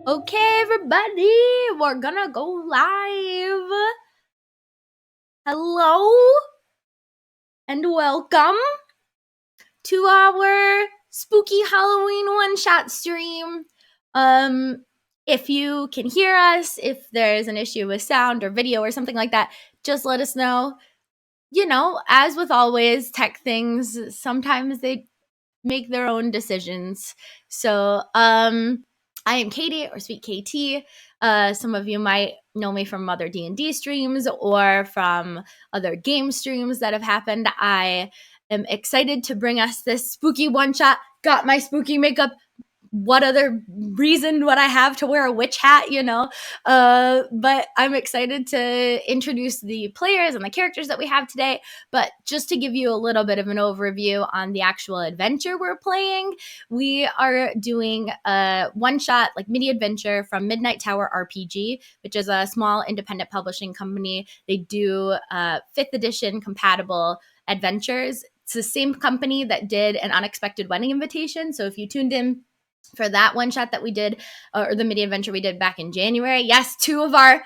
Okay, everybody, we're gonna go live. Hello and welcome to our spooky Halloween one-shot stream. If you can hear us, if there's an issue with sound or video or something like that, just let us know. You know, as with always tech things, sometimes they make their own decisions. So, I am Katie, or Sweet KT. Some of you might know me from other D&D streams or from other game streams that have happened. I am excited to bring us this spooky one-shot. Got my spooky makeup. What other reason would I have to wear a witch hat, you know? But I'm excited to introduce the players and the characters that we have today. But just to give you a little bit of an overview on the actual adventure we're playing, we are doing a one-shot, like mini adventure from Midnight Tower RPG, which is a small independent publishing company. They do 5th edition compatible adventures. It's the same company that did An Unexpected Wedding Invitation. So if you tuned in for that one shot that we did, or the mini adventure we did back in January. Yes, two of our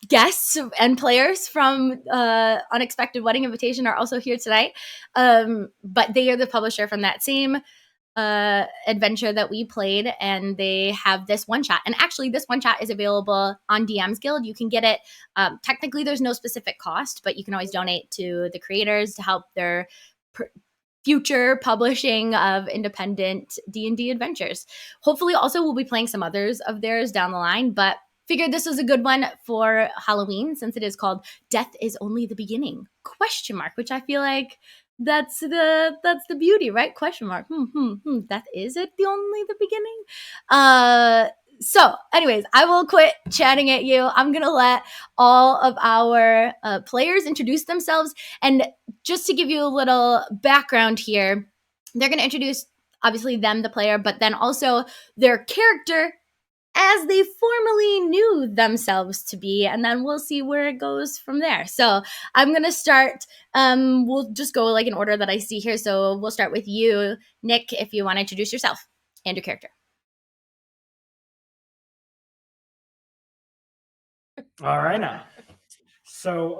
guests and players from Unexpected Wedding Invitation are also here tonight. But they are the publisher from that same adventure that we played, and they have this one shot. And actually, this one shot is available on DM's Guild. You can get it. Technically, there's no specific cost, but you can always donate to the creators to help their future publishing of independent D&D adventures. Hopefully also we'll be playing some others of theirs down the line, but figured this was a good one for Halloween since it is called Death is Only the Beginning? ? Which I feel like that's the beauty, right? ? That is it the only the beginning? So anyways, I will quit chatting at you. I'm gonna let all of our players introduce themselves. And just to give you a little background here, they're going to introduce obviously them, the player, but then also their character as they formerly knew themselves to be, and then we'll see where it goes from there. So I'm going to start, we'll just go like in order that I see here. So we'll start with you, Nick, if you want to introduce yourself and your character. All right now. So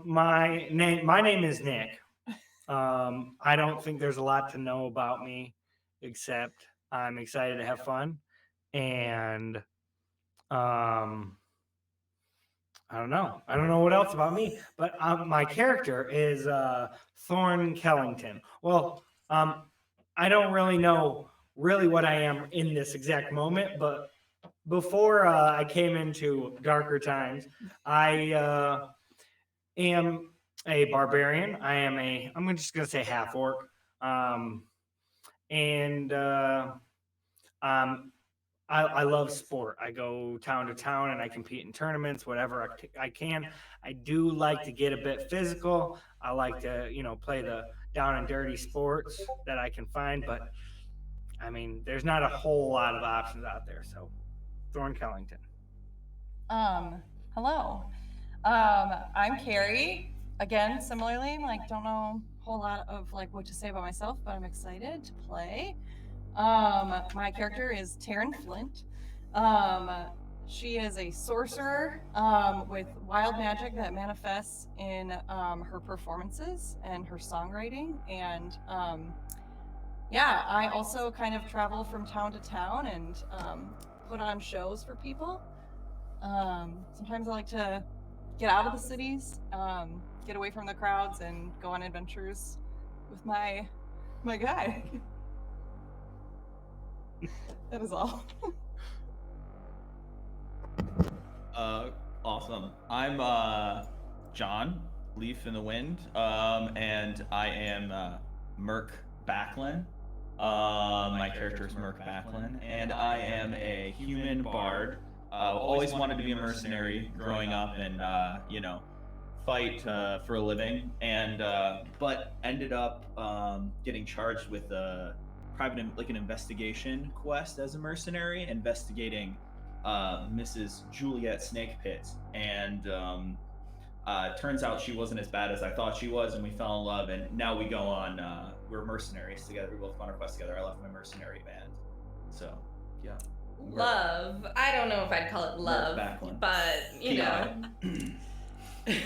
my name is Nick. I don't think there's a lot to know about me except I'm excited to have fun, and I don't know what else about me, but my character is Thorn Kellington. Well, I don't really know what I am in this exact moment, but before I came into darker times, I am a barbarian. I'm just gonna say half orc, and I love sport. I go town to town and I compete in tournaments, whatever I can. I do like to get a bit physical. I like to, play the down and dirty sports that I can find, but I mean, there's not a whole lot of options out there. So, Thorn Kellington. Hello. I'm Carrie. Again, similarly, don't know a whole lot of what to say about myself, but I'm excited to play. My character is Taryn Flint. She is a sorcerer with wild magic that manifests in her performances and her songwriting. And yeah, I also kind of travel from town to town and put on shows for people. Sometimes I like to get out of the cities, get away from the crowds, and go on adventures with my guy. That is all. Awesome. I'm John, Leaf in the Wind, and I am Merc Backlin. My character is Merc Backlin, and I am a human bard. Always wanted to be a mercenary growing up and, fight for a living, and but ended up getting charged with an investigation quest as a mercenary, investigating Mrs. Juliet Snakepit, and turns out she wasn't as bad as I thought she was, and we fell in love, and now we go on, we're mercenaries together. We both go on our quest together. I left my mercenary band, so yeah. Love. I don't know if I'd call it love, Backlund. but you Keep know, it.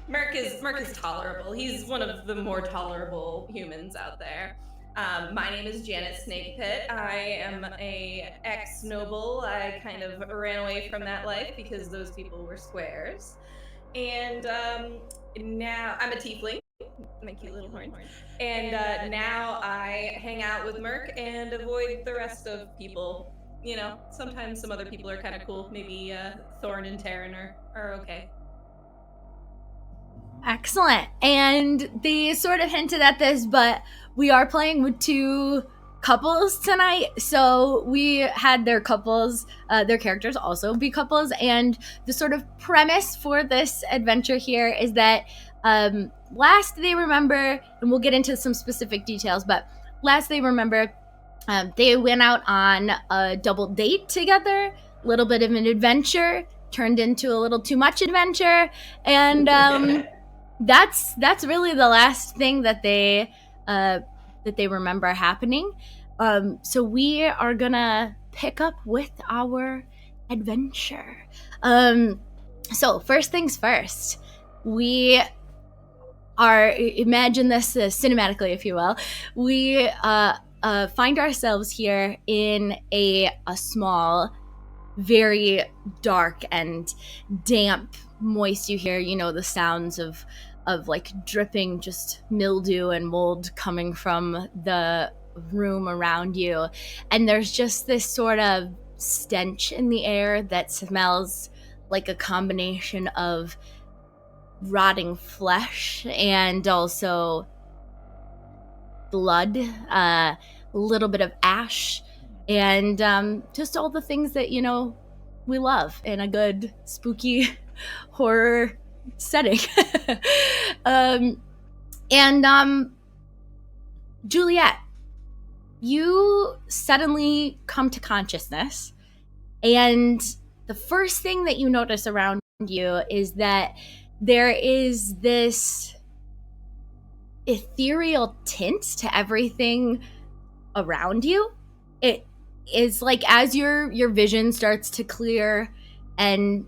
Merc is tolerable. He's one of the more tolerable humans out there. My name is Janet Snakepit. I am a ex-noble. I kind of ran away from that life because those people were squares. And now I'm a tiefling, my cute little horn. And now I hang out with Merc and avoid the rest of people. You know, sometimes some other people are kind of cool. Maybe Thorn and Terran are okay. Excellent. And they sort of hinted at this, but we are playing with two couples tonight. So we had their couples, their characters also be couples. And the sort of premise for this adventure here is that last they remember, and we'll get into some specific details, but last they remember, they went out on a double date together, a little bit of an adventure, turned into a little too much adventure. And that's really the last thing that they remember happening. So we are gonna pick up with our adventure. So first things first, we are, imagine this cinematically, if you will. We find ourselves here in a small, very dark and damp, moist. You hear, the sounds of like dripping just mildew and mold coming from the room around you. And there's just this sort of stench in the air that smells like a combination of rotting flesh and also blood, a little bit of ash, and just all the things that, we love in a good spooky horror setting. Juliet, you suddenly come to consciousness, and the first thing that you notice around you is that there is this ethereal tint to everything around you. It is like as your vision starts to clear and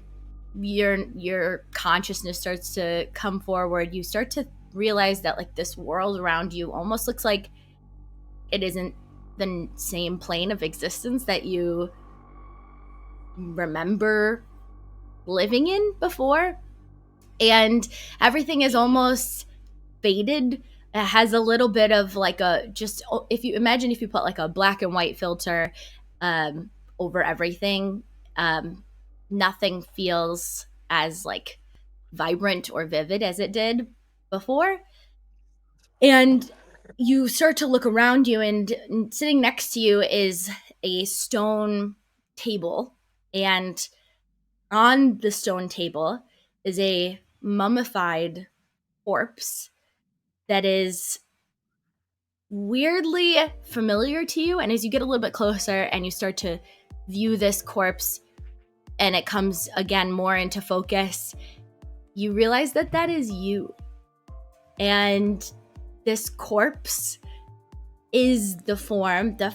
your consciousness starts to come forward, you start to realize that like this world around you almost looks like it isn't the same plane of existence that you remember living in before. And everything is almost faded. It has a little bit of like if you put like a black and white filter over everything, nothing feels as like vibrant or vivid as it did before. And you start to look around you, and sitting next to you is a stone table, and on the stone table is a mummified corpse that is weirdly familiar to you. And as you get a little bit closer and you start to view this corpse and it comes again more into focus, you realize that is you. And this corpse is the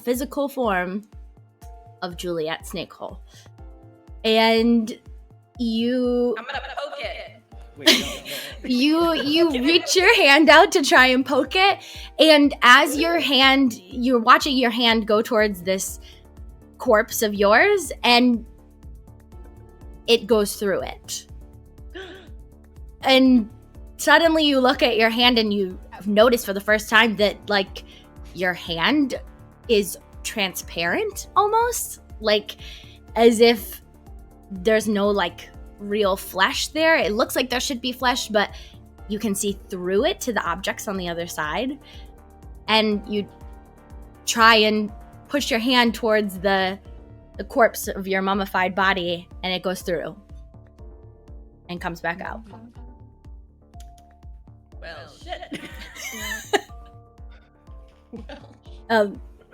physical form of Juliet Snakehole. And I'm gonna poke it. Wait, no. You reach your hand out to try and poke it, and as you're watching your hand go towards this corpse of yours, and it goes through it. And suddenly you look at your hand and you notice for the first time that like your hand is transparent, almost like as if there's no like real flesh there. It looks like there should be flesh, but you can see through it to the objects on the other side. And you try and push your hand towards the corpse of your mummified body, and it goes through and comes back out. Well, shit.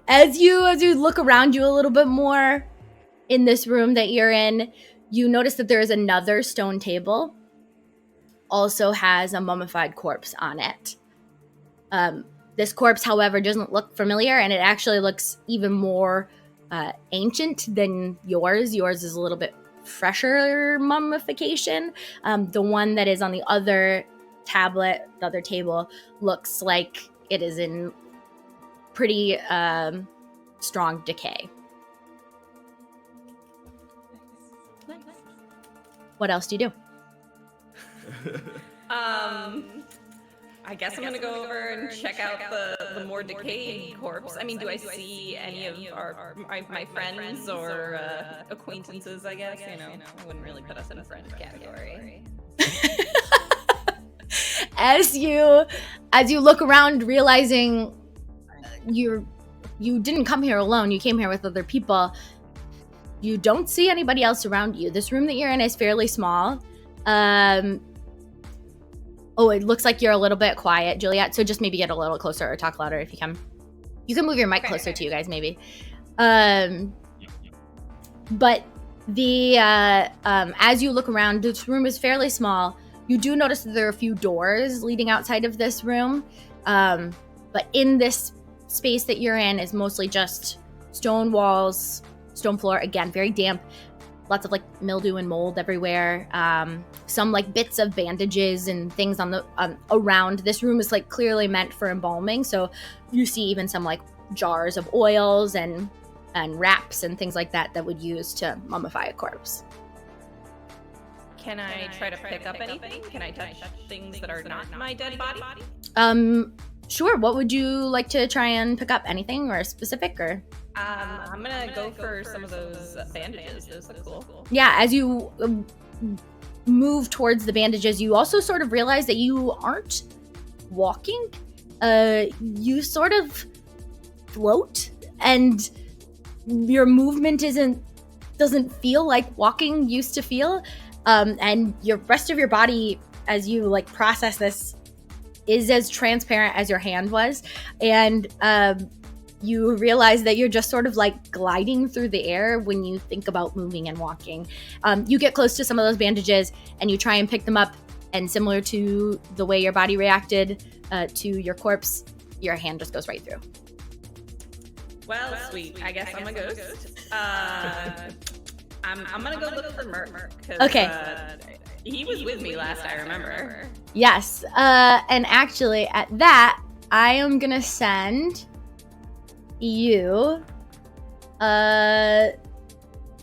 As you look around you a little bit more in this room that you're in, you notice that there is another stone table, also has a mummified corpse on it. This corpse, however, doesn't look familiar, and it actually looks even more ancient than yours. Yours is a little bit fresher mummification. The one that is on the other tablet, the other table, looks like it is in pretty strong decay. What else do you do? I guess I'm gonna go over and check out the more decayed corpse. I mean, do I see any of my friends or acquaintances? I guess I wouldn't really put us in a friend category. As you look around, realizing you didn't come here alone, you came here with other people. You don't see anybody else around you. This room that you're in is fairly small. Oh, it looks like you're a little bit quiet, Juliet. So just maybe get a little closer or talk louder if you can. You can move your mic closer to you guys, maybe. But the as you look around, this room is fairly small. You do notice that there are a few doors leading outside of this room. But in this space that you're in is mostly just stone walls, stone floor. Again, very damp. Lots of like mildew and mold everywhere. Some like bits of bandages and things on the around. This room is like clearly meant for embalming, so you see even some like jars of oils and wraps and things like that would use to mummify a corpse. Can I try to pick up anything? Can I touch things that are not my dead body? Sure. What would you like to try and pick up? Anything or specific or? I'm gonna go for some of those bandages. Those look cool. Yeah, as you move towards the bandages, you also sort of realize that you aren't walking. You sort of float, and your movement doesn't feel like walking used to feel. And your rest of your body, as you like process this, is as transparent as your hand was, and you realize that you're just sort of like gliding through the air when you think about moving and walking. You get close to some of those bandages and you try and pick them up, and similar to the way your body reacted to your corpse, your hand just goes right through. Well, sweet. I guess I'm a ghost. I'm gonna go look for Merc. Okay. He was with me last I remember. Yes. And actually, at that, I am gonna send you a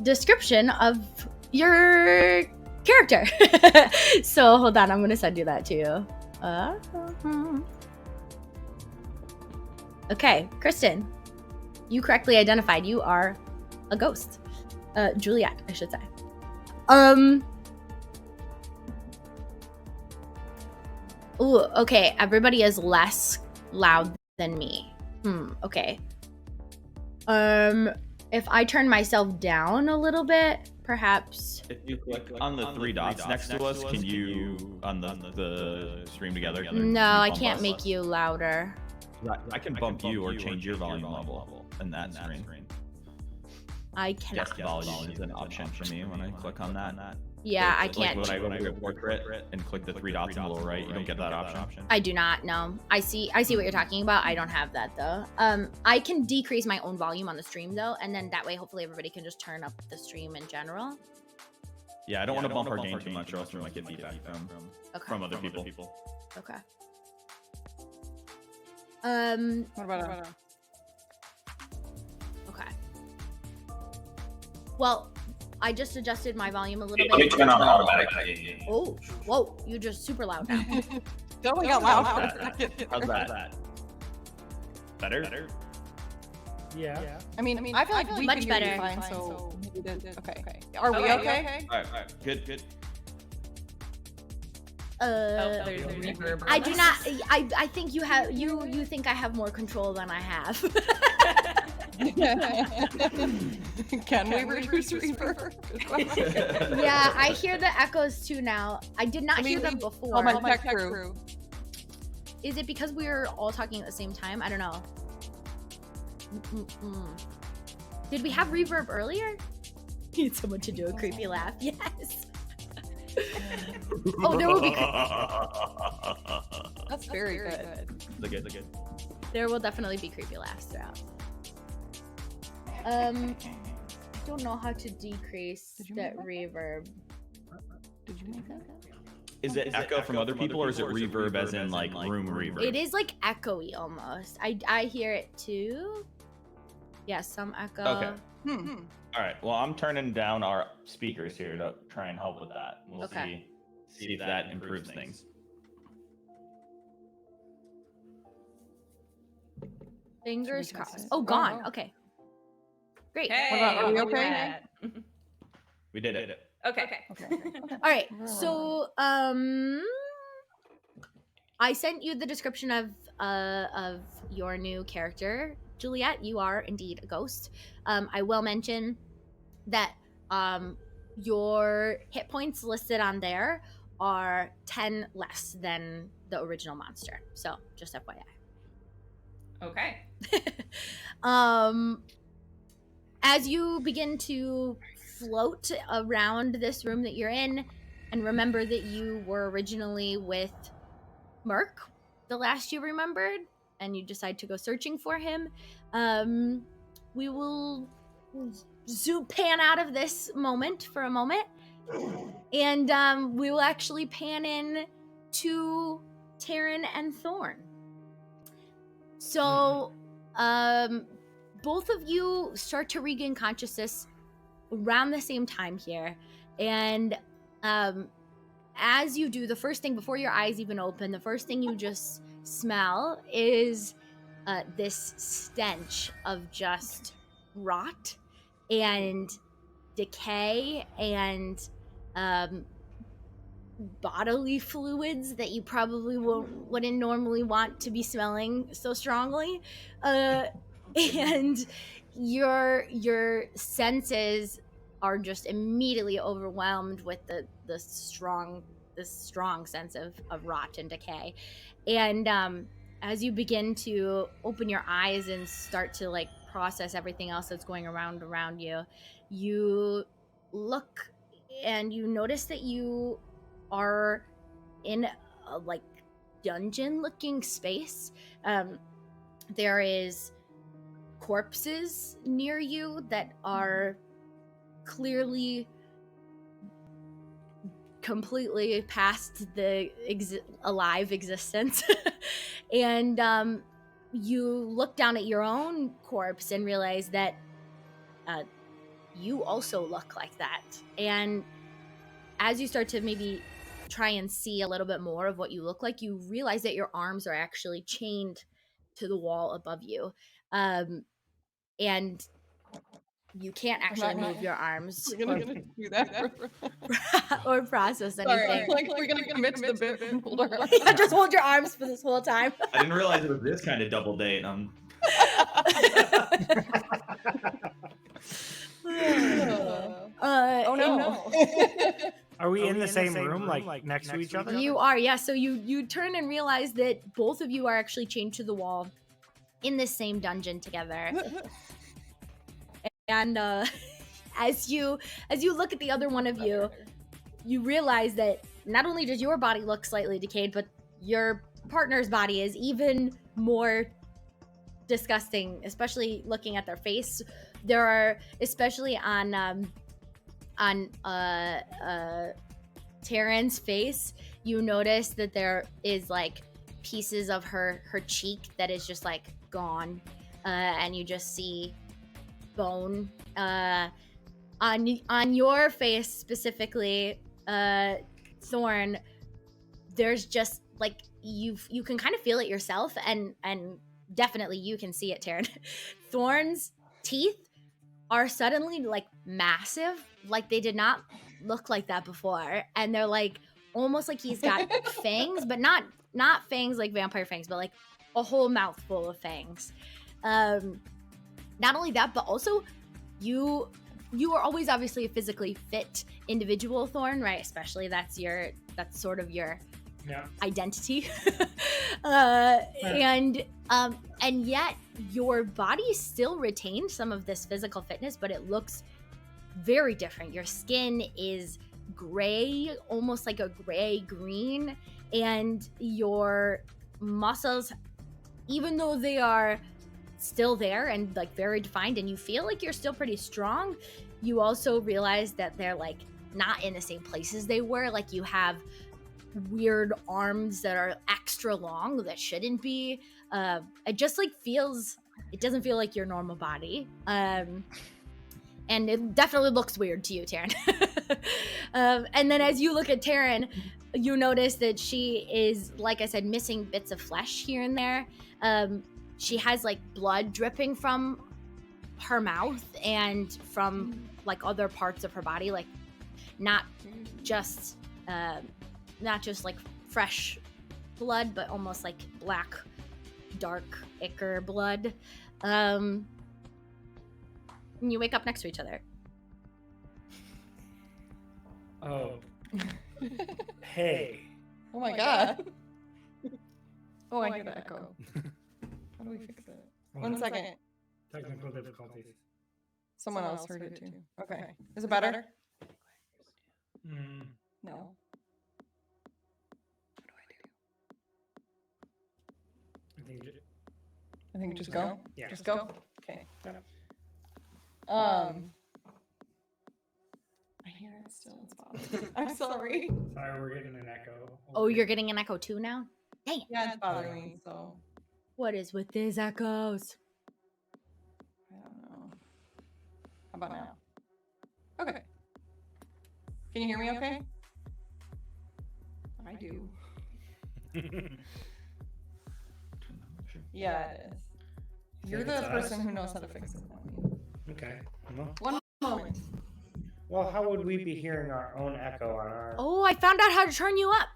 description of your character. So hold on, I'm gonna send you that too. Okay, Kristen, you correctly identified. You are a ghost. Juliet, I should say. Ooh, okay. Everybody is less loud than me. Okay. If I turn myself down a little bit, perhaps. If you click on the three dots next to us, can you on the stream together? No, I can't make you louder. I can bump you or change your volume level in that screen. I cannot. Guest volume is an option for me when I click on that. Yeah, I can't. Like when I go to your portrait and click the three dots in the lower right, you don't get that option. I do not. No, I see what you're talking about. I don't have that though. I can decrease my own volume on the stream though, and then that way, hopefully, everybody can just turn up the stream in general. Yeah, I don't want to bump our gain too much, or else we might get feedback from other people. Okay. What about Okay. Well, I just adjusted my volume a little Let me bit. turn on automatically. Oh, whoa! You're just super loud now. Don't got loud. How's that? Better? Yeah. I mean, I feel like we much can hear you better. fine, so okay. Are we okay? All right. Good. There's reverb. I do not. I think you have. You think I have more control than I have. Can we reduce reverb? Yeah, I hear the echoes too now. I did not hear them before. Oh, my tech crew. Is it because we were all talking at the same time? I don't know. Did we have reverb earlier? Need someone to do a creepy laugh. Yes. Oh, there will be. That's very good. They're good. There will definitely be creepy laughs throughout. Don't know how to decrease Did you that make that? reverb. Did you make that? Is it echo from other people, or is it reverb as in like room reverb? It is like echoey almost. I hear it too. Yeah, some echo. Okay. Hmm. All right. Well, I'm turning down our speakers here to try and help with that. We'll Okay. see if that improves things. Fingers Should we test crossed. it? Oh, gone. Oh. Okay. Great. Hey, Are we look okay? at that. We did it. Okay. Okay. All right. So, I sent you the description of your new character, Juliet. You are indeed a ghost. I will mention that your hit points listed on there are 10 less than the original monster. So, just FYI. Okay. As you begin to float around this room that you're in, and remember that you were originally with Merc the last you remembered, and you decide to go searching for him, we will pan out of this moment for a moment, and we will actually pan in to Taryn and Thorn. So, both of you start to regain consciousness around the same time here, and as you do, the first thing before your eyes even open, the first thing you just smell is this stench of just rot and decay and bodily fluids that you probably wouldn't normally want to be smelling so strongly, and your senses are just immediately overwhelmed with the strong sense of rot and decay. And as you begin to open your eyes and start to like process everything else that's going around you, you look and you notice that you are in a like dungeon looking space. There is corpses near you that are clearly completely past the alive existence. And you look down at your own corpse and realize that you also look like that. And as you start to maybe try and see a little bit more of what you look like, you realize that your arms are actually chained to the wall above you. And you can't actually move your arms We're gonna do that. or process Sorry, anything. like we're gonna commit to the bit and hold our arms. Yeah, just hold your arms for this whole time. I didn't realize it was this kind of double date. Oh no. Are we in the same room, like next to each other? You are, yeah. So you turn and realize that both of you are actually chained to the wall in this same dungeon together. And as you look at the other one of you, you realize that not only does your body look slightly decayed, but your partner's body is even more disgusting, especially looking at their face. There are, especially on Taryn's face, you notice that there is like pieces of her cheek that is just like gone, and you just see bone. On your face specifically, Thorn, there's just like you can kind of feel it yourself, and definitely you can see it, Taryn. Thorn's teeth are suddenly like massive, like they did not look like that before, and they're like almost like he's got fangs, but not fangs like vampire fangs, but like a whole mouthful of fangs. Not only that, but also you are always obviously a physically fit individual, Thorn, right? Especially that's sort of your identity. And yet your body still retains some of this physical fitness, but it looks very different. Your skin is gray, almost like a gray green, and your muscles, even though they are still there and like very defined, and you feel like you're still pretty strong. You also realize that they're like not in the same places they were. Like you have weird arms that are extra long that shouldn't be. It just like feels, it doesn't feel like your normal body. And it definitely looks weird to you, Taryn. And then as you look at Taryn, you notice that she is, like I said, missing bits of flesh here and there. She has like blood dripping from her mouth and from like other parts of her body, like not just like fresh blood, but almost like black, dark ichor blood. And you wake up next to each other. Oh. Hey. Oh my god. Oh, I hear the echo. How do we fix it? 1 second. Technical difficulties. Someone else heard it too. Okay. Is it better? Mm. No. I think just go. Yeah. Just go. Okay. Yep. I hear it still. It's bothering. I'm sorry. Sorry, we're getting an echo. Oh, you're getting an echo too now? Dang it. Yeah, it's bothering me. So What is with these echoes? I don't know. How about now? Okay. Can you hear me? Okay. I do. Yeah, it is. You're the person who knows how to fix it. Okay. Well, One moment. well, how would we be hearing our own echo on our? Oh, I found out how to turn you up.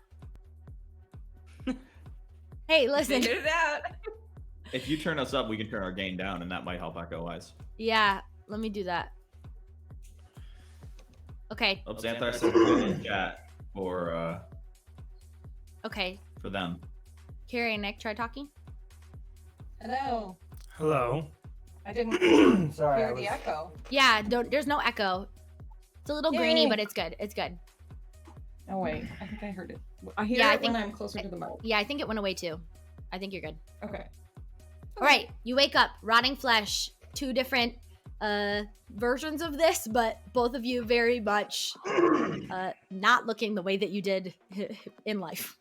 Hey, listen. Figured it out. If you turn us up, we can turn our gain down, and that might help echo-wise. Yeah, let me do that. Okay, Oops, Xanthar said good in chat for them. Carrie and Nick, try talking. Hello. Hello. I didn't Sorry. hear the echo. Yeah, there's no echo. It's a little greeny, Yay. but it's good. It's good. Oh wait, I think I heard it. I hear Yeah, I it when think- I'm closer to the mic. Yeah, I think it went away too. I think you're good. Okay. All right, you wake up, rotting flesh, 2 different versions of this, but both of you very much not looking the way that you did in life.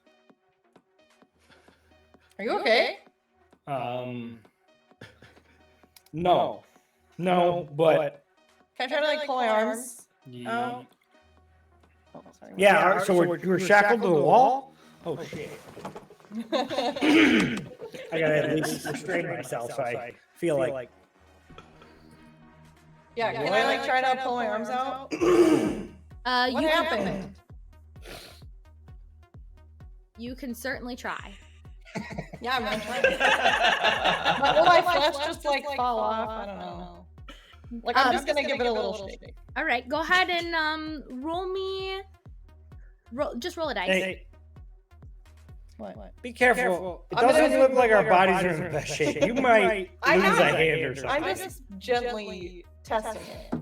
Are you okay? No, but Can I try to like pull my arms? Ye- Oh, sorry. yeah. So we're shackled to the wall. Oh shit! I gotta at least restrain myself, so I feel like. Yeah, can I like try to pull my arms out? What You happened? You can certainly try. Yeah, I'm gonna try. But will my flesh just like fall off? I don't know. Like I'm just gonna give it a little shake. All right, go ahead and roll me. Just roll a dice. Hey, What? be careful. It I'm gonna- doesn't look like our bodies are in the best shape. You might I lose know. a hand or something. I'm just gently testing it.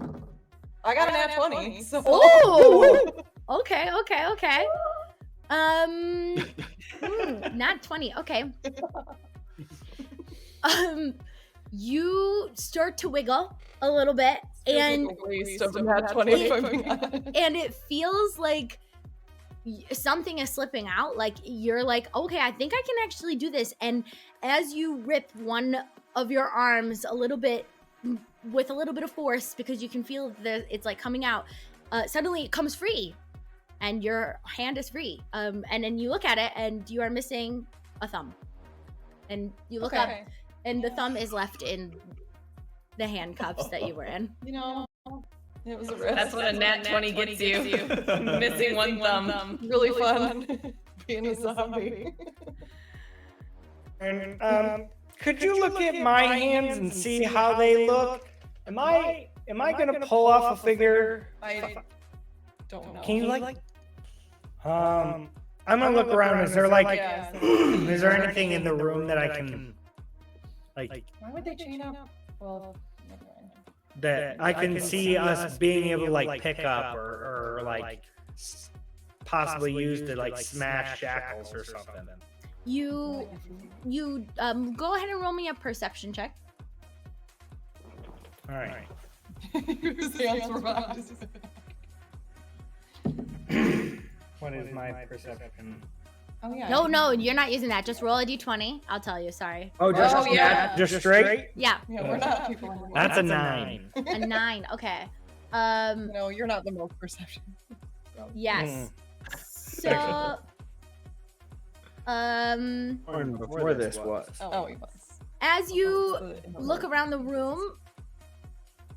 I got a nat 20, so. Oh! Okay. Not 20. Okay. You start to wiggle a little bit, and and it feels like something is slipping out. Like you're like, okay, I think I can actually do this. And as you rip one of your arms a little bit with a little bit of force, because you can feel that it's like coming out, suddenly it comes free. And your hand is free. And then you look at it, and you are missing a thumb. And you look up, and the thumb is left in the handcuffs that you were in. You know, it was a risk. That's what a nat 20 gets you. Missing one thumb. Really fun being a zombie. And could you look at my hands and see how they look? Am I gonna pull off a figure? I don't know. Can you like? I'm gonna look around. Is there like? Yeah. Is there anything in the room that I can like Why would they chain up? Well, never mind. that I can see us being able to like pick up or like possibly use to like smash shackles or something? You go ahead and roll me a perception check. All right. His hands were behind his back. What is my perception? Oh yeah. No, you're not using that. Just roll a d20. I'll tell you. Sorry. Oh, just Oh, yeah. just straight. Yeah, Yeah, we're not people anymore. That's a 9. a 9. Okay. No, you're not the most perception. Yes. So, Or before this was. Oh, he was. as you In the look room. around the room,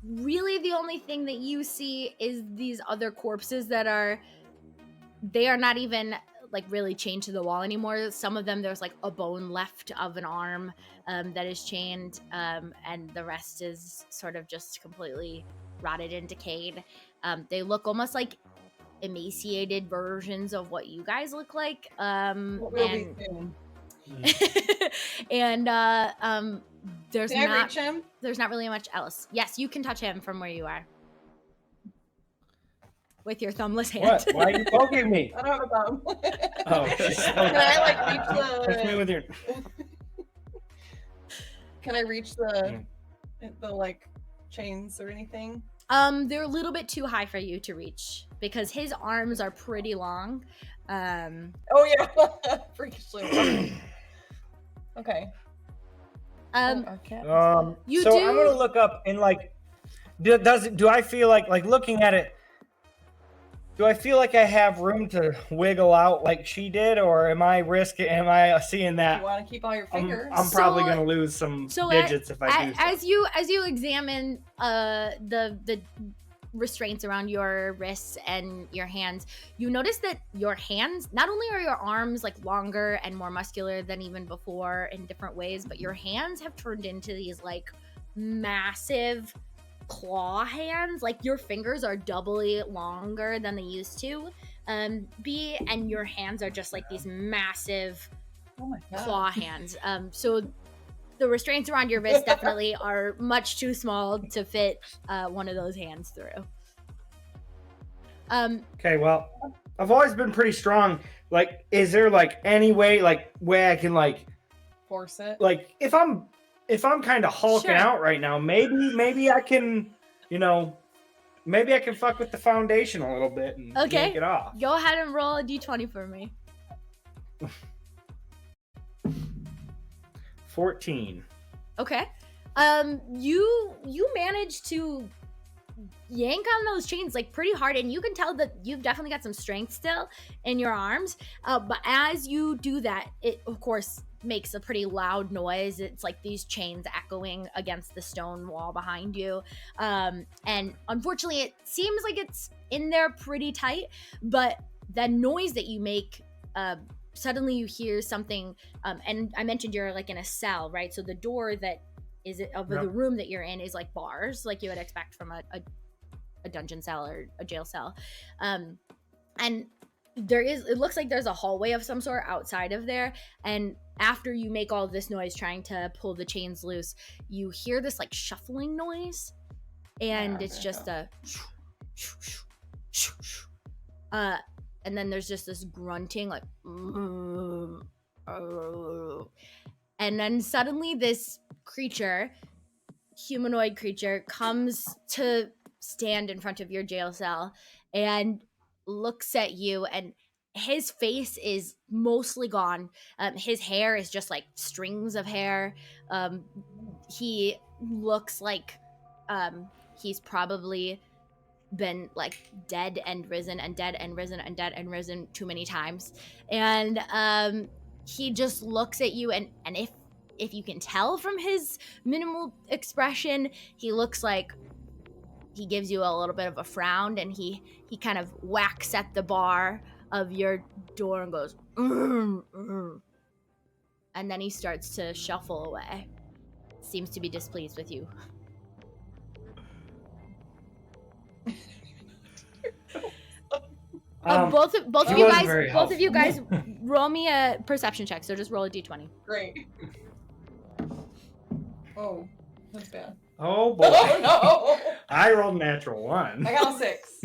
really the only thing that you see is these other corpses that they are not even like really chained to the wall anymore. Some of them, there's like a bone left of an arm that is chained, and the rest is sort of just completely rotted and decayed. They look almost like emaciated versions of what you guys look like. What will be soon. And there's Can I not reach him? there's not really much else. Yes, you can touch him from where you are with your thumbless hand. What? Why are you poking me? I don't have a thumb. Oh, Can I like reach touch me with your. Can I reach the like chains or anything? They're a little bit too high for you to reach because his arms are pretty long. Oh yeah, freakishly. Okay. Our cat. You so do- I'm gonna look up and like, do I feel like looking at it? Do I feel like I have room to wiggle out like she did, or am I seeing that? You want to keep all your fingers? I'm probably So- gonna lose some so digits if I do. So. as you examine the restraints around your wrists and your hands, you notice that your hands, not only are your arms like longer and more muscular than even before in different ways, but your hands have turned into these like massive claw hands. Like your fingers are doubly longer than they used to be, and your hands are just like these massive Oh my god. claw hands. So the restraints around your wrist definitely are much too small to fit one of those hands through. Okay, well, I've always been pretty strong. Like, is there like any way I can Force it. like if I'm kind of hulking Sure. out right now, maybe I can, maybe I can fuck with the foundation a little bit and Okay. take it off. Go ahead and roll a d20 for me. 14. Okay. You managed to yank on those chains like pretty hard, and you can tell that you've definitely got some strength still in your arms. But as you do that, it of course makes a pretty loud noise. It's like these chains echoing against the stone wall behind you. And unfortunately, it seems like it's in there pretty tight, but the noise that you make, suddenly you hear something, and I mentioned you're like in a cell, right? So the door that is of the Yep. room that you're in is like bars, like you would expect from a dungeon cell or a jail cell. And it looks like there's a hallway of some sort outside of there. And after you make all of this noise trying to pull the chains loose, you hear this like shuffling noise, and it's just a and then there's just this grunting like, and then suddenly this creature, humanoid creature, comes to stand in front of your jail cell and looks at you, and his face is mostly gone. His hair is just like strings of hair. He looks like he's probably been like dead and risen and dead and risen and dead and risen too many times. And he just looks at you, and if you can tell from his minimal expression, he looks like he gives you a little bit of a frown, and he kind of whacks at the bar of your door and goes, and then he starts to shuffle away. Seems to be displeased with you. Both of that you wasn't guys, very both of you guys, helpful. roll me a perception check. So just roll a d20. Great. Oh, that's bad. Oh boy. Oh no! I rolled natural 1. I got a 6.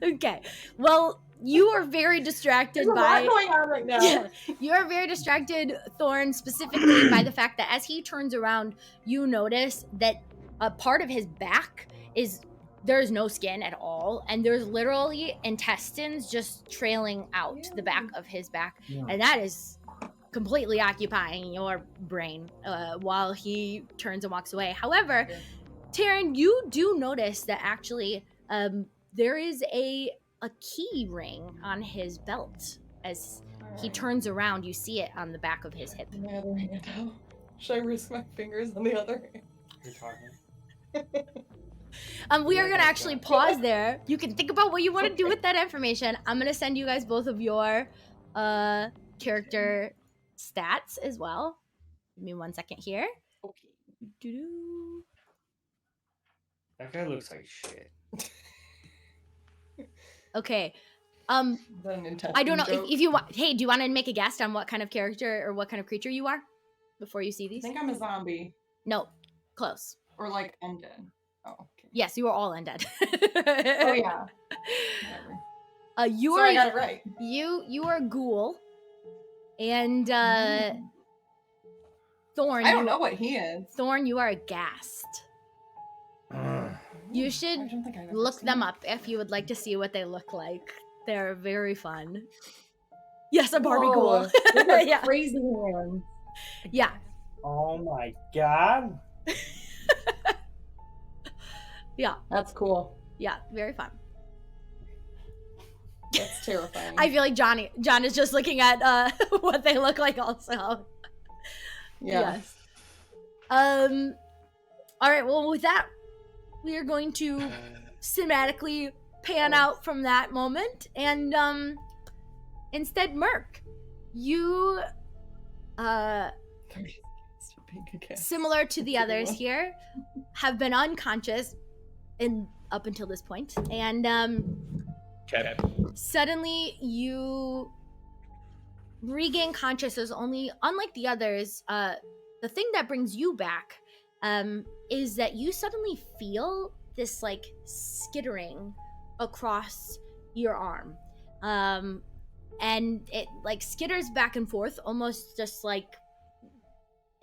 Okay. Well, you are very distracted There's a lot by. going on right now. Yeah, you are very distracted, Thorn, specifically by the fact that as he turns around, you notice that a part of his back there's no skin at all, and there's literally intestines just trailing out the back of his back, and that is completely occupying your brain while he turns and walks away. However, Taryn, you do notice that actually there is a key ring on his belt. As he turns around, you see it on the back of his hip. My other hand out. Should I risk my fingers on the other hand? You're talking. We are gonna actually pause there. You can think about what you want to do with that information. I'm gonna send you guys both of your character stats as well. Give me 1 second here. Okay. Doo-doo. That guy looks like shit. Okay. Is that an intestine I don't know joke? if you want. Hey, do you want to make a guess on what kind of character or what kind of creature you are before you see I these? think I'm a zombie. No, close. Or like undead. Oh, okay. Yes, you are all undead. Oh yeah. Whatever. You So are I got it right. you are a ghoul, and Thorn. I don't know what he is. Thorn, you are a ghast. You should I don't think I've ever look seen them it. up if you would like to see what they look like. They're very fun. Yes, a Barbie Whoa, ghoul. those are Yeah. crazy hands. Yeah. Oh my god. Yeah. That's cool. Yeah. Very fun. That's terrifying. I feel like John is just looking at what they look like also. yeah. Yes. All right, well with that, we are going to cinematically pan out from that moment, and instead, Merc, you similar to the others here, have been unconscious up until this point, and Okay. suddenly you regain consciousness. Only unlike the others, the thing that brings you back is that you suddenly feel this like skittering across your arm, and it like skitters back and forth, almost just like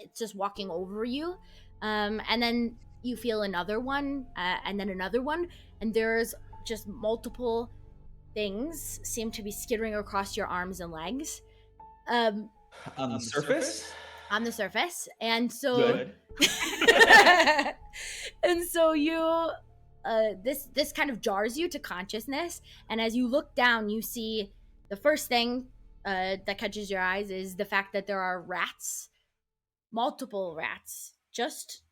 it's just walking over you, and then you feel another one, and then another one, and there's just multiple things seem to be skittering across your arms and legs On the surface? on the surface, and so Good. and so you this kind of jars you to consciousness, and as you look down, you see the first thing that catches your eyes is the fact that there are rats, multiple rats, just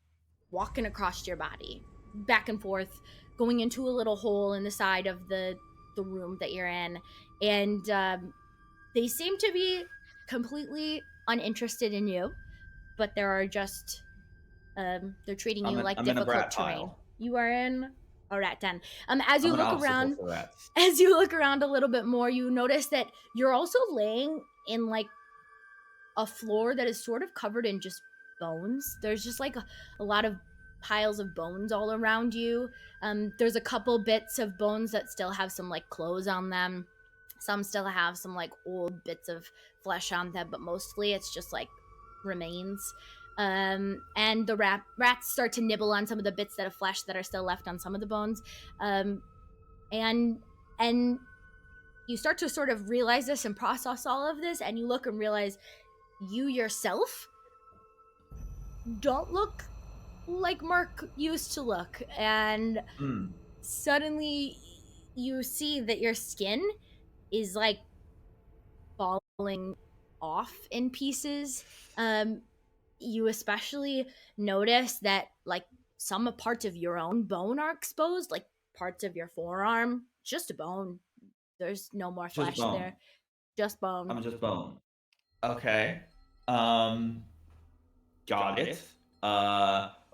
walking across your body, back and forth, going into a little hole in the side of the room that you're in, and they seem to be completely uninterested in you, but there are just they're treating you like I'm in a difficult rat terrain. pile. You are in a rat den. As you I'm an look obstacle around, for rats. as you look around a little bit more, you notice that you're also laying in like a floor that is sort of covered in just bones. There's just like a lot of piles of bones all around you. There's a couple bits of bones that still have some like clothes on them. Some still have some like old bits of flesh on them, but mostly it's just like remains. And the rats start to nibble on some of the bits of flesh that are still left on some of the bones. And you start to sort of realize this and process all of this, and you look and realize you yourself don't look like Merc used to look, and suddenly you see that your skin is like falling off in pieces. You especially notice that like some parts of your own bone are exposed, like parts of your forearm, just a bone. There's no more flesh bone. there. Just bone. I'm just bone. Okay. Got it.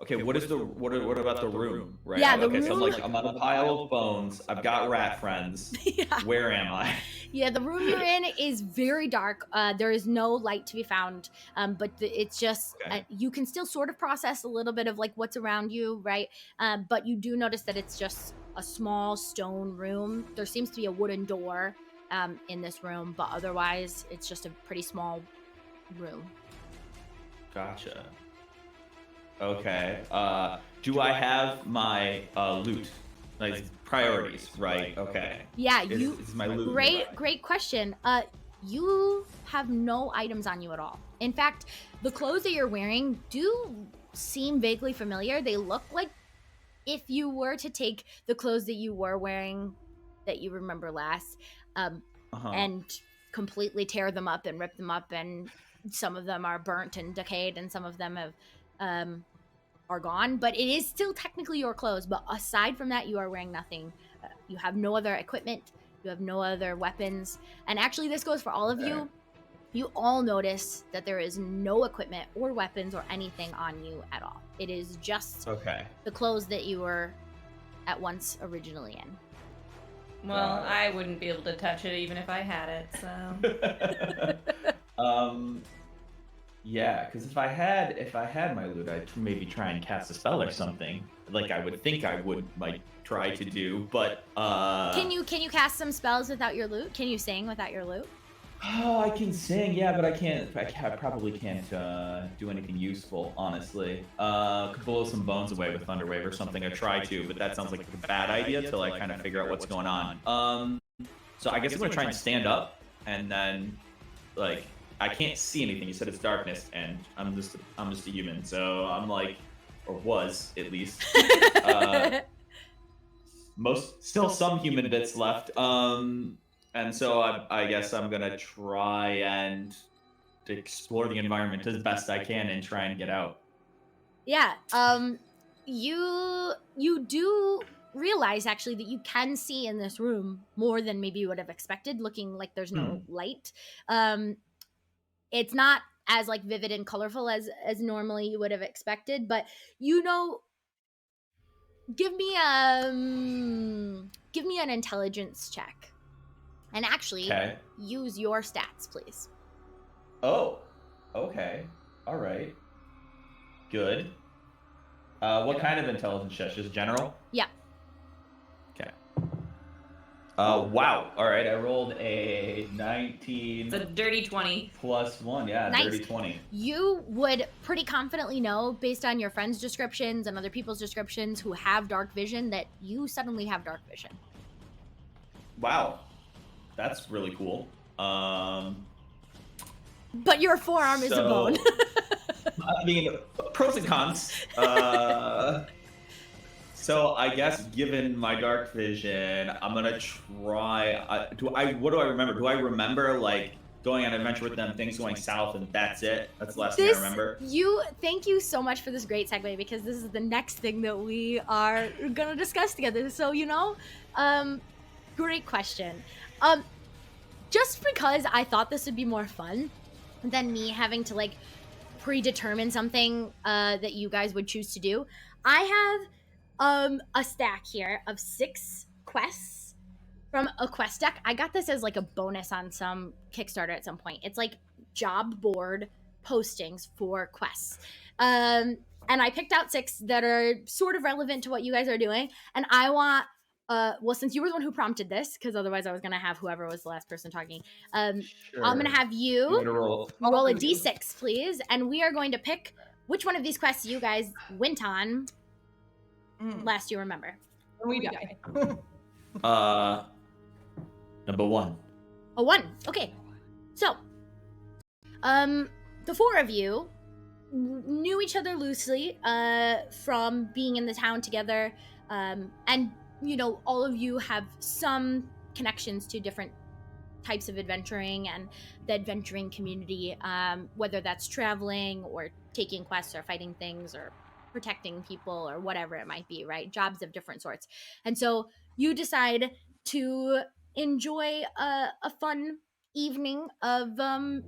Okay, what about the room? Right. Yeah, the okay, so room- I'm on a pile of bones. I've got rat friends. Yeah. Where am I? Yeah, the room you're in is very dark. There is no light to be found, but it's just Okay. you can still sort of process a little bit of like what's around you, right? But you do notice that it's just a small stone room. There seems to be a wooden door in this room, but otherwise it's just a pretty small room. Gotcha. Okay. Do I have my loot? Like priorities, right? Okay. Yeah, Is my loot great question. You have no items on you at all. In fact, the clothes that you're wearing do seem vaguely familiar. They look like if you were to take the clothes that you were wearing that you remember last, and completely tear them up and rip them up, and some of them are burnt and decayed, and some of them have are gone. But it is still technically your clothes. But aside from that, you are wearing nothing. You have no other equipment. You have no other weapons. And actually, this goes for all of you. You all notice that there is no equipment or weapons or anything on you at all. It is just the clothes that you were at once originally in. Well, I wouldn't be able to touch it even if I had it, so. Yeah, because if I had my loot, I'd maybe try and cast a spell or something. Like I would think I would try to do, but Can you cast some spells without your loot? Can you sing without your loot? Oh, I can sing, yeah, but I probably can't do anything useful, honestly. Could blow some bones away with Thunderwave or something. I try to, but that sounds like a bad idea till I kind of figure out what's going on. So I guess I'm gonna try and stand up, and then, like, I can't see anything. You said it's darkness, and I'm just a human, so I'm like, or was at least. Still some human bits left. And so I guess I'm gonna try and explore the environment as best I can and try and get out. Yeah. You do realize actually that you can see in this room more than maybe you would have expected, looking like there's no light. It's not as like vivid and colorful as normally you would have expected, but give me an intelligence check. And actually, use your stats, please. Oh, okay. All right. Good. What kind of intelligence check? Just general? Yeah. Okay. Wow. All right. I rolled a 19. It's a dirty 20. Plus 1. Yeah, nice. Dirty 20. You would pretty confidently know, based on your friends' descriptions and other people's descriptions who have dark vision, that you suddenly have dark vision. Wow. That's really cool. But your forearm is a bone. I mean, pros and cons. So I guess given my dark vision, I'm gonna try. What do I remember? Do I remember like going on an adventure with them, things going south, and that's it? That's the last thing I remember. Thank you so much for this great segue, because this is the next thing that we are gonna discuss together. So great question. Just because I thought this would be more fun than me having to like predetermine something that you guys would choose to do, I have a stack here of 6 quests from a quest deck. I got this as like a bonus on some Kickstarter at some point. It's like job board postings for quests. And I picked out 6 that are sort of relevant to what you guys are doing. And I want, well, since you were the one who prompted this, because otherwise I was going to have whoever was the last person talking. Sure. I'm going to have you roll a d6, please. And we are going to pick which one of these quests you guys went on last you remember. We die. Number 1. A 1. Okay. So, the 4 of you knew each other loosely from being in the town together, and all of you have some connections to different types of adventuring and the adventuring community, whether that's traveling or taking quests or fighting things or protecting people or whatever it might be, right? Jobs of different sorts. And so you decide to enjoy a fun evening of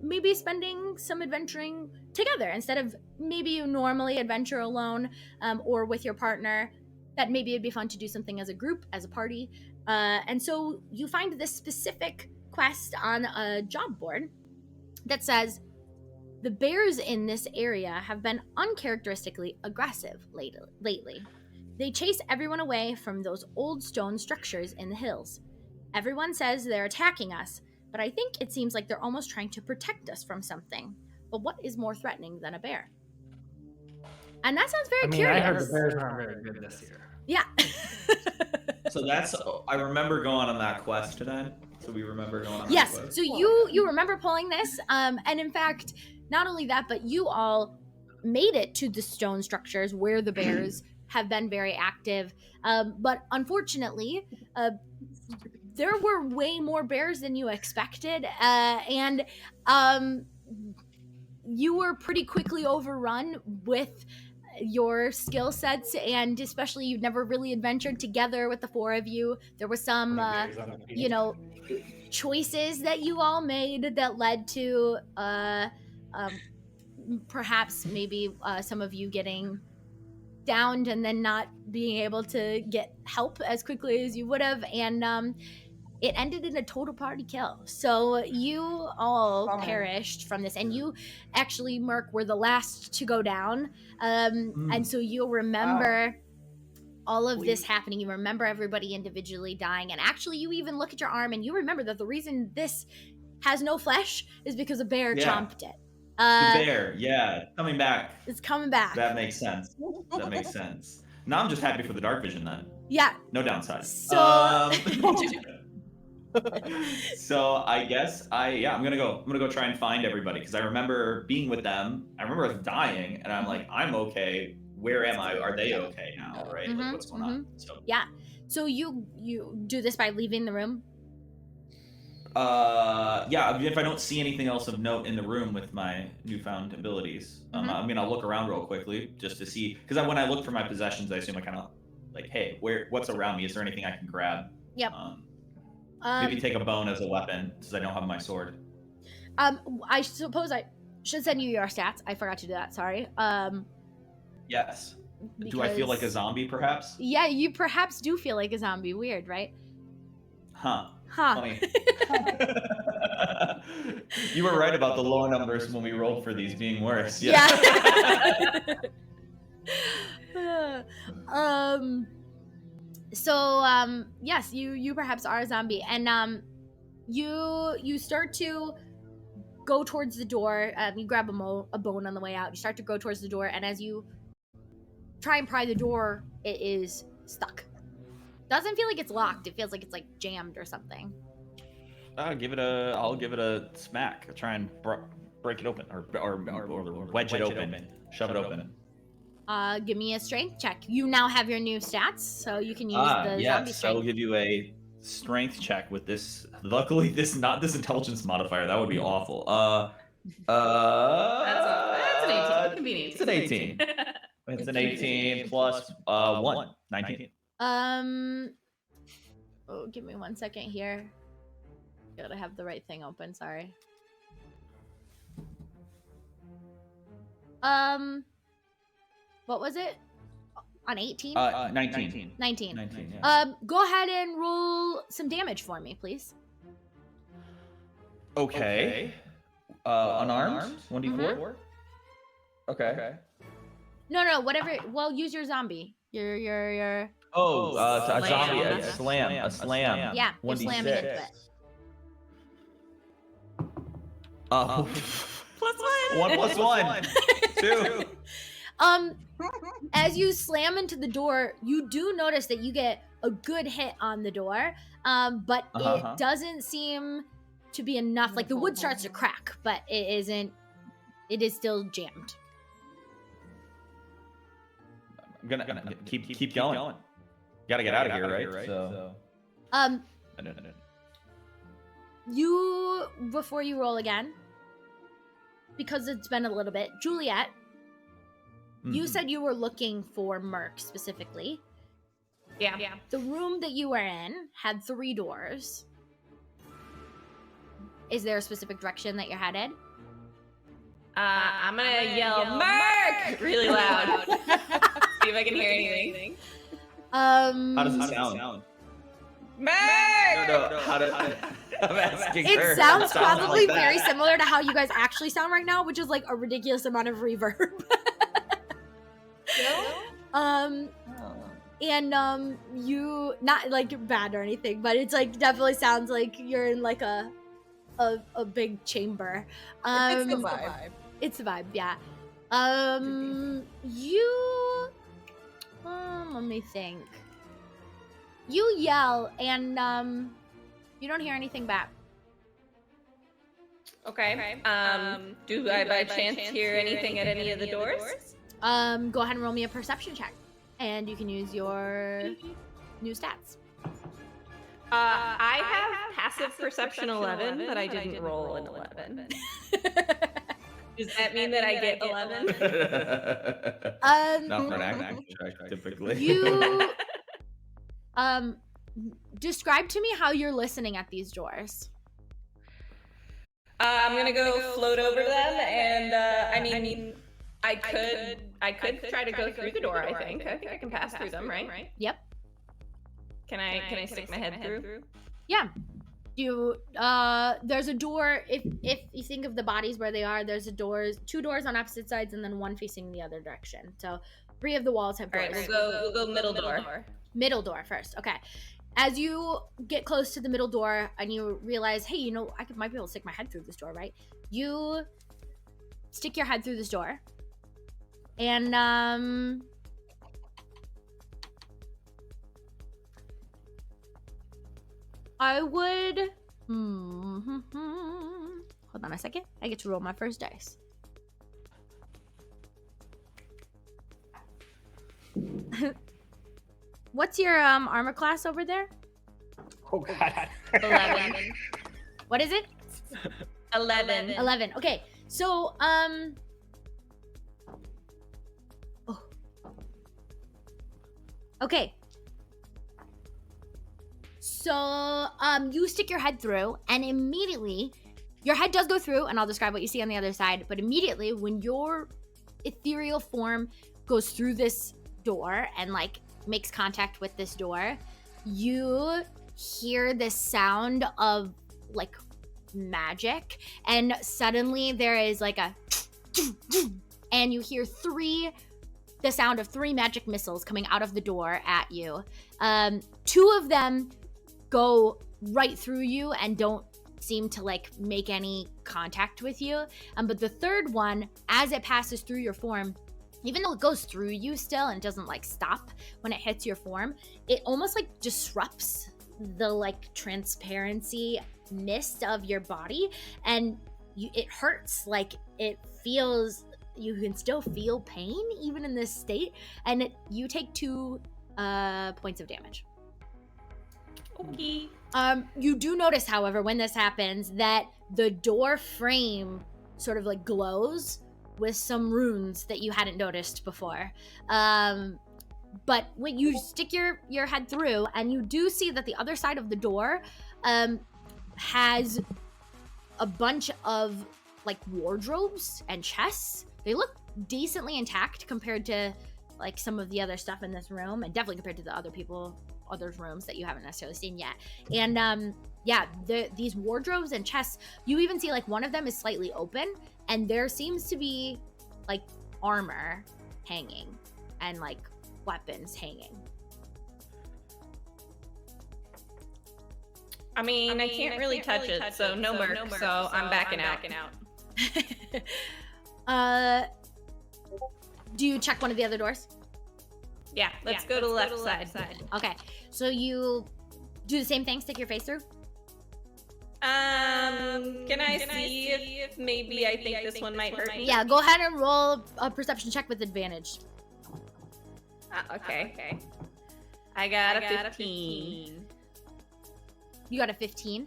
maybe spending some adventuring together instead of maybe you normally adventure alone or with your partner. That maybe it'd be fun to do something as a group, as a party. And so you find this specific quest on a job board that says, the bears in this area have been uncharacteristically aggressive lately. They chase everyone away from those old stone structures in the hills. Everyone says they're attacking us, but I think it seems like they're almost trying to protect us from something. But what is more threatening than a bear? And that sounds very I mean, curious. I heard the bears aren't very good this year. Yeah. So that's. I remember going on that quest today. So we remember going on. Yes. That quest. So you remember pulling this, and in fact, not only that, but you all made it to the stone structures where the bears have been very active. But unfortunately, there were way more bears than you expected, and you were pretty quickly overrun with your skill sets, and especially you've never really adventured together with the four of you. There was some choices that you all made that led to perhaps maybe some of you getting downed and then not being able to get help as quickly as you would have, and it ended in a total party kill. So you all perished from this, and you actually, Merc, were the last to go down. And so you'll remember all of this happening. You remember everybody individually dying, and actually you even look at your arm and you remember that the reason this has no flesh is because a bear chomped it. The bear, coming back. It's coming back. That makes sense. That makes sense. Now I'm just happy for the dark vision then. Yeah. No downside. So so I guess I'm gonna go try and find everybody, because I remember being with them. I remember us dying, and I'm like, I'm okay. Where am I? Are they okay now? Right? Like, what's going on? So So you do this by leaving the room? If I don't see anything else of note in the room with my newfound abilities, I'll look around real quickly just to see, because when I look for my possessions, I assume I kind of like, hey, what's around me? Is there anything I can grab? Yep. Maybe take a bone as a weapon, since I don't have my sword. I suppose I should send you your stats. I forgot to do that. Sorry. Yes. Do I feel like a zombie, perhaps? Yeah, you perhaps do feel like a zombie. Weird, right? Huh. Funny. You were right about the low numbers when we rolled for these being worse. Yeah. Yes, you perhaps are a zombie, and you start to go towards the door. You grab a bone on the way out. You start to go towards the door, and as you try and pry the door, it is stuck. Doesn't feel like it's locked. It feels like it's like jammed or something. I'll give it a smack. I'll try and break it open, or wedge it open, shove it open. Give me a strength check. You now have your new stats, so you can use the zombie strength. I will give you a strength check with this. Luckily, not this intelligence modifier. That would be awful. That's an 18. Convenient. It's an 18. It's an 18 plus 1. 19. Give me 1 second here. Gotta have the right thing open, sorry. What was it? On 18? 19. 19. 19, yeah. Go ahead and roll some damage for me, please. Okay. Unarmed? 1d4? Okay. No, whatever. Well, use your zombie. Your a zombie, a slam. Yeah, you're slamming into it. +1. 1 + 1. 2. As you slam into the door, you do notice that you get a good hit on the door, but it doesn't seem to be enough. Like, the wood starts to crack, but it isn't. It is still jammed. I'm gonna keep going. Gotta get out of here, right? So. You, before you roll again, because it's been a little bit, Juliet, you said you were looking for Merc specifically. Yeah. The room that you were in had 3 doors. Is there a specific direction that you're headed? I'm gonna yell Merc really loud. See if I can hear anything. How does it sound? Merc! No. How does I'm asking her. It sounds probably like very similar to how you guys actually sound right now, which is like a ridiculous amount of reverb. You, not like bad or anything, but it's like definitely sounds like you're in like a big chamber. It's the vibe. It's the vibe, yeah. You. Let me think. You yell, and you don't hear anything back. Okay. Do I by chance hear anything at any of the doors? Go ahead and roll me a perception check, and you can use your new stats. I have passive perception 11, but I didn't roll an 11. Does that mean that I get 11? Not for an action check, typically. You describe to me how you're listening at these doors. I'm gonna go float over them, and I mean, I could try to go through the door. I think I can pass through them, right? Yep. Can I stick my head through? Yeah. You there's a door. If you think of the bodies where they are, there's two doors on opposite sides, and then one facing the other direction. So 3 of the walls have All doors. right, we'll go middle door. Middle door first. Okay. As you get close to the middle door and you realize, hey, might be able to stick my head through this door, right? You stick your head through this door, and I would. Hold on a second. I get to roll my first dice. What's your armor class over there? Oh God. 11. What is it? 11. 11. Okay. So oh. Okay. So you stick your head through, and immediately your head does go through, and I'll describe what you see on the other side, but immediately when your ethereal form goes through this door and like makes contact with this door, you hear the sound of like magic, and suddenly there is like a and you hear the sound of 3 magic missiles coming out of the door at you. 2 of them go right through you and don't seem to like make any contact with you, but the third one, as it passes through your form, even though it goes through you still and doesn't like stop when it hits your form, it almost like disrupts the like transparency mist of your body, and it hurts. Like it feels, you can still feel pain even in this state, and you take 2 points of damage. Okay. You do notice, however, when this happens, that the door frame sort of like glows with some runes that you hadn't noticed before. But when you stick your head through, and you do see that the other side of the door has a bunch of like wardrobes and chests. They look decently intact compared to like some of the other stuff in this room, and definitely compared to the other rooms that you haven't necessarily seen yet. And these wardrobes and chests, you even see like one of them is slightly open, and there seems to be like armor hanging and like weapons hanging. I mean, I can't really touch it, so no merc, so I'm backing out. Do you check one of the other doors? Yeah, let's go to the left side. Okay, so you do the same thing, stick your face through? Can I see if maybe I think this one might hurt me? Yeah, go ahead and roll a perception check with advantage. Okay. I got a 15. You got a 15.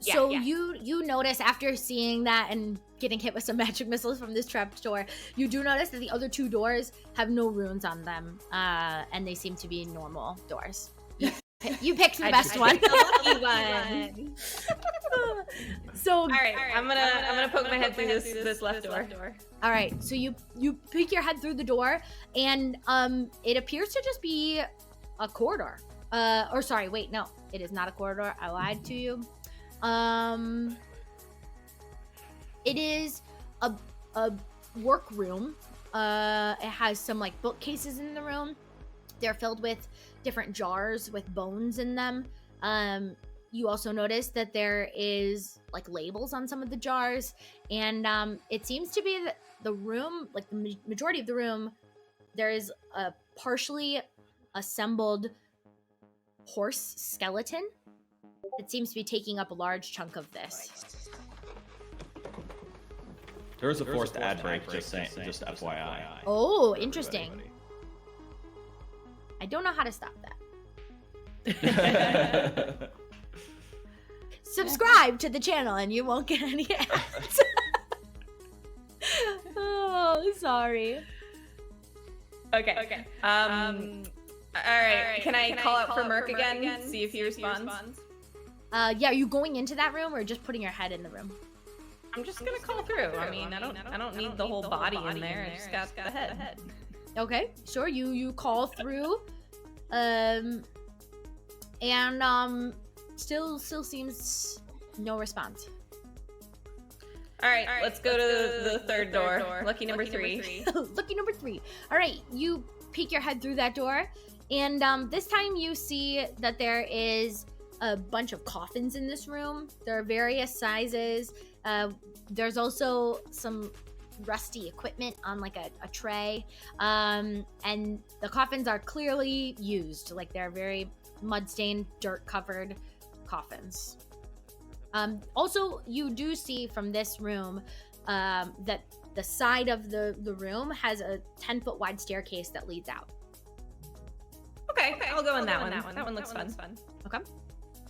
So you notice after seeing that and getting hit with some magic missiles from this trap door, you do notice that the other 2 doors have no runes on them, and they seem to be normal doors. You picked the best one. The lucky one. So all right, I'm gonna poke my head through this left door. All right, so you peek your head through the door, and it appears to just be a corridor. Or sorry, wait, no, it is not a corridor. I lied to you. It is a workroom. It has some like bookcases in the room. They're filled with different jars with bones in them. you also notice that there is like labels on some of the jars, and it seems to be that the room, like the majority of the room, there is a partially assembled horse skeleton. It seems to be taking up a large chunk of this. There was a forced ad break, just FYI. Oh, interesting. I don't know how to stop that. Subscribe to the channel and you won't get any ads. Oh, sorry. Okay. All right. Can I call out for Merc again? See if he responds. Yeah, are you going into that room or just putting your head in the room? I'm just gonna call through. I mean, I don't need the whole body in there. I just got the head. Okay, sure. You call through, still seems no response. All right, let's go to the third door. Lucky number three. Lucky number 3. All right, you peek your head through that door, and this time you see that there is a bunch of coffins in this room. There are various sizes. There's also some rusty equipment on like a tray, and the coffins are clearly used. Like they're very mud-stained, dirt-covered coffins. Also, you do see from this room that the side of the room has a 10-foot wide staircase that leads out. Okay, I'll go in that one. That one looks fun. Okay.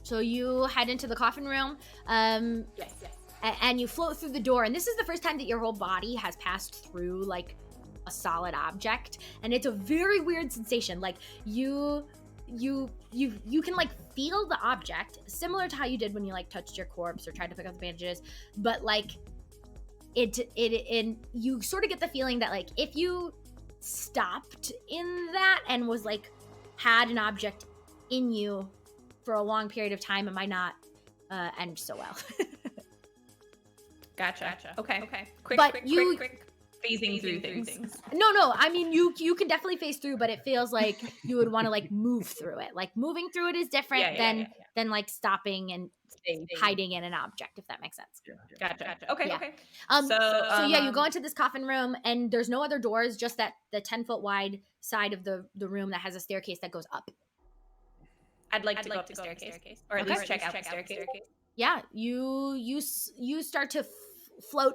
So you head into the coffin room. Yes. And you float through the door, and this is the first time that your whole body has passed through like a solid object, and it's a very weird sensation. Like you can like feel the object, similar to how you did when you like touched your corpse or tried to pick up the bandages, but like and you sort of get the feeling that like if you stopped in that and was like had an object in you for a long period of time, it might not end so well. Gotcha. Okay. Quick phasing through things. No. I mean, you can definitely phase through, but it feels like you would want to like move through it. Like moving through it is different than like stopping and hiding in an object, if that makes sense. Gotcha. Okay. Yeah. Okay. So yeah, you go into this coffin room, and there's no other doors, just that the 10-foot wide side of the room that has a staircase that goes up. I'd like to go up the staircase, or at least check out the staircase. Yeah, you start to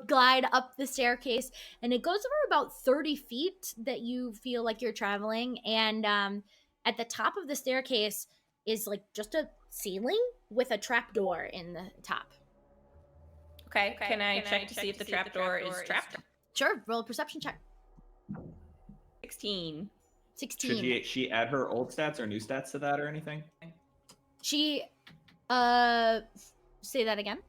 glide up the staircase, and it goes over about 30 feet that you feel like you're traveling, and at the top of the staircase is like just a ceiling with a trap door in the top. Okay, can I check to see if the trap door is trapped? Sure, roll a perception check. 16. Should she add her old stats or new stats to that or anything? She say that again.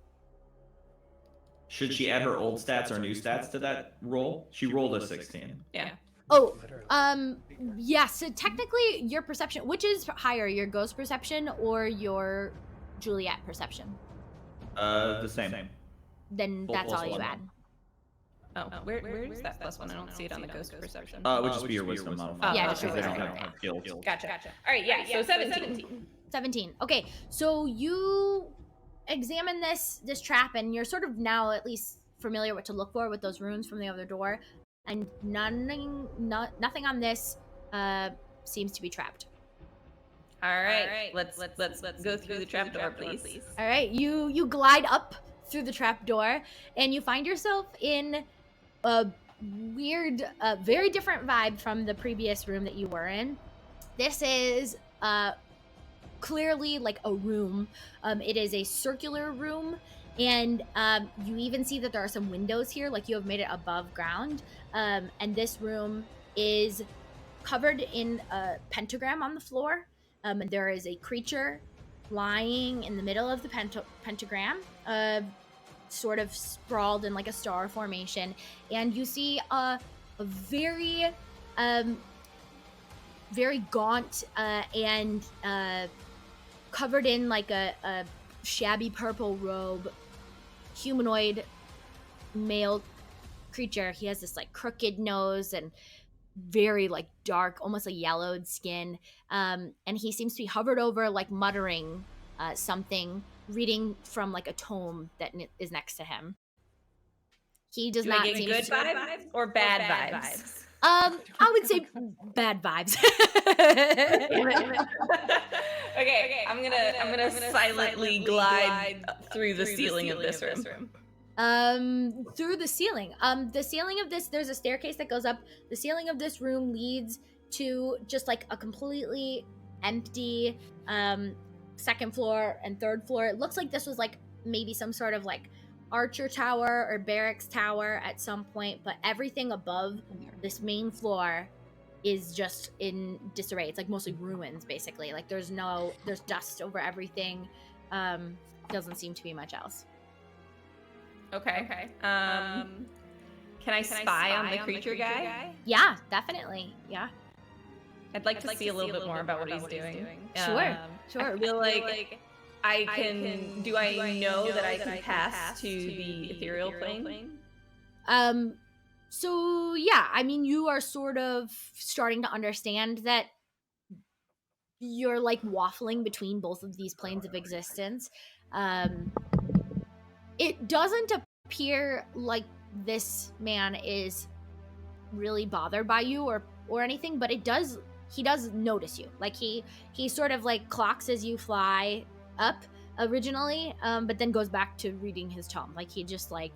Should she add her old stats or new stats to that roll? She rolled a 16. Yeah. Oh, yeah, so technically your perception, which is higher, your ghost perception or your Juliet perception? The same. Then Both that's all plus you one. add. Oh, where is that plus one? I don't see it on the ghost perception. It would just be your wisdom modifier. Yeah, just your because they wisdom. don't have guild. Gotcha. All right, yeah. So 17. 17. Okay, so you examine this trap, and you're sort of now at least familiar what to look for with those runes from the other door, and nothing on this seems to be trapped. All right. Let's go through the trap door, please. All right, you glide up through the trap door, and you find yourself in a weird, very different vibe from the previous room that you were in. This is clearly like a room. It is a circular room, and you even see that there are some windows here, like you have made it above ground. And this room is covered in a pentagram on the floor. And there is a creature lying in the middle of the pentagram, sort of sprawled in like a star formation. And you see a very gaunt and covered in like a shabby purple robe humanoid male creature. He has this like crooked nose and very like dark, almost like yellowed skin, and he seems to be hovered over, like muttering something, reading from like a tome that is next to him. He does Do not I get seem good to. vibes or bad vibes? I would say bad vibes. Okay, I'm gonna silently glide through the ceiling of this room. Through the ceiling. The ceiling of this, there's a staircase that goes up. The ceiling of this room leads to just like a completely empty second floor and third floor. It looks like this was like maybe some sort of like archer tower or barracks tower at some point, but everything above this main floor is just in disarray. It's like mostly ruins, basically. Like there's dust over everything. Doesn't seem to be much else. Okay. Can I spy on the creature guy? Yeah, definitely. Yeah. I'd like to see a little bit more about what he's doing. Sure. I feel like I can. Do I know that I can pass to the ethereal plane? So yeah, I mean, you are sort of starting to understand that you're like waffling between both of these planes of existence. It doesn't appear like this man is really bothered by you or anything, but he does notice you. Like he sort of like clocks as you fly up originally, but then goes back to reading his tome. Like he just like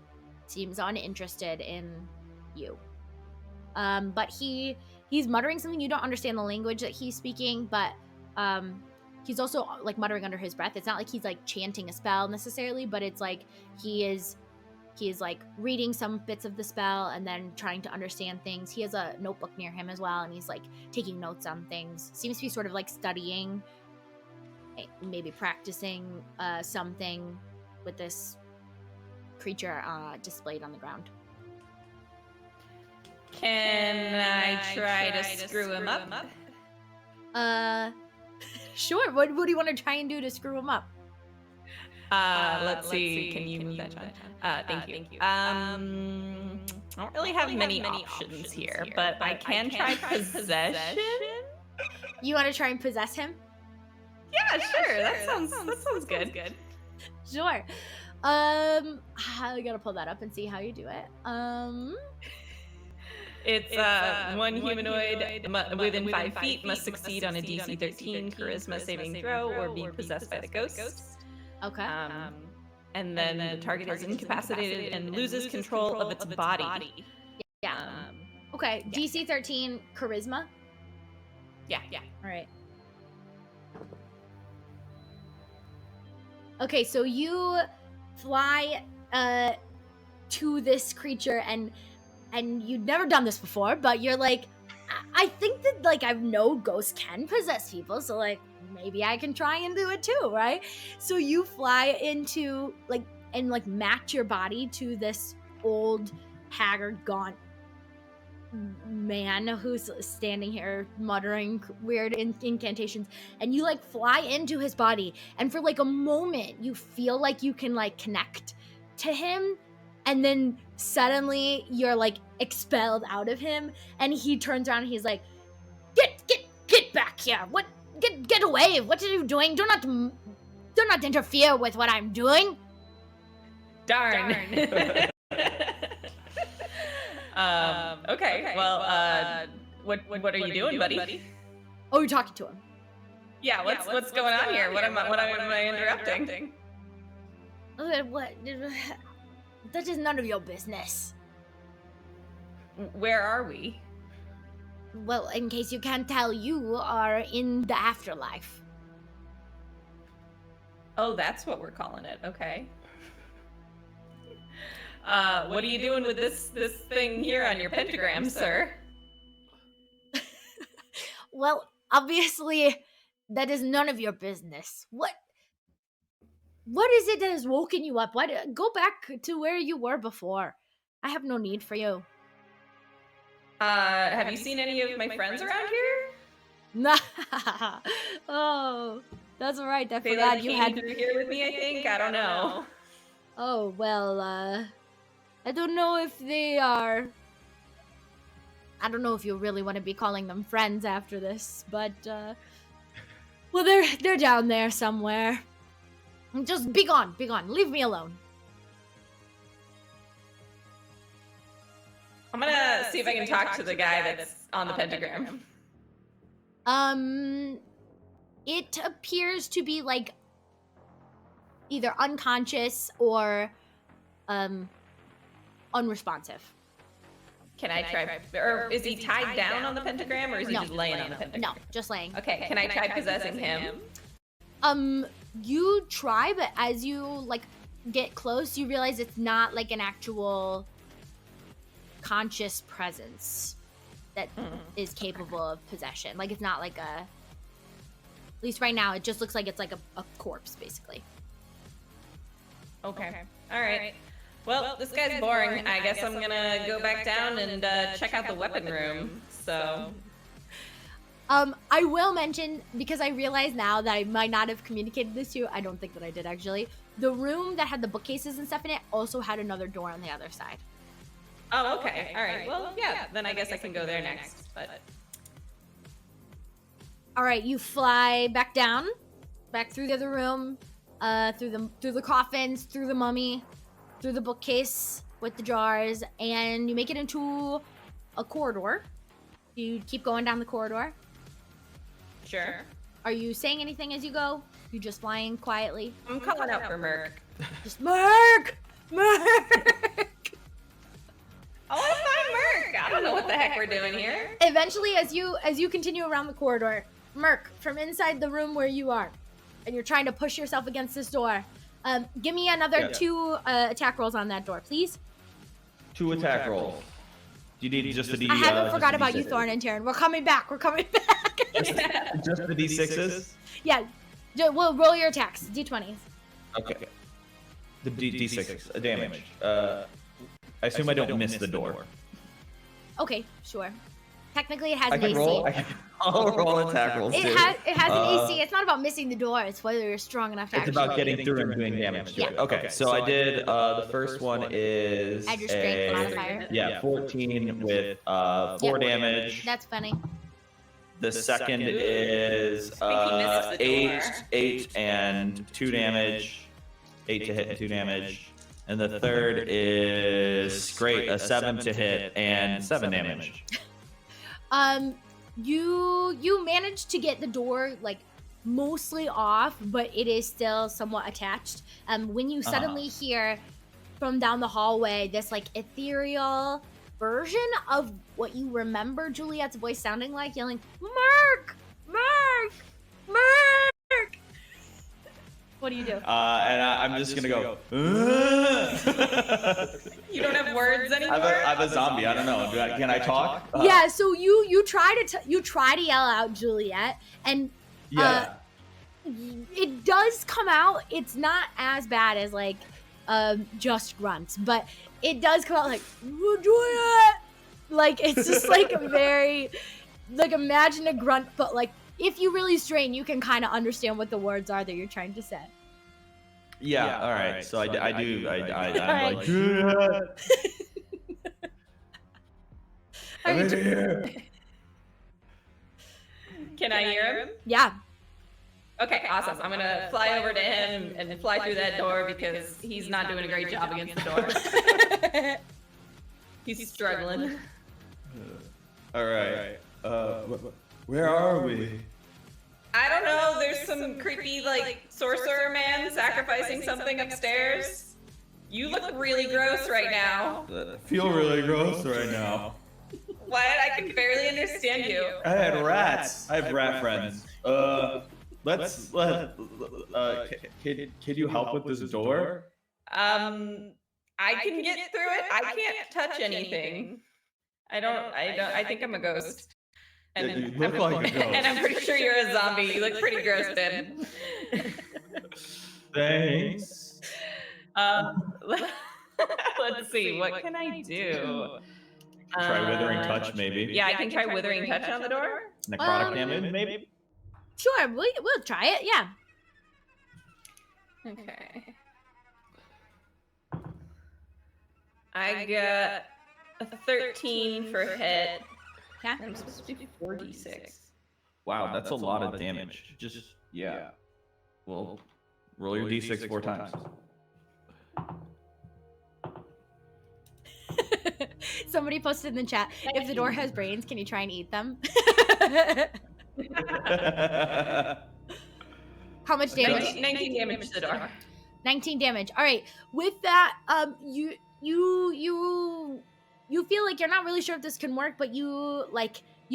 seems uninterested in you. But he's muttering something. You don't understand the language that he's speaking, but he's also like muttering under his breath. It's not like he's like chanting a spell necessarily, but it's like he is like reading some bits of the spell and then trying to understand things. He has a notebook near him as well, and he's like taking notes on things. Seems to be sort of like studying, maybe practicing something with this creature displayed on the ground. Can I try to screw him up? Sure. What do you want to try and do to screw him up? Let's see. Can you move that, John? Thank you. I don't really have many options here, but I can try possession. You want to try and possess him? Yeah, sure. That sounds good. Sure. I gotta pull that up and see how you do it. It's one humanoid within 5 feet must succeed on a DC 13 charisma saving throw or be possessed by the ghost. Okay. And then the target is incapacitated and loses control of its body. Yeah. Okay. DC 13 charisma. Yeah. All right. Okay, so you fly to this creature and you've never done this before, but you're like, I think that like I know ghosts can possess people, so like maybe I can try and do it too, right? So you fly into like and like match your body to this old, haggard, gaunt man who's standing here muttering weird incantations, and you like fly into his body, and for like a moment you feel like you can like connect to him, and then suddenly you're like expelled out of him, and he turns around and he's like, get back here, what, get away, what are you doing, do not interfere with what I'm doing. Darn. Okay. Well, what are you doing, buddy? Oh, you're talking to him. Yeah. What's going on here? What am I interrupting? What? That is none of your business. Where are we? Well, in case you can't tell, you are in the afterlife. Oh, that's what we're calling it. Okay. What are you doing with this thing here on your pentagram, sir? Well, obviously, that is none of your business. What is it that has woken you up? Go back to where you were before. I have no need for you. Have you seen any of my friends around here? Nah. Oh, that's right. I They forgot like you came had. through here with me, I think. I don't know. Oh well. I don't know if they are. I don't know if you really want to be calling them friends after this, but well, they're down there somewhere. Just be gone, leave me alone. I'm gonna see if I can talk to the guy that's on the pentagram. It appears to be like either unconscious or unresponsive. Can I try, or is he tied down on the pentagram, or is he just laying on the pentagram? No, just laying. Okay, can I try possessing him? You try, but as you like get close, you realize it's not like an actual conscious presence that is capable of possession. Like, it's not like at least right now, it just looks like it's like a corpse, basically. Okay. All right. Well, this guy's boring. I guess I'm gonna go back down and check out the weapon room. So. I will mention, because I realize now that I might not have communicated this to you, I don't think that I did actually. The room that had the bookcases and stuff in it also had another door on the other side. Oh, okay. All right. Well, yeah. Then I guess I can go there next. But. All right, you fly back down, back through the other room, through the coffins, through the mummy, through the bookcase with the jars, and you make it into a corridor. You keep going down the corridor. Sure. Are you saying anything as you go? You just flying quietly? I'm calling out for Merc. Just Merc! I want to find Merc. I don't know what the heck we're doing here. Eventually, as you continue around the corridor, Merc, from inside the room where you are, and you're trying to push yourself against this door, give me another 2 attack rolls on that door, please. 2 attack rolls. Do you need just the D? I haven't forgot about you, Thorn and Taryn. We're coming back. Just the D6s? Yeah. We'll roll your attacks. D20s. Okay. The D6 damage. I assume I don't miss the door. Okay, sure. Technically, it has I an can AC. roll. I'll roll attack rolls It too. has an AC. It's not about missing the door. It's whether you're strong enough to It's actually. about getting through and doing damage to it. Okay, so I did. The first one is Add your strength modifier. Yeah, 14 with 4 damage. That's funny. The second is I think he misses the 8 and 2 damage. 8 to hit and 2 damage. And the third is great, a 7 to hit and 7 damage. You managed to get the door like mostly off, but it is still somewhat attached. When you suddenly hear from down the hallway this like ethereal version of what you remember Juliet's voice sounding like, yelling, "Merc! Merc! Merc!" What do you do? And I'm just gonna go. You don't have words anymore? I'm a zombie. I don't know. Can I talk? Yeah. So you try to yell out Juliet, and Yeah. it does come out. It's not as bad as like just grunts, but it does come out like Juliet. Like it's just like a very like imagine a grunt, but like if you really strain, you can kind of understand what the words are that you're trying to say. Yeah. All right. So I do. I'm Alright. like. Juliet, Are you I'm tr- here. Can I hear him? Yeah. Okay, awesome. I'm gonna fly over to him and fly through that door because he's not doing a great job against the door. He's struggling. All right. Where are we? I don't know. There's some creepy like sorcerer man sacrificing something upstairs. You look really gross right now. I feel really gross right now. What? I can barely understand you. I had rats. I have rat friends. Can you help with this door? I can get through it. I can't touch anything. I think I'm a ghost. And Yeah, you look like a ghost. And I'm pretty sure you're a zombie. You look pretty gross, Ben. Thanks. Let's see. What can I do? Try withering touch, maybe. Yeah, I can try withering touch on the door. Necrotic damage, maybe. Sure, we'll try it. Yeah. Okay. I got a 13 for hit. Yeah. I'm supposed to do 4d6. Wow, that's a lot of damage. Just yeah. Well, Roll your d6 4 times. Somebody posted in the chat, if the door has brains, can you try and eat them? How much damage? 19 damage to the door. 19 damage. All right. With that, you feel like you're not really sure if this can work, but you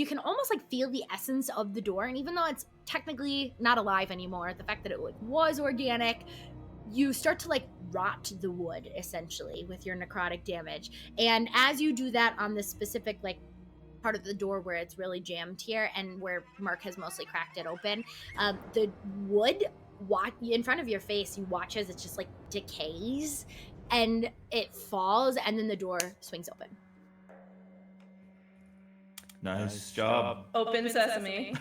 can almost like feel the essence of the door, and even though it's technically not alive anymore, the fact that it was organic, you start to like rot the wood essentially with your necrotic damage. And as you do that on this specific like part of the door where it's really jammed here and where Mark has mostly cracked it open, the wood in front of your face, you watch as it just like decays and it falls, and then the door swings open. Nice job. Open sesame.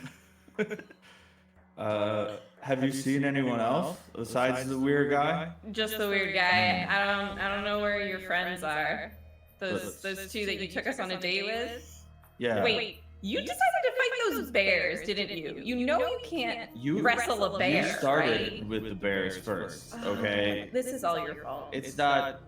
Have you seen anyone else besides the weird guy? Just the weird guy. I don't know where your friends are. Those two that you took us on a date with. Yeah. Wait, you decided to fight those bears, didn't you? You know you can't wrestle a bear. You started right? with the bears first, okay? This is all your fault. It's not.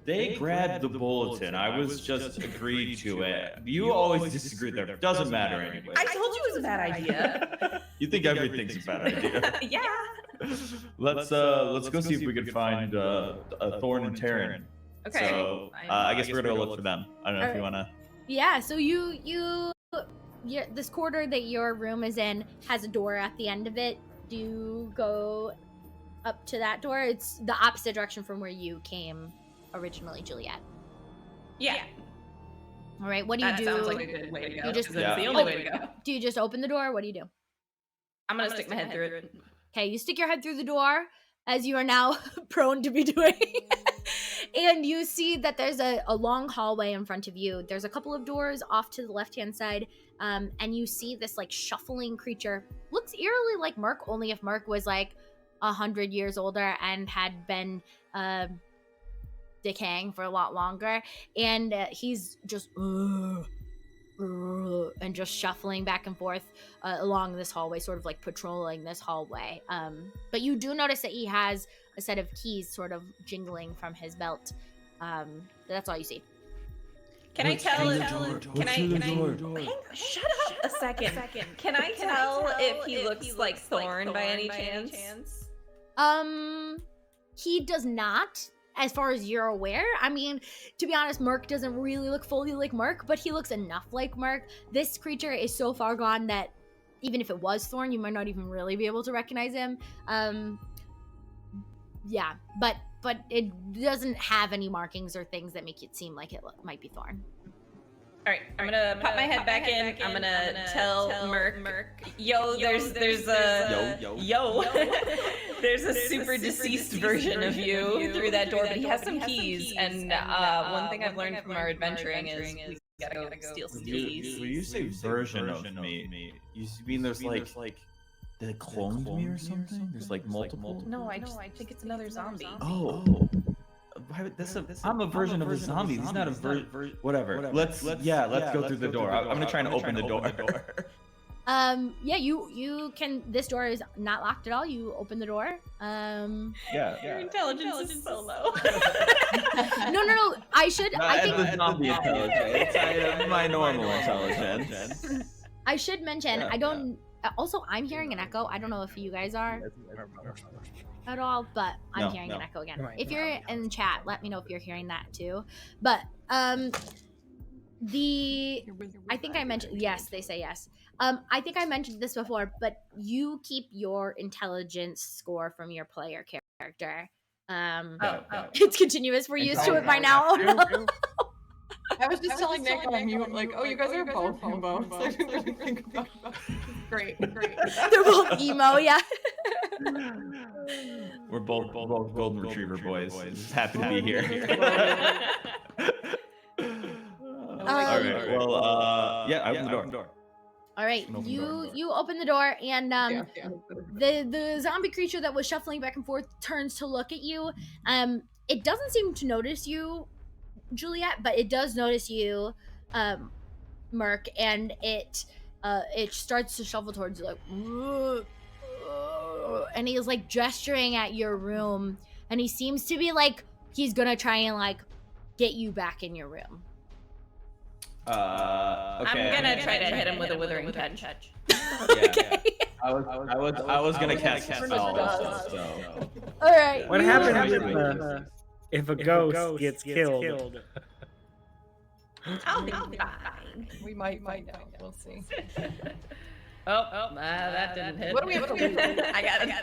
They grabbed the bulletin. I was just agreed to it. You always disagreed there. Doesn't matter anyway. I told you it was a bad idea. You think everything's a bad idea. Yeah. Let's go see if we can find Thorn and Taryn. Okay. So I guess we're gonna go look for them. I don't know if you wanna. Yeah, so this quarter that your room is in has a door at the end of it. Do you go up to that door? It's the opposite direction from where you came originally, Juliet. Yeah. All right, what do you do? That sounds like a good way to go. You just- That's the only way to go. Do you just open the door? What do you do? I'm gonna stick my head through it. Okay, you stick your head through the door, as you are now prone to be doing. And you see that there's a long hallway in front of you. There's a couple of doors off to the left-hand side, and you see this like shuffling creature. Looks eerily like Merc, only if Merc was like 100 years older and had been decaying for a lot longer. And he's just and just shuffling back and forth along this hallway, sort of like patrolling this hallway. But you do notice that he has a set of keys sort of jingling from his belt. That's all you see. Can I tell? Shut up a second. Can I tell if he looks like Thorn by any chance? He does not, as far as you're aware. I mean, to be honest, Merc doesn't really look fully like Merc, but he looks enough like Merc. This creature is so far gone that even if it was Thorn, you might not even really be able to recognize him. Yeah, but it doesn't have any markings or things that make it seem like it might be Thorn. All right, I'm gonna pop my head back in. I'm gonna tell Merc, yo, there's a there's a super deceased version of you through that door, but he has some keys. And one thing I've learned from our adventuring is we gotta go steal some keys. When you say version of me, you mean there's like they cloned me or something? There's like multiple. No, I just think it's another zombie. Oh. I'm a version of a zombie. He's not a version. Whatever. Let's go through the door. I'm gonna try and open the door. Yeah, you can. This door is not locked at all. You open the door. Your intelligence is so low. No. I think the zombie intelligence. I have my normal intelligence. I should mention. I don't. Also, I'm hearing an echo. I don't know if you guys are at all, but I'm hearing an echo again. If you're in chat, let me know if you're hearing that too. But I think I mentioned, yes, they say yes. I think I mentioned this before, but you keep your intelligence score from your player character. It's continuous. We're used to it by now. Oh, no. I was just telling Nick on mute, like, oh, you guys are both emo. So I didn't really think about that. Great. They're both emo, yeah. We're both golden retriever boys. Just happy to be here. All right. Well, I open the door. All right, you open the door, and the zombie creature that was shuffling back and forth turns to look at you. It doesn't seem to notice you, Juliet, but it does notice you, Merc, and it starts to shuffle towards you, like, and he is like gesturing at your room, and he seems to be like he's gonna try and like get you back in your room. Okay. I'm gonna try to hit him with a withering touch. Yeah. Okay. I was gonna cast spell. So. All right. What you- happens if a ghost gets killed? I'll be fine. We might find out. We'll see. That didn't hit. What do we have to lose? I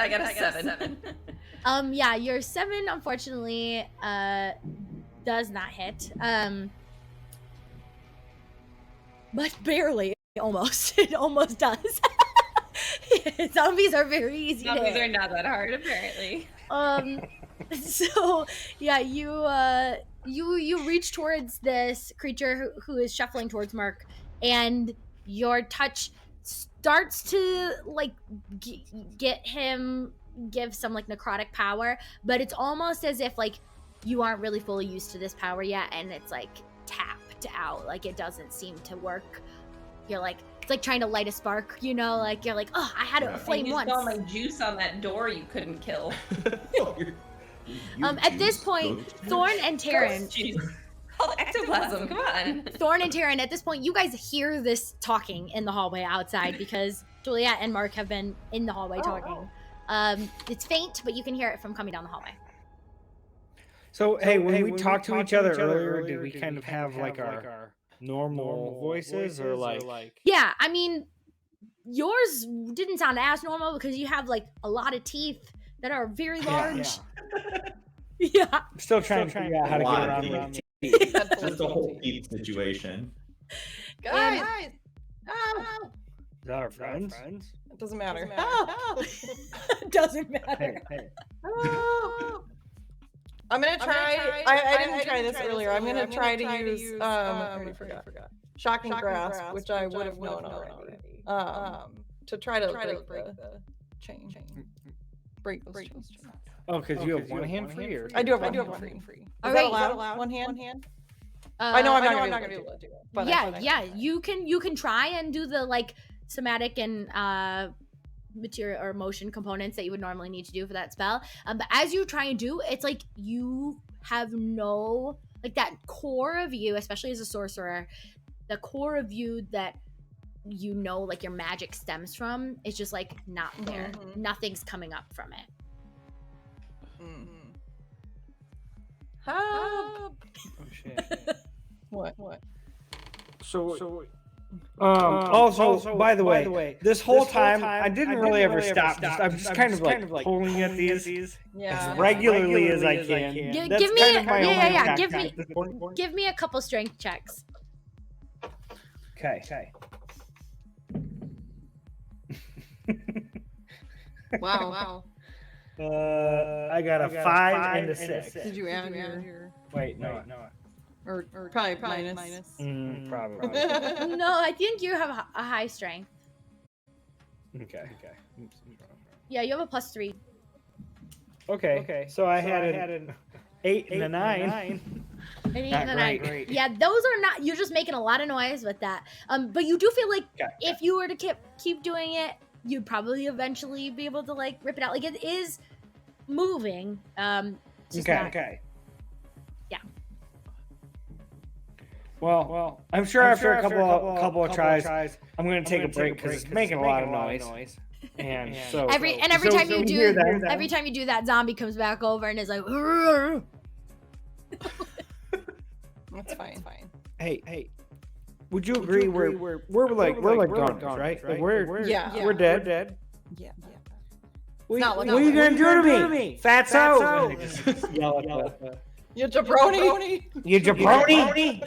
got a 7. Yeah, your 7 unfortunately does not hit. But barely. Almost. It almost does. Zombies are very easy to Zombies hit. are not that hard, apparently. So yeah, you reach towards this creature who is shuffling towards Mark, and your touch starts to like give some like necrotic power, but it's almost as if like you aren't really fully used to this power yet, and it's like tapped out, like it doesn't seem to work. You're like, it's like trying to light a spark, you know, like you're like, oh, I had a flame You once. saw my juice on that door you couldn't kill. At this point, Thorn and Taryn, Jeez. Called ectoplasm, come on. Thorn and Taryn, at this point, you guys hear this talking in the hallway outside because Juliet and Mark have been in the hallway talking. It's faint, but you can hear it from coming down the hallway. So, hey, when we talked to each other earlier, did we kind of have like our normal voices or like? Yeah, I mean, yours didn't sound as normal because you have like a lot of teeth that are very large. Yeah. I'm still trying to figure out how to get around Teeth. these. Just the whole teeth situation. Guys! Is that our friends? It doesn't matter. Doesn't matter. Hey. I'm gonna try. I didn't try this earlier. I'm gonna try to use. I already forgot. Shocking grasp, which I would have known already. To try to break the chain. Break those chains. Oh, because you have one hand free, or I do have one hand free. Is All that right. allowed? One hand? I know I'm not gonna be able to do it. But Yeah, you can try and do the like somatic and material or motion components that you would normally need to do for that spell. But as you try and do, it's like you have no like that core of you, especially as a sorcerer, the core of you that you know like your magic stems from is just like not there. Mhm. Nothing's coming up from it. Help! Oh shit. What? So also, by the way, this whole time I didn't really ever stop. I'm just kind of like pulling at these Yeah. as regularly as I can. That's Give me kind of my only yeah. attack at this point. Give me a couple strength checks. Okay. Wow. I got a 5 and a 6. Did you add your? Wait, no. Or probably minus. Probably. No, I think you have a high strength. Okay. Yeah, you have a +3. Okay. So I had an 8 and a 9. An 8 Not and a 9. great. Yeah, those are not. You're just making a lot of noise with that. But you do feel like if you were to keep doing it, you'd probably eventually be able to like rip it out. Like it is moving. It's just not- Okay. Yeah. Well, I'm sure after a couple of tries, I'm going to take a break because it's making a lot of noise. And so Every time you we do hear that. every time you do that, zombie comes back over and is like, "Urgh." That's fine. Hey, would you agree we're like goners, right? Like we're Yeah. we're dead. Yeah. What not are like- you gonna do to me, fatso? Just yell at the You jabroni. you jabroni.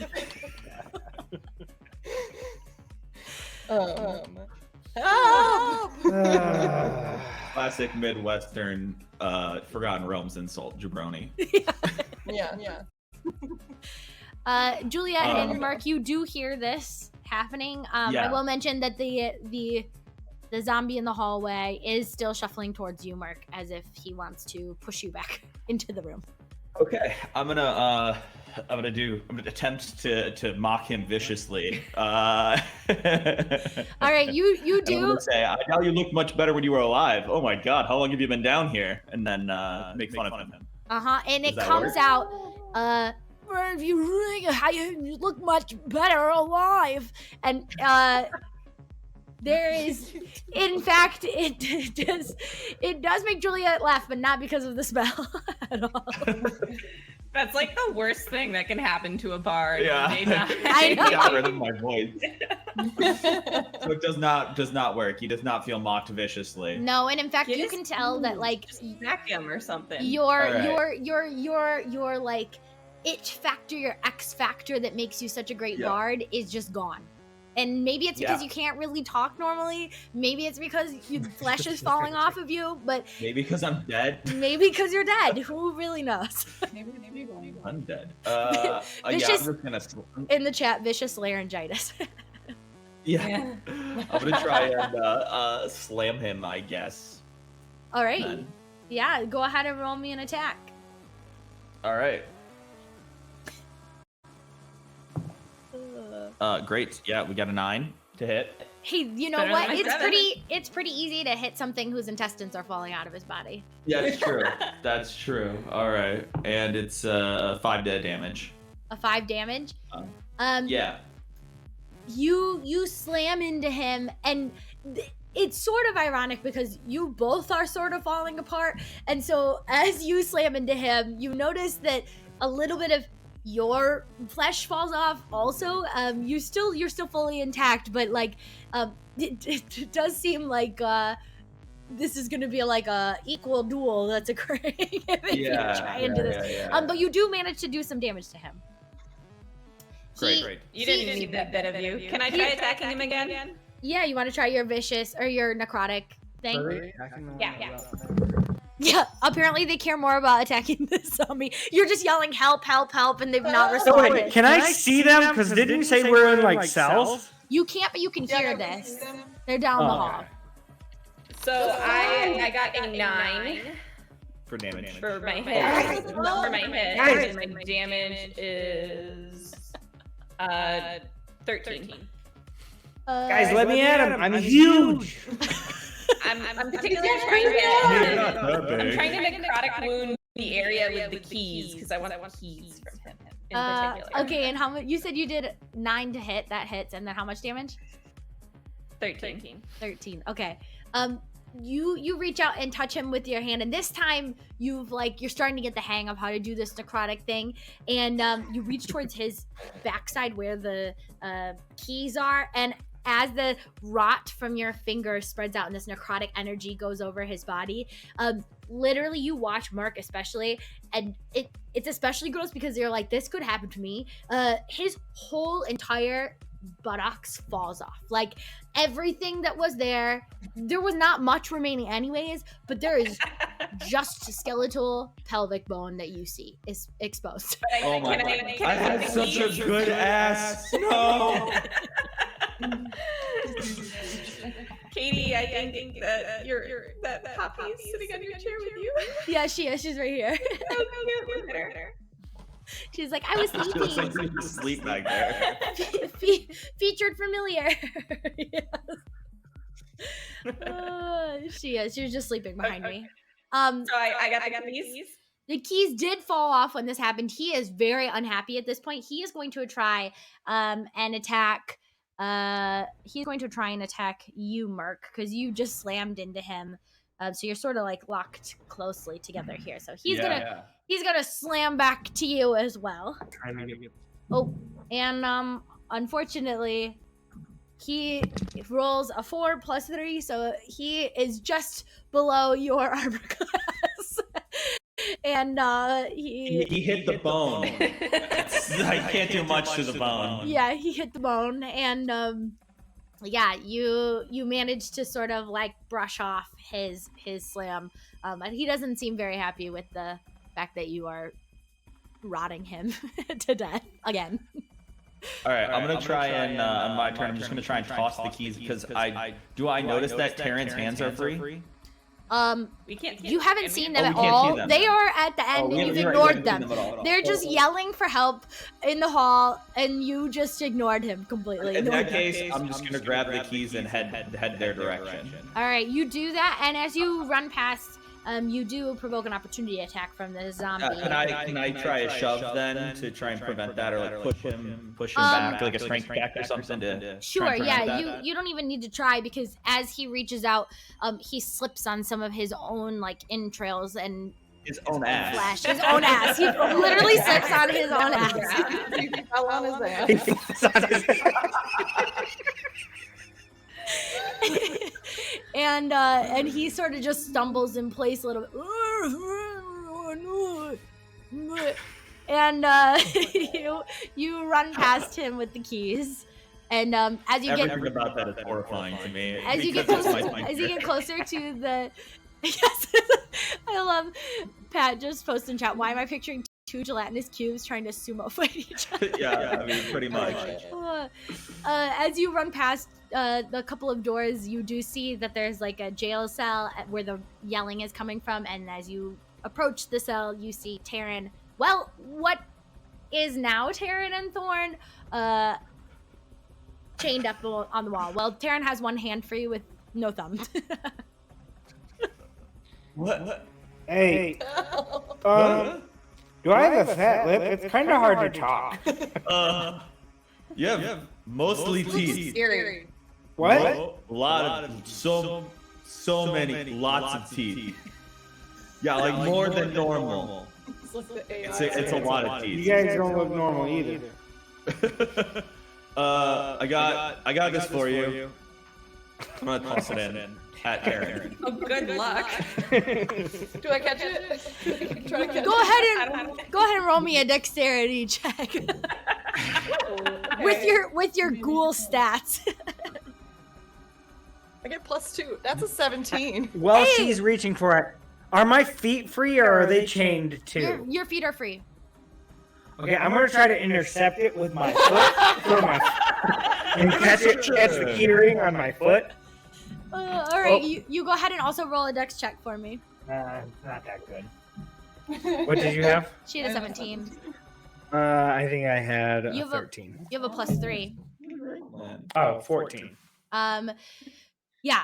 Help! Classic Midwestern Forgotten Realms insult, jabroni. Yeah. Juliet and Mark, you do hear this happening. I Yeah. will mention that the zombie in the hallway is still shuffling towards you, Mark, as if he wants to push you back into the room. Okay, I'm gonna attempt to mock him viciously. All right, you And I'm do. gonna say, I know you looked much better when you were alive. Oh my god, how long have you been down here? And then make fun of him. And it Does that comes work? out. You look much better alive, and there is, in fact, it does make Juliet laugh, but not because of the spell at all. That's like the worst thing that can happen to a bard. Yeah. They die. I know. Got rid of my voice. So it does not work. He does not feel mocked viciously. No, and in fact, you Yes. can tell that like Smack him or something. your Alright. like it factor, your X factor that makes you such a great Yeah. bard is just gone. And maybe it's because Yeah. you can't really talk normally. Maybe it's because your flesh is falling off of you. But Maybe because I'm dead. maybe because you're dead. Who really knows? I'm dead. Yeah, I'm Vicious- just gonna. In the chat, vicious laryngitis. Yeah. I'm gonna try and slam him, I guess. All right. Then. Yeah, go ahead and roll me an attack. All right. Great. Yeah, we got a 9 to hit. Hey, you know Better what? than my seven. It's pretty easy to hit something whose intestines are falling out of his body. Yeah, that's true. That's true. All right, and it's 5 dead damage. A 5 damage. Yeah. You slam into him, and it's sort of ironic because you both are sort of falling apart. And so as you slam into him, you notice that a little bit of your flesh falls off also. You're still fully intact, but like it does seem like this is gonna be like a equal duel that's occurring if you try into this. But you do manage to do some damage to him. Great. You didn't need that bit of you. Can I try attacking him again? Yeah, you want to try your vicious or your necrotic thing? Yeah. Yeah, apparently they care more about attacking the zombie. You're just yelling help, help, help, and they've not So responded. wait, can I see them? Because didn't you say we're in like cells? You can't, but you can hear this. They're down the Oh, hall. okay. So I got a 9 For damage. for my hit. For my hit, Guys. and my damage is 13. Guys, let me at him. I'm huge. I'm particularly trying to I'm trying to necrotic wound the area with the keys because I want keys from him in particular. Okay, and how much? You said you did 9 to hit. That hits, and then how much damage? 13. 13. Okay. You reach out and touch him with your hand, and this time you're starting to get the hang of how to do this necrotic thing, and you reach towards his backside where the keys are, and as the rot from your finger spreads out and this necrotic energy goes over his body, literally you watch Mark especially, and it's especially gross because you're like, this could happen to me. His whole entire buttocks falls off. Like everything that was there was not much remaining anyways, but there is just skeletal pelvic bone that you see is exposed. Oh my Can god. can I had have such a keys? good ass. No. Katie, I think that that Poppy is sitting on your chair with you. Yeah, she is. She's right here. She's like, I was She looks like sleeping. she was asleep back there. Featured familiar. Yes. She is. She was just sleeping behind me. So I got the keys. The keys did fall off when this happened. He is very unhappy at this point. He is going to try and attack. He's going to try and attack you, Merc, because you just slammed into him. So you're sort of like locked closely together here. So he's gonna slam back to you as well. Oh, and unfortunately, he rolls a 4 plus 3, so he is just below your armor class. And He hit the bone. I can't do much to the bone. yeah, he hit the bone, and yeah, you managed to sort of like brush off his slam. And he doesn't seem very happy with the fact that you are rotting him to death again. All right, I'm gonna try and on my turn. I'm just gonna try and toss the keys because I notice that Terran's hands are free. We can't. You haven't seen them Oh, at we can't see all. them They then. are at the end, Oh, and you've you're right, ignored we haven't them. seen them at all. They're just yelling for help in the hall, and you just ignored him completely. In Ignored that him. case, I'm just gonna grab the keys and head their direction. All right, you do that, and as you run past, you do provoke an opportunity attack from the zombie. Can I try a shove then to try and prevent that, or like push him back, like a strength check or something to try Sure, and prevent yeah, that? you don't even need to try, because as he reaches out, he slips on some of his own like entrails and His own ass. flash his own ass. He literally slips on his own ass. He fell on his ass. He falls on his and he sort of just stumbles in place a little bit. And you run past him with the keys, and as you get Everything about that is horrifying to me. as you get because it's closer, my as you get character. closer to the yes, I love Pat just posted in chat. Why am I picturing two gelatinous cubes trying to sumo fight each other? Yeah, I mean, pretty much. As you run past the couple of doors, you do see that there's like a jail cell where the yelling is coming from, and as you approach the cell, you see Taryn. Well, what is now Taryn and Thorn chained up on the wall. Well, Taryn has one hand free with no thumb. What? Hey, do I have a fat lip? It's kind of hard to talk. You have mostly teeth. Scary. What? A lot of so many, lots of teeth. Yeah, like more than normal. It's a lot of You teeth. guys don't look normal either. I got this for you. I'm gonna toss it in at Taryn. Oh, good luck. Do I catch it? Try to catch Go ahead and roll me a dexterity check with your ghoul stats. I get +2. That's a 17. While Hey! she's reaching for it, are my feet free or are they chained too? Your feet are free. Okay, I'm gonna try to intercept it with my foot and catch the key ring on my foot. All right, you go ahead and also roll a dex check for me. It's not that good. What did you have? She had a 17. I think I had a You have a- 13. You have a +3. Oh, 14. Yeah.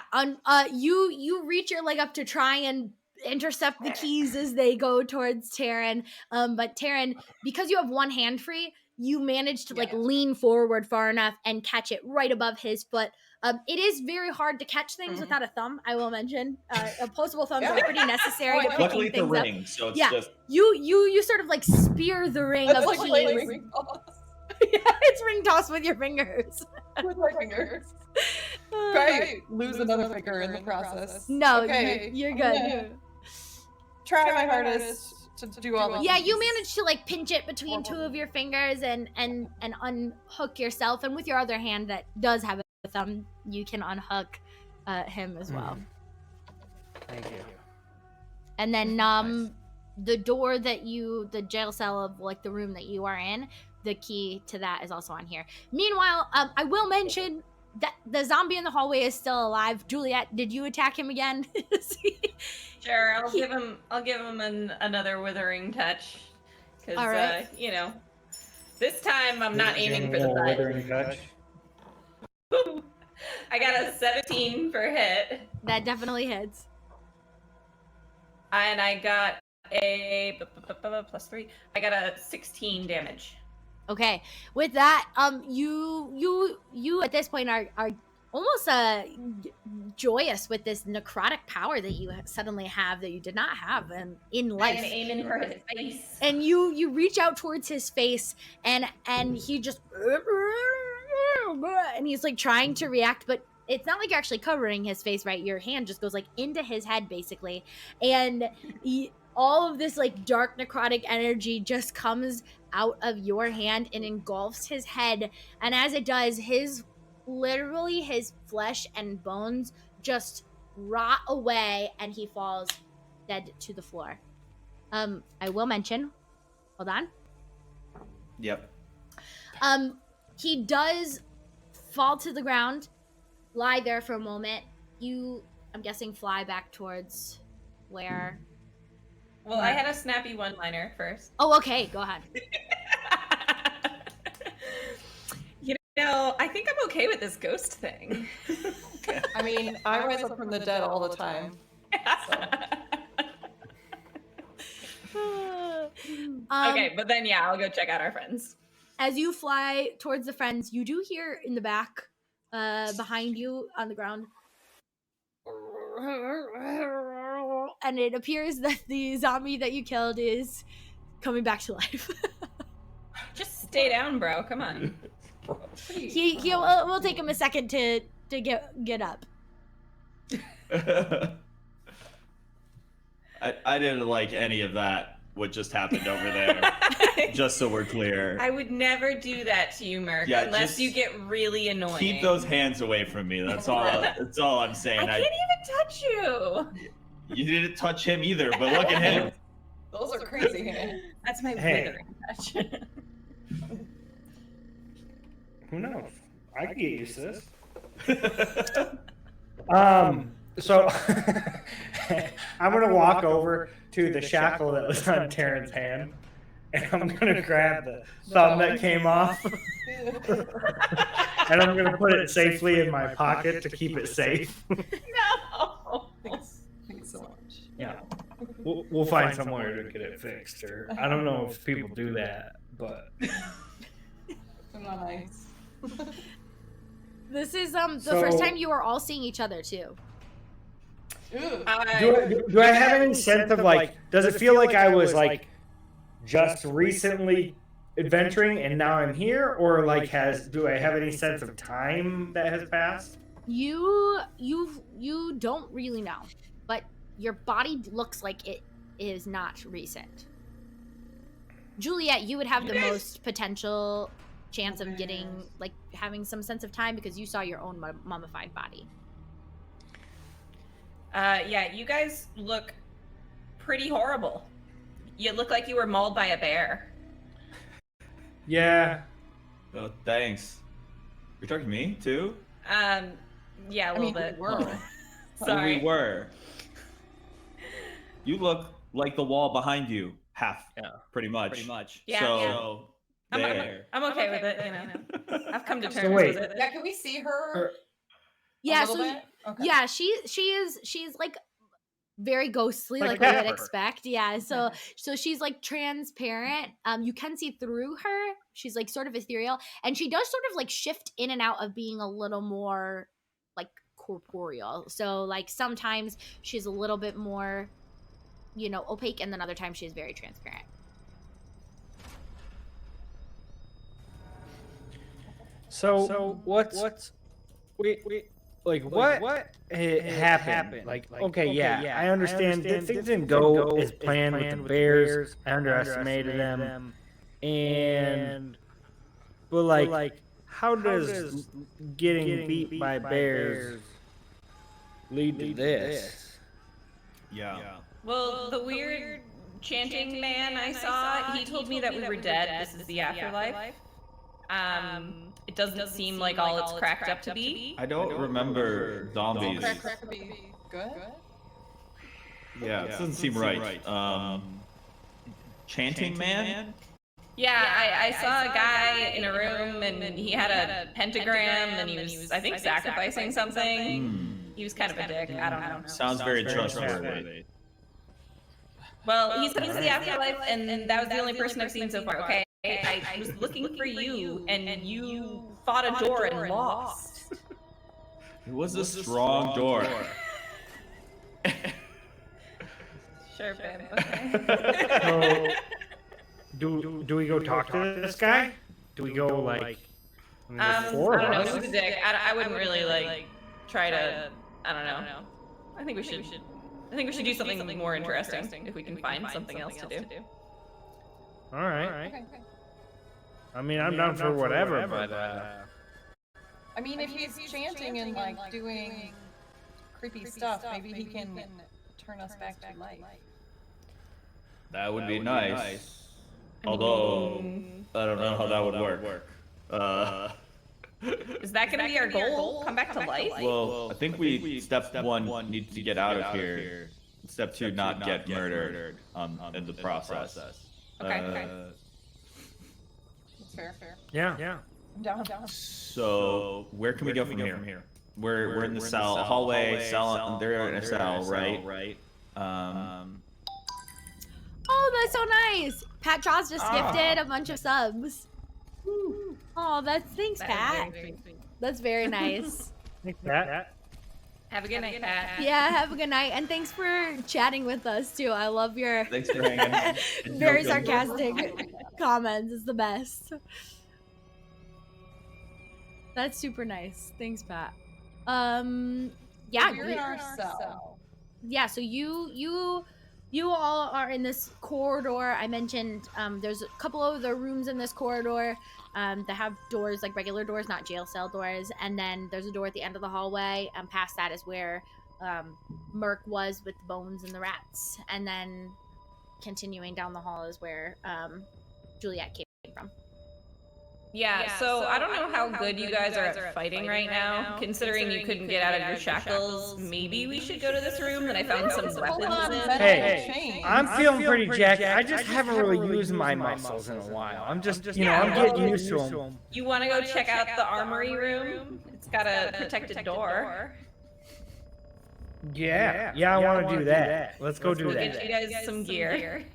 You reach your leg up to try and intercept the keys as they go towards Taryn. But Taryn, because you have one hand free, you manage to like lean forward far enough and catch it right above his foot. It is very hard to catch things without a thumb, I will mention. Opposable thumbs are pretty necessary to Luckily, picking it's a things up. ring, so it's Yeah. just. You sort of like spear the ring That's of like keys. playing ring toss It's ring toss with your fingers. with my fingers. Probably lose another finger in the process. No, Okay. you're I'm good. gonna Try my hardest to do all the Yeah, you managed to like pinch it between two of your fingers and unhook yourself, and with your other hand that does have a thumb, you can unhook him as well. Thank you. And then the door that the jail cell of like the room that you are in, the key to that is also on here. Meanwhile, I will mention that the zombie in the hallway is still alive. Juliet, did you attack him again? Sure, I'll give him another withering touch. Because, All right. this time I'm not aiming for the butt. Withering touch. I got a 17 for hit, That definitely hits. and I got a +3. I got a 16 damage. Okay, with that, you at this point are almost joyous with this necrotic power that you suddenly have that you did not have in I'm life. aiming for his face. And you reach out towards his face, and he just and he's like trying to react, but it's not like you're actually covering his face, right? Your hand just goes like into his head basically, and all of this like dark necrotic energy just comes out of your hand and engulfs his head, and as it does, his flesh and bones just rot away and he falls dead to the floor. I will mention, hold on. Yep. He does fall to the ground, lie there for a moment. You I'm guessing fly back towards where. Well, I had a snappy one-liner first. Oh, okay. Go ahead. You know, I think I'm okay with this ghost thing. I mean, I rise up from the dead all the time. Okay, but then yeah, I'll go check out our friends. As you fly towards the friends, you do hear in the back, behind you on the ground, and it appears that the zombie that you killed is coming back to life. Just stay down, bro. Come on. We'll take him a second to get up. I didn't like any of that. What just happened over there? Just so we're clear. I would never do that to you, Merc, Yeah, unless just you get really annoying. Keep those hands away from me. That's all. That's all I'm saying. I can't even touch you. You didn't touch him either, but look at him. Those are crazy hands. That's my Hey. withering touch. Who knows? I can get used to this. So I'm gonna walk over to the shackle that was on Terran's hand, and I'm gonna grab the thumb that came off, and I'm gonna put it safely in my pocket to keep it safe. No. Thanks so much. Yeah, we'll find somewhere to get it fixed, or I don't know if people do that, but Not nice. This is the So- first time you are all seeing each other too. Ooh. do I have any sense of like? Does it feel like I was like just recently adventuring and now I'm here, or like do I have any sense of time that has passed? You don't really know, but your body looks like it is not recent. Juliet, you would have the most potential chance of getting like having some sense of time because you saw your own mummified body. Yeah, you guys look pretty horrible. You look like you were mauled by a bear. Yeah. Oh, thanks. You're talking to me too? Yeah, a little bit. We were. Sorry. We were. You look like the wall behind you, half. Yeah. Pretty much. Yeah, So I'm there. okay with it, you know. I've come to terms So wait. with it. Yeah, can we see her? Yeah, a little so bit? Okay. yeah, she's like very ghostly, Like like we would Pepper. expect. Yeah, so she's like transparent. You can see through her. She's like sort of ethereal, and she does sort of like shift in and out of being a little more like corporeal. So like sometimes she's a little bit more, opaque, and then other times she's very transparent. So what's wait what happened? Like okay, yeah, I understand that things didn't go as planned with the Bears. I underestimated them, but like how does getting beat by bears lead to this? Yeah. Well, the weird chanting man I saw, he told me that we were dead. This is the afterlife. It doesn't seem like all it's cracked up to be. I don't remember zombies. Crack could be good. Yeah, it doesn't seem right. Chanting man? Yeah, I saw a guy in a room and he had a pentagram and he was, I think, sacrificing something. Hmm. He was kind of a dick. I don't know. Sounds very trustworthy. Well, he said it was the afterlife, and that was the only person I've seen so far. Okay, I was looking for you, and you fought a door and lost. It was a strong door. Sure, babe. Okay. So, do we go talk to this guy? Do we go like? I mean, there's four I don't know. of He us. was a dick. I wouldn't really like try to. I don't know. I think we should. I think we should do something more interesting if we can find something else to do. All right. Okay. I mean, I'm down for whatever, but I mean, if he's chanting and like doing creepy stuff, maybe he can turn us back to life. That would be nice. Although, I don't know how that would work. Is that going to be our goal? Come back to life? Well, I think we step one need to get out of here. Step two, not get murdered in the process. Okay. That's fair. Yeah. I'm down. So where can we go from here? We're in the cell, hallway, cell. They're in a cell, right? Oh, that's so nice. Pat Jaws just gifted a bunch of subs. Oh, thanks, Pat. That's very nice. Thanks, Pat. Have a good night, Pat. Yeah, have a good night, and thanks for chatting with us too. I love your Thanks for hanging. very sarcastic comments. It's the best. That's super nice. Thanks, Pat. Yeah, You're in our cell. yeah. So you all are in this corridor. I mentioned there's a couple of the rooms in this corridor that have doors, like regular doors, not jail cell doors. And then there's a door at the end of the hallway. And past that is where Merc was with the bones and the rats. And then continuing down the hall is where Juliet came from. Yeah, so I don't know how good you guys are at fighting right now. Considering you couldn't get out of your shackles, maybe we should go to this room that I found some weapons in. Hey, I'm feeling pretty jacked. I just haven't really used my muscles in a while. I'm just, I'm getting used to them. You want to go check out the armory room? It's got a protected door. Yeah, I want to do that. Let's go do We'll that. get you guys some gear.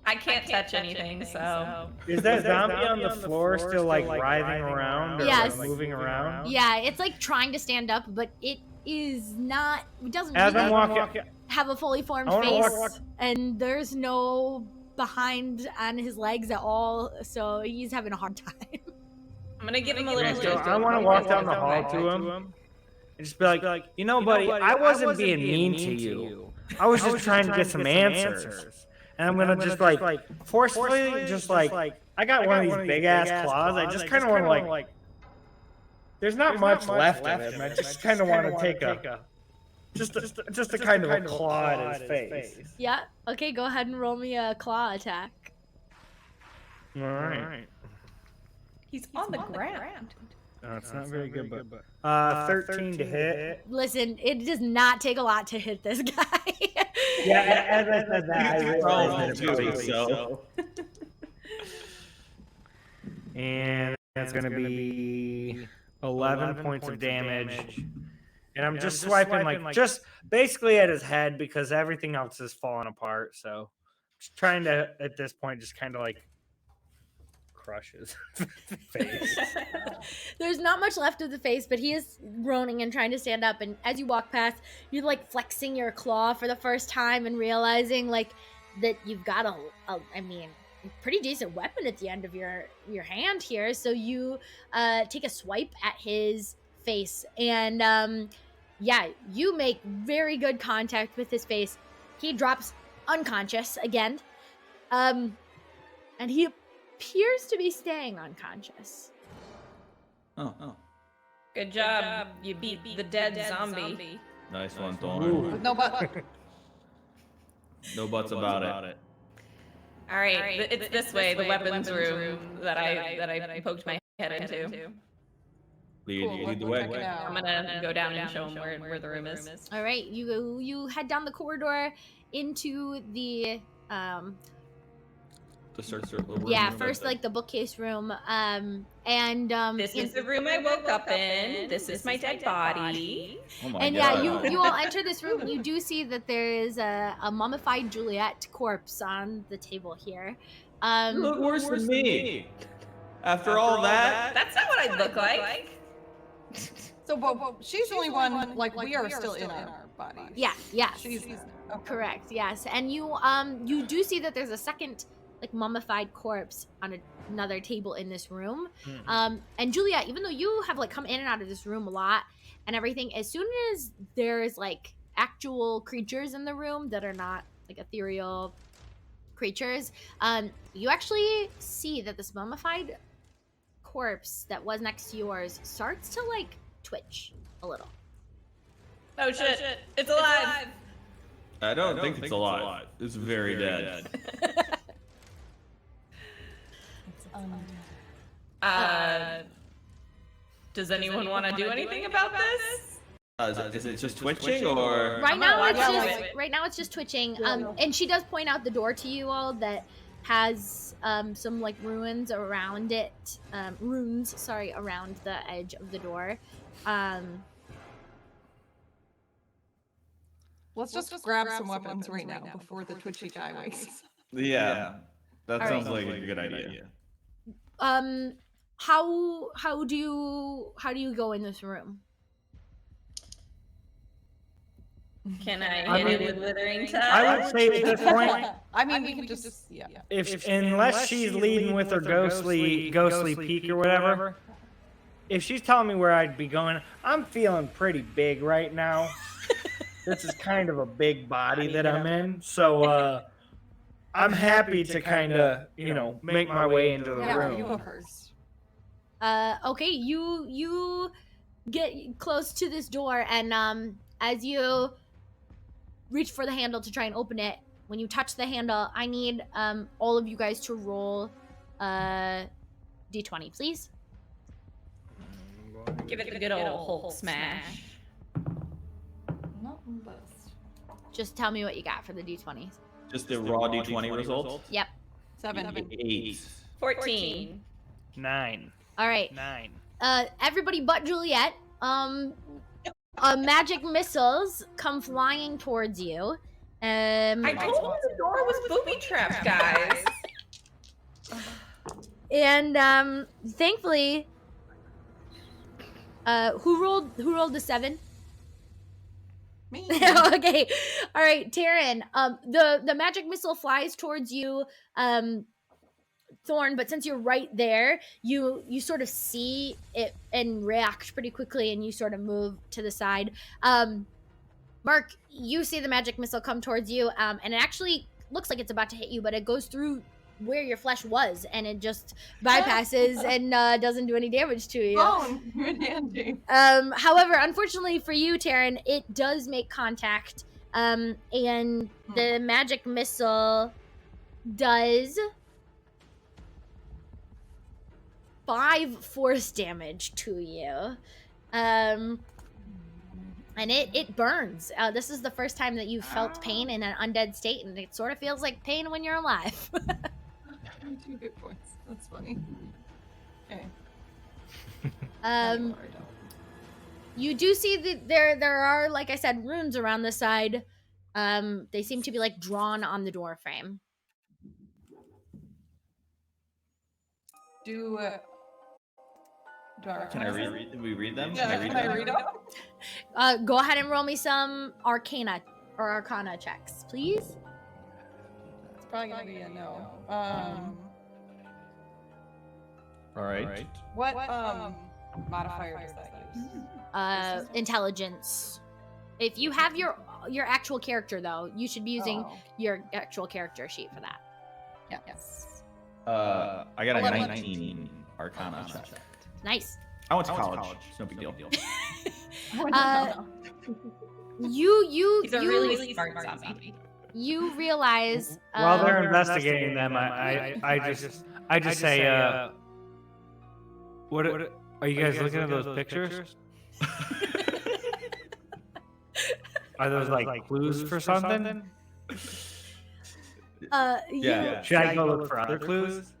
I can't touch anything, so. Is that zombie on the floor still like writhing around? Or, Yes. like, moving around? Yeah, it's like trying to stand up, but it is not. It doesn't As I'm really walking, have a fully formed I wanna face, walk- and there's no behind on his legs at all, so he's having a hard time. I'm gonna give him a little. so I want to walk down the hall to him and just be like, buddy, I wasn't being mean to you. I was just trying to get some answers. And I'm gonna just like forcefully, just like I got one of these big ass claws. I just kind of want to like. There's not much left of him. I just kind of want to take a just a kind of a claw at his face. Yeah. Okay, go ahead and roll me a claw attack. All right. He's on the ground. It's not very good, but 13 to hit. Listen, it does not take a lot to hit this guy. Yeah, as I said that, I realized that it Too, was so. And that's going to be 11 points of damage. And I'm just swiping like just basically at his head because everything else is falling apart. So just trying to, at this point, just kind of like crush his face. There's not much left of the face, but he is groaning and trying to stand up. And as you walk past, you're like flexing your claw for the first time and realizing like that you've got a pretty decent weapon at the end of your hand here. So you take a swipe at his face, and you make very good contact with his face. He drops unconscious again, and he appears to be staying unconscious. Oh. Good job. You beat the dead zombie. Nice one, Thorn. No, but No buts about it. All right, it's this way, the weapons room that I poked my head into. Lead the we'll way. check it out. I'm gonna go down and show him where the room is. All right, you head down the corridor into the The search room. first like the bookcase room, This is the room I woke up in. This is my dead body. Oh my and God. you all enter this room, and you do see that there is a mummified Juliet corpse on the table here. You look worse than me. After all that. That's not what I look like. so but she's the only one. Like we are still in our bodies. Yeah, yes, She's okay. correct, yes. And you do see that there's a second like mummified corpse on another table in this room. And Juliet, even though you have like come in and out of this room a lot and everything, as soon as there's like actual creatures in the room that are not like ethereal creatures, you actually see that this mummified corpse that was next to yours starts to like twitch a little. Oh shit! It's alive. I don't think it's alive. It's very dead. Does anyone want to do anything about this? Is it just twitching or? Right I'm now gonna it's watch just it. right now it's just twitching. Yeah. And she does point out the door to you all that has some like runes around it. Around the edge of the door. Let's just grab some weapons right now before the twitchy guy wakes. Yeah, that All sounds right. like a good idea. How do you go in this room? Can I I hit mean, it with withering touch? I would say at this point, I mean, we can just yeah. if unless she's leading with her ghostly peak or whatever, if she's telling me where I'd be going, I'm feeling pretty big right now. This is kind of a big body that I'm in, so I'm happy to kind of make my way into the Yeah, you go room. first. Okay, you get close to this door, and as you reach for the handle to try and open it, when you touch the handle, I need all of you guys to roll d20, please. Give it the good old Hulk smash. Nothing but Just tell me what you got for the d20s. Just the raw d20 result. Yep. 7. 8. 14. 9. All right. 9. Everybody but Juliet. Magic missiles come flying towards you. I told you the door was booby trapped, guys. And thankfully, who rolled the 7? Me. Okay, all right, Taryn. The magic missile flies towards you, Thorn. But since you're right there, you sort of see it and react pretty quickly, and you sort of move to the side. Mark, you see the magic missile come towards you, and it actually looks like it's about to hit you, but it goes through where your flesh was, and it just bypasses and doesn't do any damage to you. Oh, good handy. However, unfortunately for you, Taryn, it does make contact, and the magic missile does 5 force damage to you. And it burns. This is the first time that you've felt pain in an undead state, and it sort of feels like pain when you're alive. 2 good points. That's funny. Okay. You do see that there are, like I said, runes around the side. They seem to be like drawn on the door frame. Do I Can I recognize them? read? Did we read them? Yeah, can I read them? Go ahead and roll me some Arcana checks, please. It's probably gonna be a no. All right. What modifier does that use? Intelligence. If you have your actual character, though, you should be using Oh, your actual character sheet for that. yeah. Yes. I got a 11. 19 Arcana check. Nice. I went to college. It's no big deal. You He's a really smart zombie. you realize While they're investigating them, I just say, what are you guys looking at those pictures? Are those like clues for something? Yeah. Should I go look for other clues?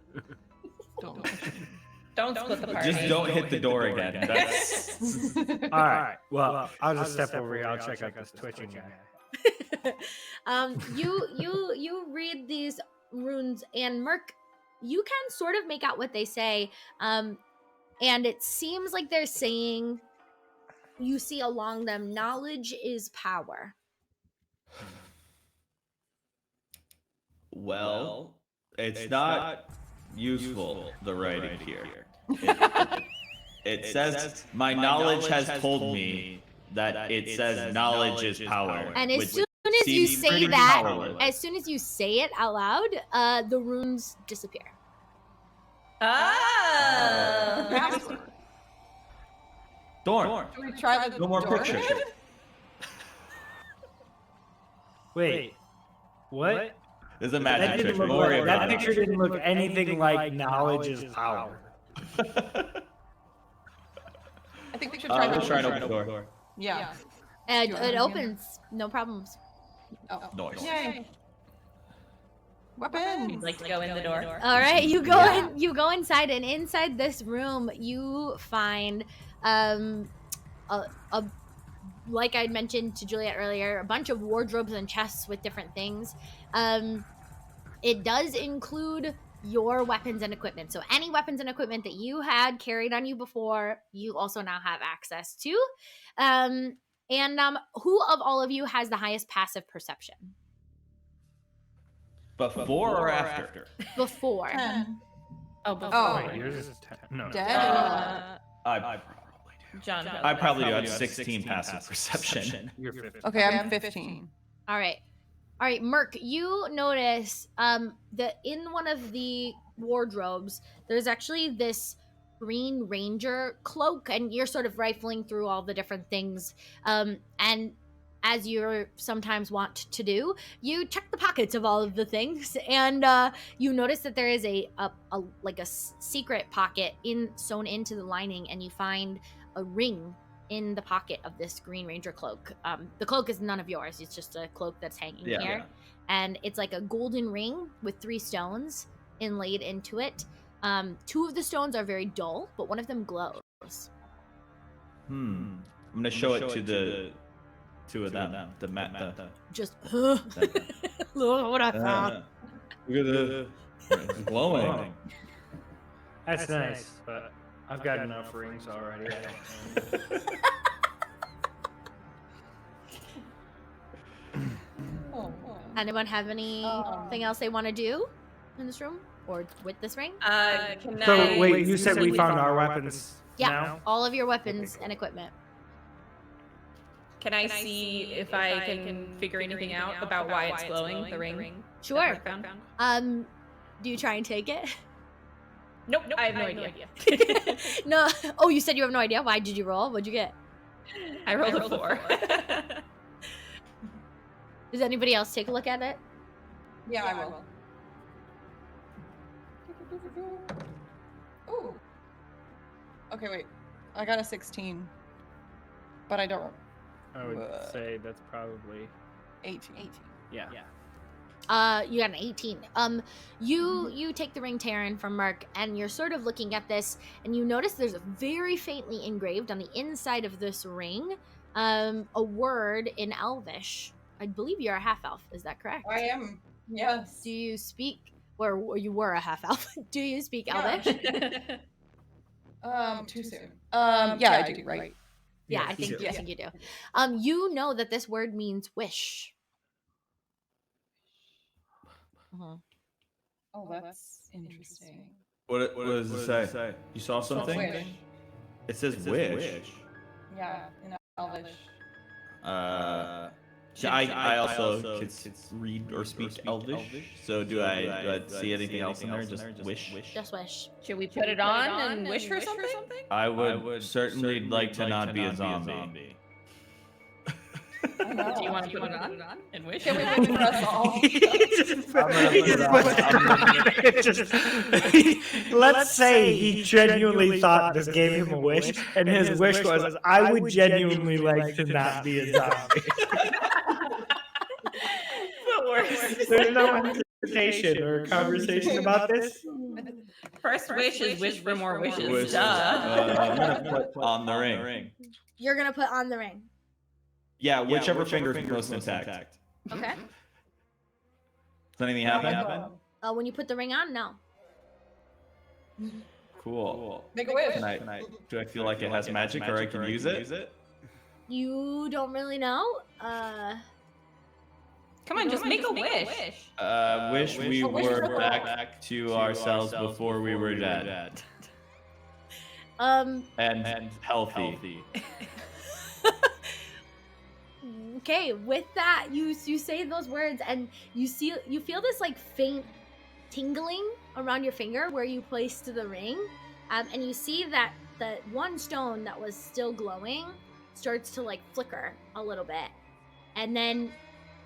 Don't split the party. Just don't hit the door again. That's All right. Well, I'll just step over here. I'll check out this twitching guy. You read these runes, and Merc, you can sort of make out what they say, and it seems like they're saying, you see along them, knowledge is power. well, it's not useful. The writing here. It says my knowledge has told me that it says knowledge is power. And as which soon as you seems say pretty that, powerless. as soon as you say it out loud, the runes disappear. Oh. Password. Thorn. Should we try the No more door pictures. again? Wait. What? There's a That magic didn't trick. look Don't worry like, that about it. picture didn't look anything like knowledge is power. should try We'll to try and open the door. Yeah. And Sure. it opens, no problems. Oh. Noise. Yay. Weapons. You'd like to go in the door? All right, you go Yeah. in. You go inside, and inside this room, you find a like I mentioned to Juliet earlier, a bunch of wardrobes and chests with different things. It does include your weapons and equipment. So any weapons and equipment that you had carried on you before, you also now have access to. Who of all of you has the highest passive perception? Before or after? Before. 10. Oh, before. Oh. Wait, yours is 10. No. Dead. I probably do. John. I probably do have 16 passive perception. You're 50. Okay, I'm 15. All right. All right, Merc, you notice that in one of the wardrobes, there's actually this Green Ranger cloak, and you're sort of rifling through all the different things. And as you're sometimes want to do, you check the pockets of all of the things, and you notice that there is a secret pocket sewn into the lining, and you find a ring in the pocket of this Green Ranger cloak. The cloak is none of yours. It's just a cloak that's hanging here. And it's like a golden ring with 3 stones inlaid into it. 2 of the stones are very dull, but one of them glows. I'm gonna show it to the two of them. Just, look what I found. Look at the it's glowing. That's nice, but I've got enough rings already. I don't need- Anyone have anything else they want to do in this room or with this ring? Can So I... wait, you said we found our weapons Yeah, now? all of your weapons Okay, and equipment. Can I see if I can figure anything out about why it's glowing, the ring? Sure. that Mark found? Do you try and take it? Nope, I have no idea. No. Oh, you said you have no idea. Why did you roll? What'd you get? I rolled a 4. Does anybody else take a look at it? Yeah, I will. Ooh. Okay, wait. I got a 16. But I don't. I would say that's probably 18. yeah. You got an 18. You take the ring, Taryn, from Mark, and you're sort of looking at this, and you notice there's very faintly engraved on the inside of this ring, a word in Elvish. I believe you're a half elf. Is that correct? I am. Yes. Do you speak, or you were a half elf? Do you speak Yeah. Elvish? Too soon. Yeah, I do, right? Yeah, I you think do. I think you do. You know that this word means wish. Mhm. Oh, that's interesting. What does it say? You saw something? Wish. It says wish. Yeah, in Elvish. I also could read or speak Elvish. So do I see anything else in there? Just wish. Just wish. Should we put it on and wish for something? I would certainly like to not be a zombie. Do you want to put it on and wish? Can we wish for us all? Let's say he genuinely thought this gave him a wish, and his wish was, I would genuinely like to not be a zombie. The worst. There's no hesitation or conversation about this. First wish is wish for more wishes. Wish. Duh. I'm gonna put on the ring. You're gonna put on the ring. Yeah, whichever finger is most intact. Okay. Does anything happen? When you put the ring on, no. Cool. Make a wish. Do I feel like it has magic or I can use it? You don't really know. Come on, just make a wish. Wish we wish were for back to ourselves before we were dead. And healthy. Okay, with that, you say those words, and you feel this like faint tingling around your finger where you placed the ring, and you see that the one stone that was still glowing starts to like flicker a little bit, and then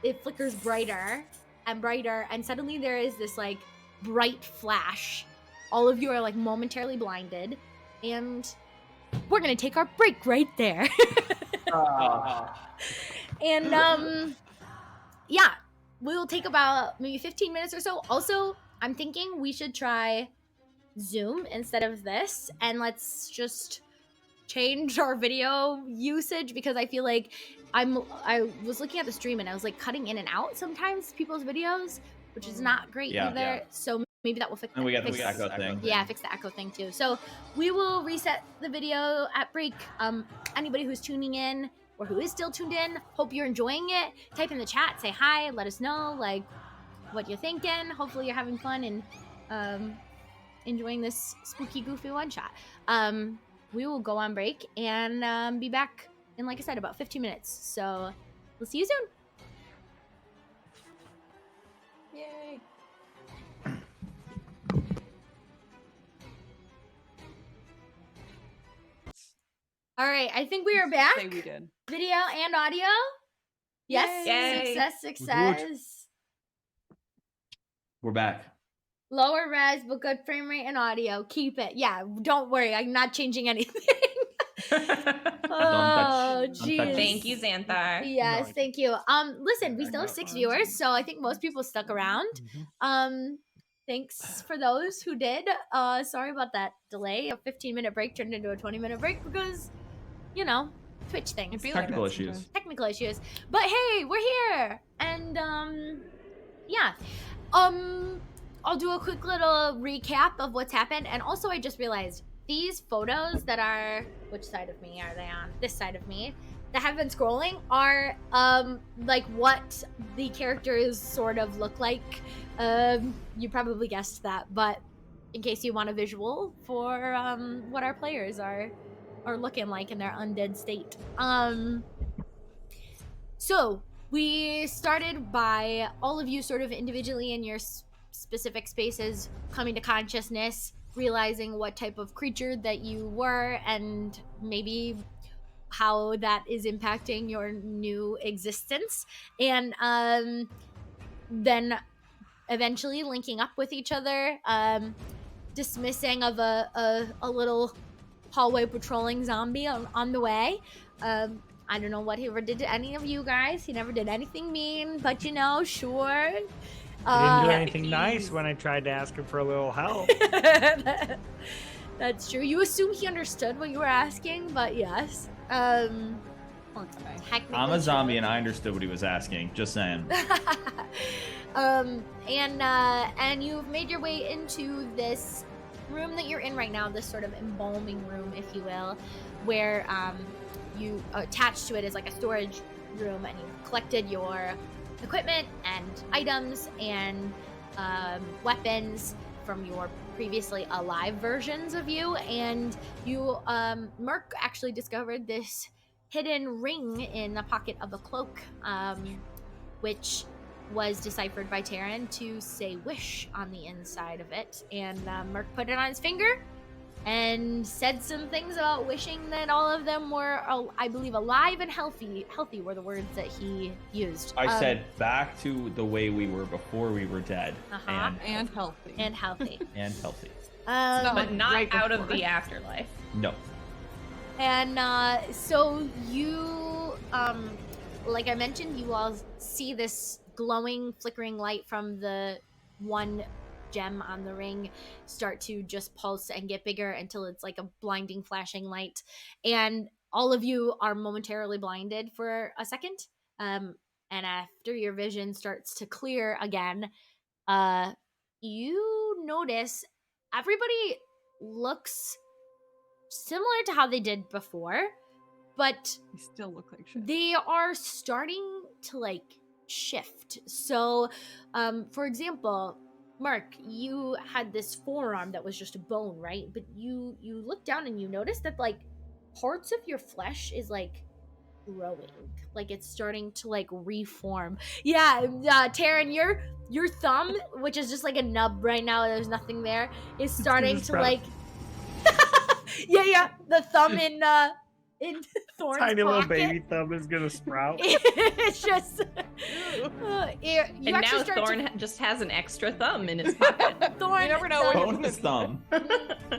it flickers brighter and brighter, and suddenly there is this like bright flash. All of you are like momentarily blinded, and we're gonna take our break right there. And yeah, we'll take about maybe 15 minutes or so. Also, I'm thinking we should try Zoom instead of this, and let's just change our video usage, because I feel like I was looking at the stream and I was like cutting in and out sometimes people's videos, which is not great Yeah. either. Yeah. So maybe that will fix. And we got fix the echo thing. Yeah, fix the echo thing too. So we will reset the video at break. Anybody who's tuning in or who is still tuned in, hope you're enjoying it. Type in the chat, say hi, let us know like what you're thinking. Hopefully you're having fun and enjoying this spooky, goofy one shot. We will go on break and be back in, like I said, about 15 minutes. So we'll see you soon. Yay. All right, I think we are back. Say we did. Video and audio. Yes. Yay. Success. We're back. Lower res, but good frame rate and audio. Keep it. Yeah, don't worry. I'm not changing anything. Oh, touch. jeez. Thank you, Xanthar. Yes, No, thank you. Listen, we still have 6 viewers, so I think most people stuck around. Thanks for those who did. Sorry about that delay. A 15-minute break turned into a 20-minute break because, you know, Twitch things. It'd be like Technical that issues. sometimes. Technical issues. But hey, we're here. And yeah. I'll do a quick little recap of what's happened. And also I just realized these photos that are, which side of me are they on? This side of me, that have been scrolling are like what the characters sort of look like. You probably guessed that, but in case you want a visual for what our players are looking like in their undead state. So we started by all of you sort of individually in your specific spaces coming to consciousness, realizing what type of creature that you were and maybe how that is impacting your new existence, and then eventually linking up with each other, dismissing of a little hallway patrolling zombie on the way. I don't know what he ever did to any of you guys. He never did anything mean, but you know, sure. He didn't do anything nice when I tried to ask him for a little help. That's true. You assume he understood what you were asking, but yes. Poor guy. Technically I'm a zombie true. and I understood what he was asking. Just saying. And you've made your way into this room that you're in right now, this sort of embalming room, if you will, where you attached to it is like a storage room, and you've collected your equipment and items and weapons from your previously alive versions of you, and you Merc actually discovered this hidden ring in the pocket of the cloak, which was deciphered by Taryn to say wish on the inside of it, and Merc put it on his finger and said some things about wishing that all of them were, I believe, alive and healthy. Healthy were the words that he used. I said back to the way we were before we were dead. Uh-huh. And healthy. and healthy. And healthy. not But not right out of before. the afterlife. No. And so you, like I mentioned, you all see this glowing, flickering light from the one gem on the ring start to just pulse and get bigger until it's like a blinding, flashing light. And all of you are momentarily blinded for a second. And after your vision starts to clear again, you notice everybody looks similar to how they did before, but You still look like shit. they are starting to like shift. So, for example, Mark, you had this forearm that was just a bone, right? But you look down and you notice that like parts of your flesh is like growing, like it's starting to like reform. Yeah, Taryn, your thumb, which is just like a nub right now, there's nothing there, is starting to like. Yeah, the thumb in in Thorn's Tiny little pocket. baby thumb is gonna sprout. It's just you And actually now start Thorn just has an extra thumb in his pocket. Thorn, You never know when you're Bonus thumb.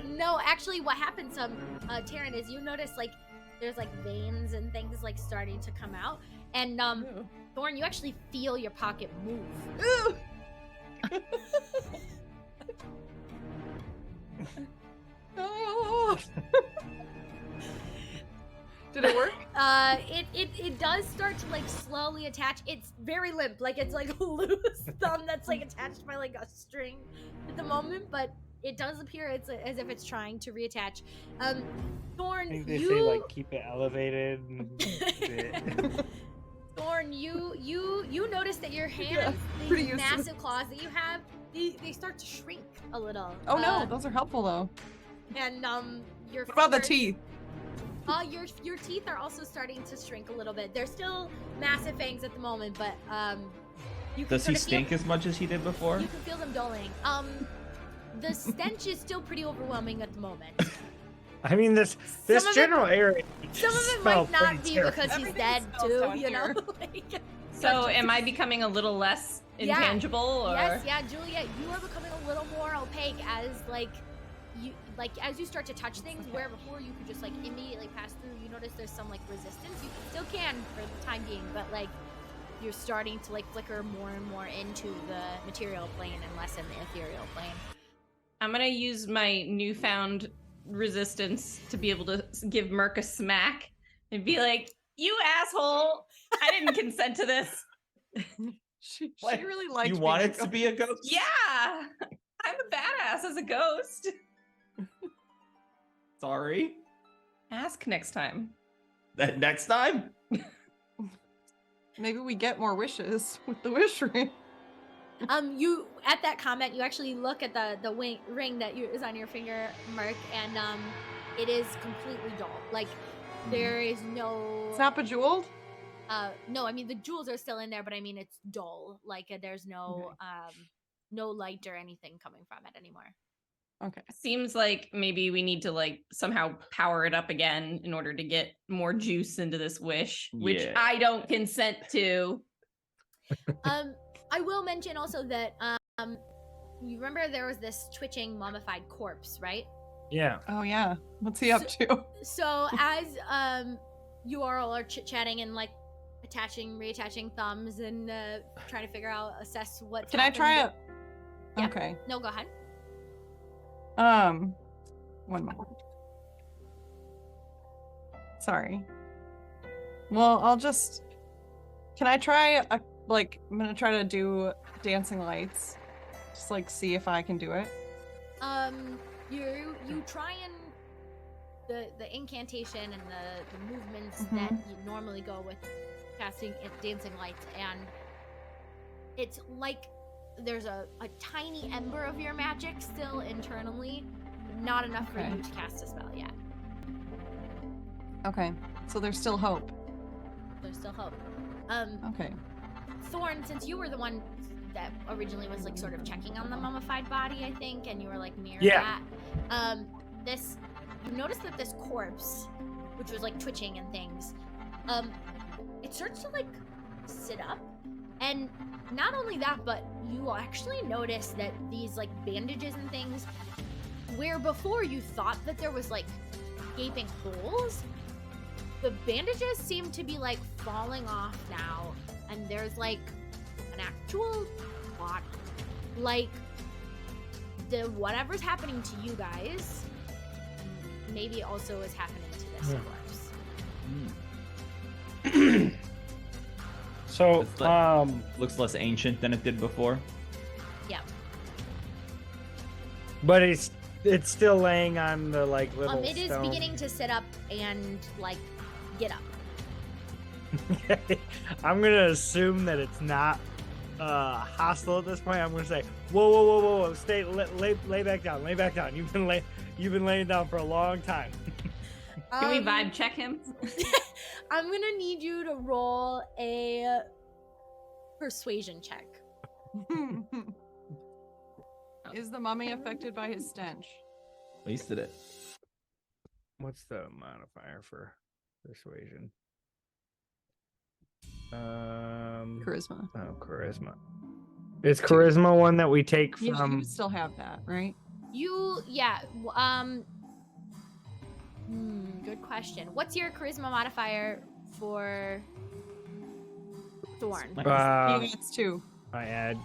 No, actually, what happens, Taryn, is you notice like there's like veins and things like starting to come out, and Thorn, you actually feel your pocket move. Oh. Did it work? It does start to like slowly attach. It's very limp, like it's like a loose thumb that's like attached by like a string at the moment, but it does appear as if it's trying to reattach. Thorn, I think they you say like keep it elevated. And Thorn, you notice that your hands, pretty these useless. massive claws that you have, they start to shrink a little. Oh no, those are helpful though. And your What about the fingers- teeth? Your teeth are also starting to shrink a little bit. They're still massive fangs at the moment, but you can Does he sort of feel- stink as much as he did before? You can feel them dulling. The stench is still pretty overwhelming at the moment. I mean, this Some of it- general area. Some of it smell might not pretty be terrible. because he's Everything dead smells too, down you know. here. Like, So am I becoming a little less Yeah. intangible, or yes, yeah, Juliet, you are becoming a little more opaque as as you start to touch things where before you could just like immediately pass through. You notice there's some like resistance. You still can for the time being, but like you're starting to like flicker more and more into the material plane and less in the ethereal plane. I'm gonna use my newfound resistance to be able to give Merc a smack and be like, "You asshole! I didn't consent to this." She What? really likes. You wanted to be a ghost? Yeah, I'm a badass as a ghost. Sorry. Ask next time. That next time? Maybe we get more wishes with the wish ring. You at that comment, you actually look at the ring that is on your finger, Merc, and it is completely dull. Like there is no. It's not bejeweled. No, I mean the jewels are still in there, but I mean it's dull. Like there's no no light or anything coming from it anymore. Okay. Seems like maybe we need to like somehow power it up again in order to get more juice into this wish, which Yeah. I don't consent to. I will mention also that you remember there was this twitching mummified corpse, right? Yeah. Oh yeah. What's he up to? So as you all are chit-chatting and like reattaching thumbs and trying to assess what's Can I try it? happened. Yeah. Okay. No, go ahead. 1 moment. Sorry. Well, I'll just. Can I try I'm gonna try to do dancing lights. Just like see if I can do it. You try and the incantation and the movements Mhm. that you normally go with casting dancing lights, and it's like there's a tiny ember of your magic still internally, not enough for Okay. you to cast a spell yet. Okay. So there's still hope. There's still hope. Okay. Thorn, since you were the one that originally was like sort of checking on the mummified body, I think, and you were like near Yeah. that. You noticed that this corpse, which was like twitching and things, it starts to like sit up, and not only that, but you actually notice that these like bandages and things, where before you thought that there was like gaping holes, the bandages seem to be like falling off now, and there's like an actual body. Like the whatever's happening to you guys maybe also is happening to this Yeah. corpse. So, It's like- Looks less ancient than it did before. Yeah. but it's still laying on the like little. It is stone. beginning to sit up and like get up. I'm gonna assume that it's not hostile at this point. I'm gonna say, whoa, stay, lay back down, lay back down. You've been laying down for a long time. Can we vibe check him? I'm gonna need you to roll a persuasion check. Is the mummy affected by his stench? Wasted it. What's the modifier for? Persuasion. Charisma. Oh, charisma. Is charisma one that we take You from? still have that, right? Good question. What's your charisma modifier for Thorn? It's 2. I add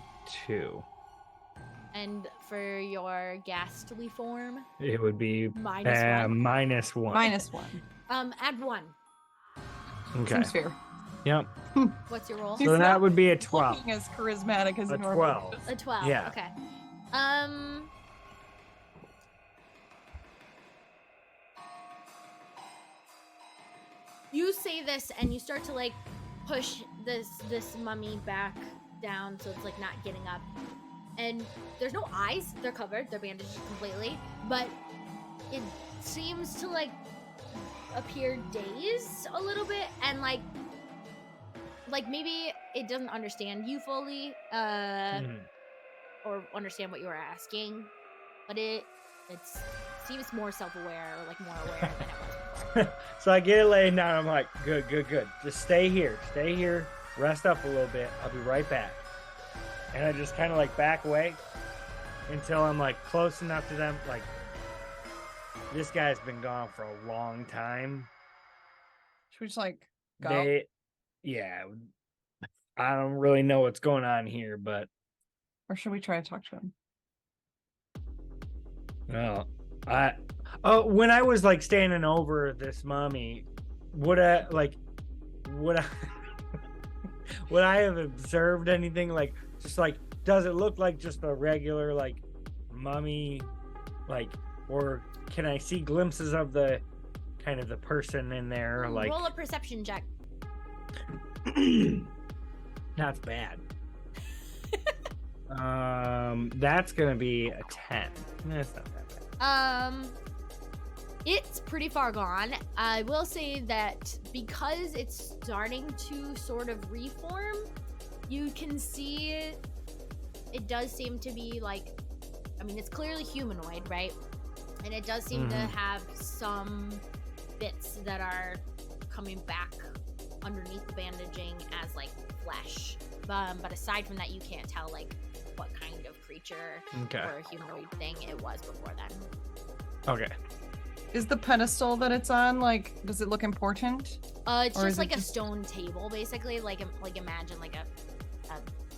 2. And for your ghastly form? It would be -1. -1. -1. Add 1. Okay. Seems fair. Yep. What's your roll? He's So that not would be a 12. Looking as charismatic as A normal. 12. A 12. Yeah. Okay. You say this and you start to like push this mummy back down so it's like not getting up. And there's no eyes, they're covered, they're bandaged completely, but it seems to like appear dazed a little bit and like maybe it doesn't understand you fully or understand what you were asking, but it seems more self-aware or like more aware than it was before. So I get it laying down. I'm like, good. Just stay here, rest up a little bit. I'll be right back. And I just kind of like back away until I'm like close enough to them. Like, this guy's been gone for a long time. Should we just like go? I don't really know what's going on here, but Or should we try to talk to him? well, when I was like standing over this mummy, would I would I have observed anything like just like, does it look like just a regular like mummy, like, or can I see glimpses of the kind of the person in there? Like, roll a perception check. that's bad. That's gonna be a 10. That's not that bad. It's pretty far gone. I will say that because it's starting to sort of reform, you can see it does seem to be like, I mean, it's clearly humanoid, right? And it does seem to have some bits that are coming back underneath the bandaging as like flesh. But aside from that, you can't tell like what kind of creature or humanoid thing it was before then. Okay. Is the pedestal that it's on like? Does it look important? It's Or just is like it a just- stone table, basically. Like imagine like a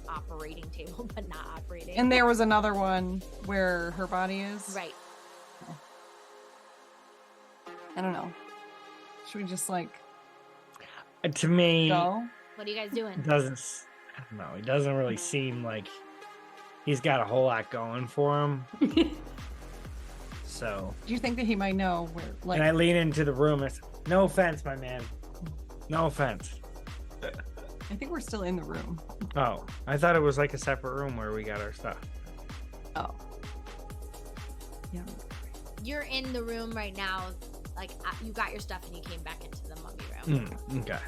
operating table, but not operating. And there was another one where her body is. right. I don't know. Should we just like To me, go? What are you guys doing? it doesn't. I don't know. It doesn't really seem like he's got a whole lot going for him. So, Do you think that he might know where? Like, and I lean into the room and say, no offense, my man. No offense. I think we're still in the room. Oh, I thought it was like a separate room where we got our stuff. Oh. Yeah. You're in the room right now. Like you got your stuff and you came back into the mummy room. Okay.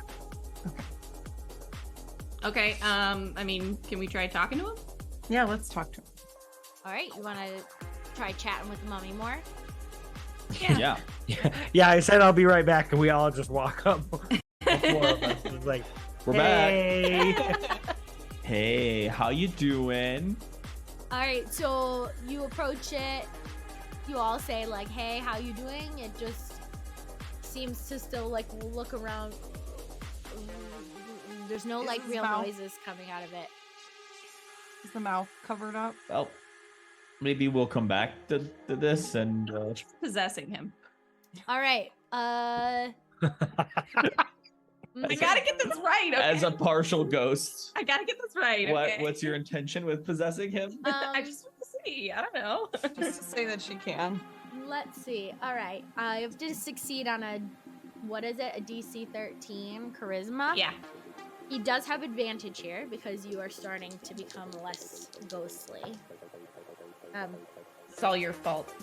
Okay, I mean, can we try talking to him? Yeah. Let's talk to him. All right, you want to try chatting with the mummy more? Yeah. Yeah, I said I'll be right back, and we all just walk up. The four of us. It's like, We're hey. Hey, how you doing? All right, so you approach it. You all say like, "Hey, how you doing?" It just seems to still like look around. There's no Is like his real mouth- noises coming out of it. Is the mouth covered up? Well, maybe we'll come back to this and Possessing him. All right. I gotta get this right, okay? as a partial ghost. I gotta get this right, okay? What's your intention with possessing him? I just want to see. I don't know. Just to say that she can. Let's see. All right. I have to succeed on a, what is it? A DC 13 charisma. Yeah. He does have advantage here because you are starting to become less ghostly. It's all your fault.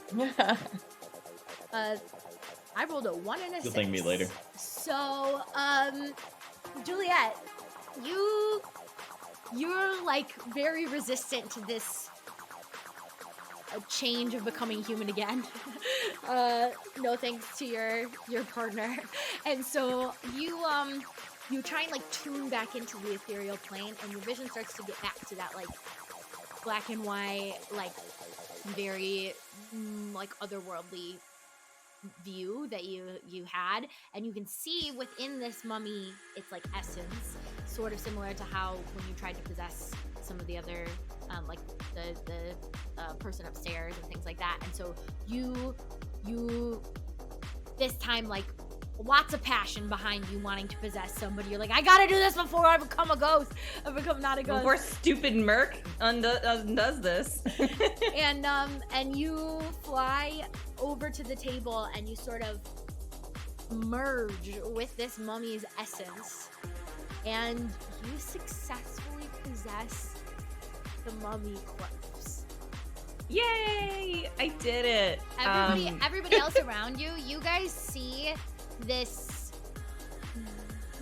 I rolled a 1 and a 6. You'll thank me later. So, Juliet, you're like very resistant to this change of becoming human again. No thanks to your partner. And so you try and like tune back into the ethereal plane, and your vision starts to get back to that like black and white, like very like otherworldly view that you had, and you can see within this mummy its like essence, sort of similar to how when you tried to possess some of the other like the person upstairs and things like that. And so you this time, like, lots of passion behind you wanting to possess somebody. You're like, I gotta do this before I become a ghost. I become not a ghost. Before stupid Merc undoes this. And you fly over to the table and you sort of merge with this mummy's essence, and you successfully possess the mummy corpse. Yay! I did it. Everybody else around you, you guys see this.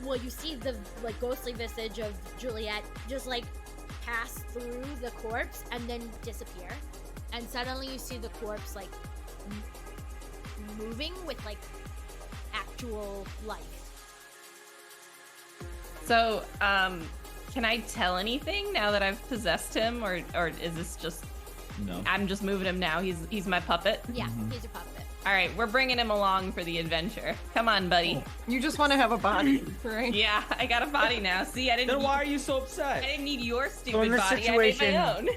Well, you see the like ghostly visage of Juliet just like pass through the corpse and then disappear, and suddenly you see the corpse like moving with like actual life. So, can I tell anything now that I've possessed him, or is this just? No. I'm just moving him now. He's my puppet. Yeah, he's your puppet. All right, we're bringing him along for the adventure. Come on, buddy. You just want to have a body, right? Yeah, I got a body now. See, I didn't. Then why are you so upset? I didn't need your So stupid in this body. I made situation- my own.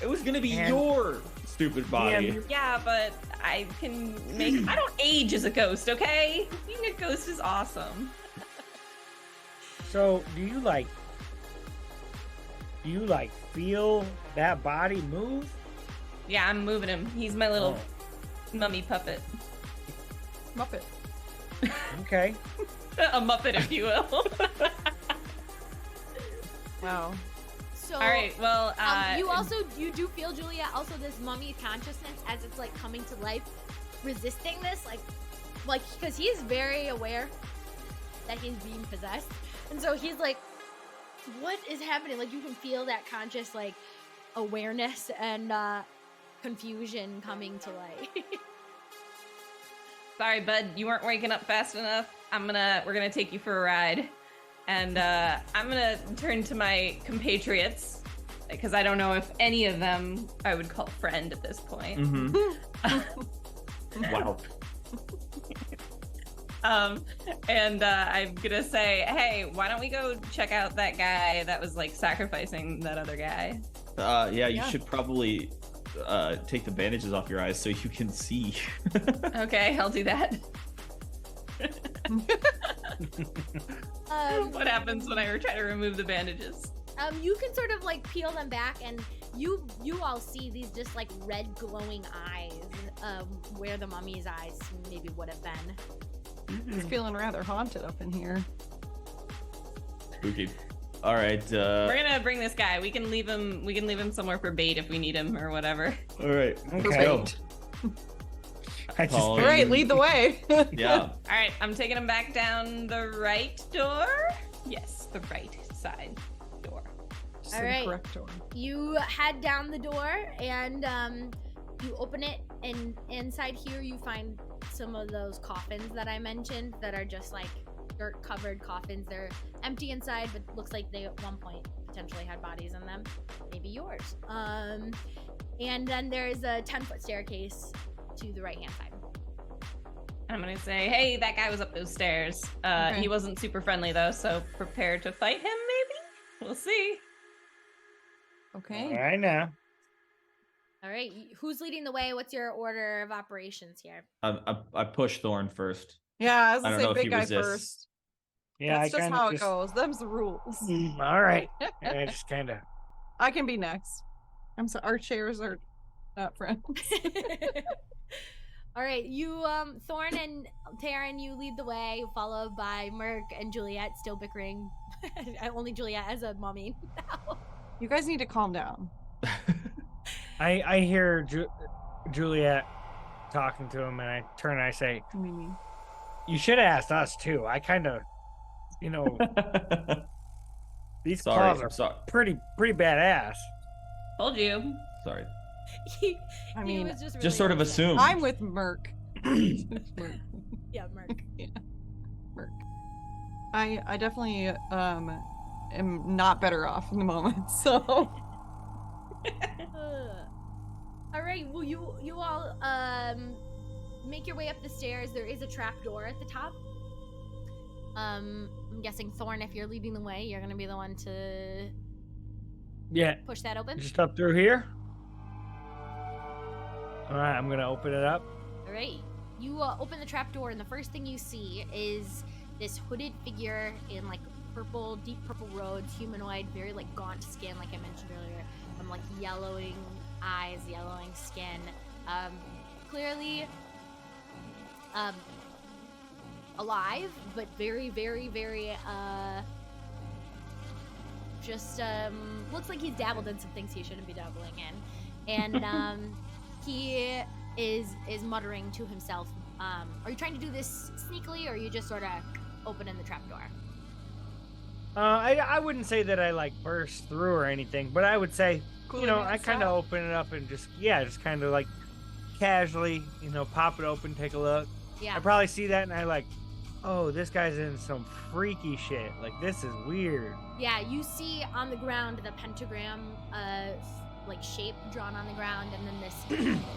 It was gonna be And- your stupid body. Yeah, but I can make. I don't age as a ghost, okay? Being a ghost is awesome. So do you like feel that body move? Yeah, I'm moving him. He's my little mummy puppet. Muppet. Okay. A muppet, if you will. Wow. So All right, well, you do feel, Julia, also this mummy consciousness as it's like coming to life, resisting this, like because he's very aware that he's being possessed, and so he's like, what is happening? Like you can feel that conscious like awareness and confusion coming to light. sorry, bud, you weren't waking up fast enough. We're gonna take you for a ride. And I'm gonna turn to my compatriots, because I don't know if any of them I would call friend at this point. Wow. And I'm gonna say, hey, why don't we go check out that guy that was like sacrificing that other guy? Yeah, you should probably take the bandages off your eyes so you can see. Okay, I'll do that. What happens when I try to remove the bandages? You can sort of like peel them back, and you all see these just like red glowing eyes, where the mummy's eyes maybe would have been. It's feeling rather haunted up in here. Spooky. All right. We're gonna bring this guy. We can leave him somewhere for bait if we need him or whatever. All right. Okay. Go. I just All All right, lead the way. Yeah. All right, I'm taking him back down the right door. Yes, the right side door. Just All the right. correct door. You head down the door and you open it, and inside here you find some of those coffins that I mentioned that are just like dirt covered coffins. They're empty inside, but looks like they at one point potentially had bodies in them, maybe yours. And then there's a 10-foot staircase to the right hand side. I'm gonna say, hey, that guy was up those stairs. Okay. He wasn't super friendly though, so prepare to fight him. Maybe we'll see. Okay. all right now. All right, who's leading the way? What's your order of operations here? I push Thorn first. Yeah, I was I gonna don't say know if he big guy resists. first. Yeah, That's I just kind how of it goes. Them's the rules. All right. I just kind of. I can be next. I'm so our chairs are not friends. All right, you, Thorn and Taryn, you lead the way, followed by Merc and Juliet, still bickering. Only Juliet as a mummy now. You guys need to calm down. I hear Juliet talking to him, and I turn and I say, Mimi. "You should have asked us too. I kind of, these Sorry. claws are Sorry. pretty badass." Told you. Sorry. he, I he mean, was just really Just sort of upset. assume. I'm with Merc. Merc. Yeah, Merc. Yeah. Merc. I definitely am not better off in the moment, so All right. Well, you all make your way up the stairs. There is a trap door at the top. I'm guessing Thorn, if you're leading the way, you're gonna be the one to Yeah, push that open. just up through here. All right, I'm gonna open it up. All right. You open the trap door, and the first thing you see is this hooded figure in like purple, deep purple robes, humanoid, very like gaunt skin, like I mentioned earlier. Like yellowing eyes, yellowing skin. Clearly, alive, but very, very, very, just looks like he's dabbled in some things he shouldn't be dabbling in, and he is muttering to himself. Are you trying to do this sneakily, or are you just sort of opening the trapdoor? I wouldn't say that I like burst through or anything, but I would say, Cool you know, it I kind of out. open it up and just kind of like casually, pop it open, take a look. Yeah. I probably see that and I like, oh, this guy's in some freaky shit. Like, this is weird. Yeah, you see on the ground the pentagram, like shape drawn on the ground, and then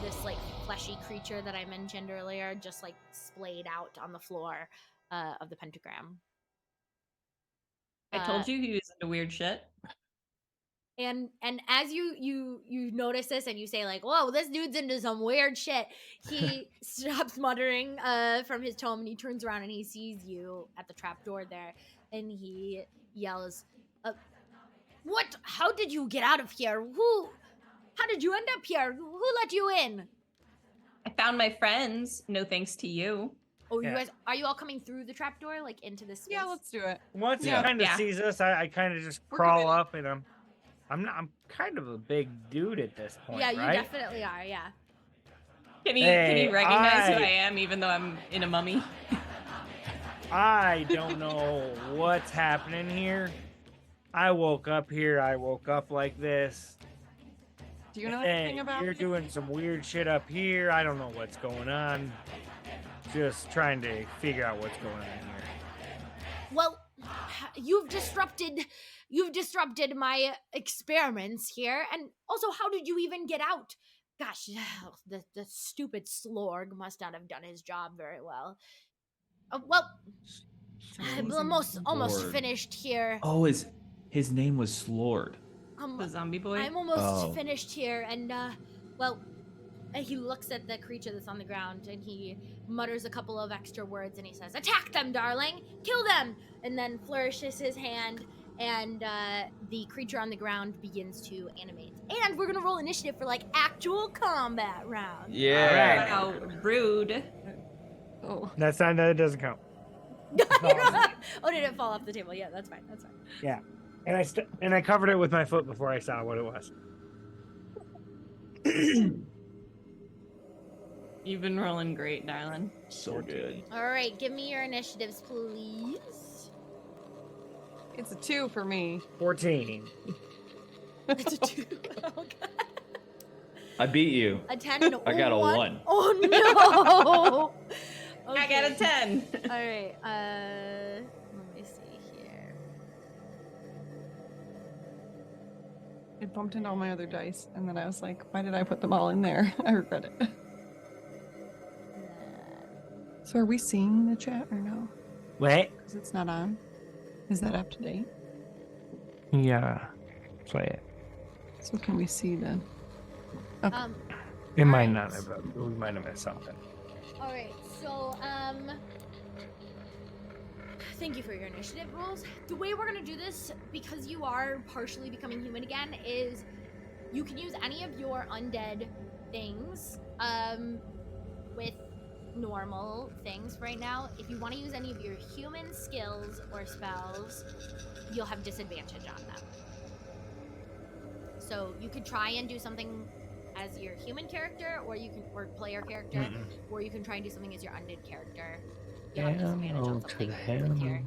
this like fleshy creature that I mentioned earlier, just like splayed out on the floor of the pentagram. I told you he was into weird shit. And as you notice this and you say like, whoa, this dude's into some weird shit, he stops muttering from his tome, and he turns around and he sees you at the trap door there, and he yells, what? How did you get out of here? How did you end up here? Who let you in? I found my friends, no thanks to you. Oh, you Yeah. guys, are you all coming through the trap door, like into this space? Yeah, let's do it. Once Yeah. he kind of Yeah. sees us, I kind of just We're crawl committed. up, and I'm kind of a big dude at this point, Yeah, you right? definitely are, yeah. Can he Hey, recognize who I- I am even though I'm in a mummy? I don't know what's happening here. I woke up here. I woke up like this. Do you know Hey, anything about you're it? doing some weird shit up here. I don't know what's going on. Just trying to figure out what's going on here. Well, you've disrupted my experiments here, and also, how did you even get out? Gosh, the stupid Slorg must not have done his job very well. Well, I'm almost Slorg. finished here. Oh, his name was Slord. The zombie boy? I'm almost Oh. finished here, and well, he looks at the creature that's on the ground, and he mutters a couple of extra words, and he says, "Attack them, darling! Kill them!" And then flourishes his hand, and the creature on the ground begins to animate. And we're gonna roll initiative for like actual combat round. Yeah. How rude. Oh, That's not. That doesn't count. Oh, did it fall off the table? Yeah, that's fine. That's fine. And I covered it with my foot before I saw what it was. You've been rolling great, darling. So good. All right, give me your initiatives, please. it's a 2 for me. 14. It's a 2. Oh, God. I beat you. A 10. I got a 1. 1. Oh no! I got a 10. All right. Let me see here. It bumped into all my other dice, and then I was like, why did I put them all in there? I regret it. So are we seeing the chat or no? Wait. Because it's not on. Is that up to date? Yeah. Play it. So can we see the... It might Alright. not have. We might have missed something. All right. So thank you for your initiative rolls. The way we're gonna do this, because you are partially becoming human again, is you can use any of your undead things with normal things right now. If you want to use any of your human skills or spells, you'll have disadvantage on them. So you could try and do something as your human character, or you can, or player character, or you can try and do something as your undead character. You'll have disadvantage on something with your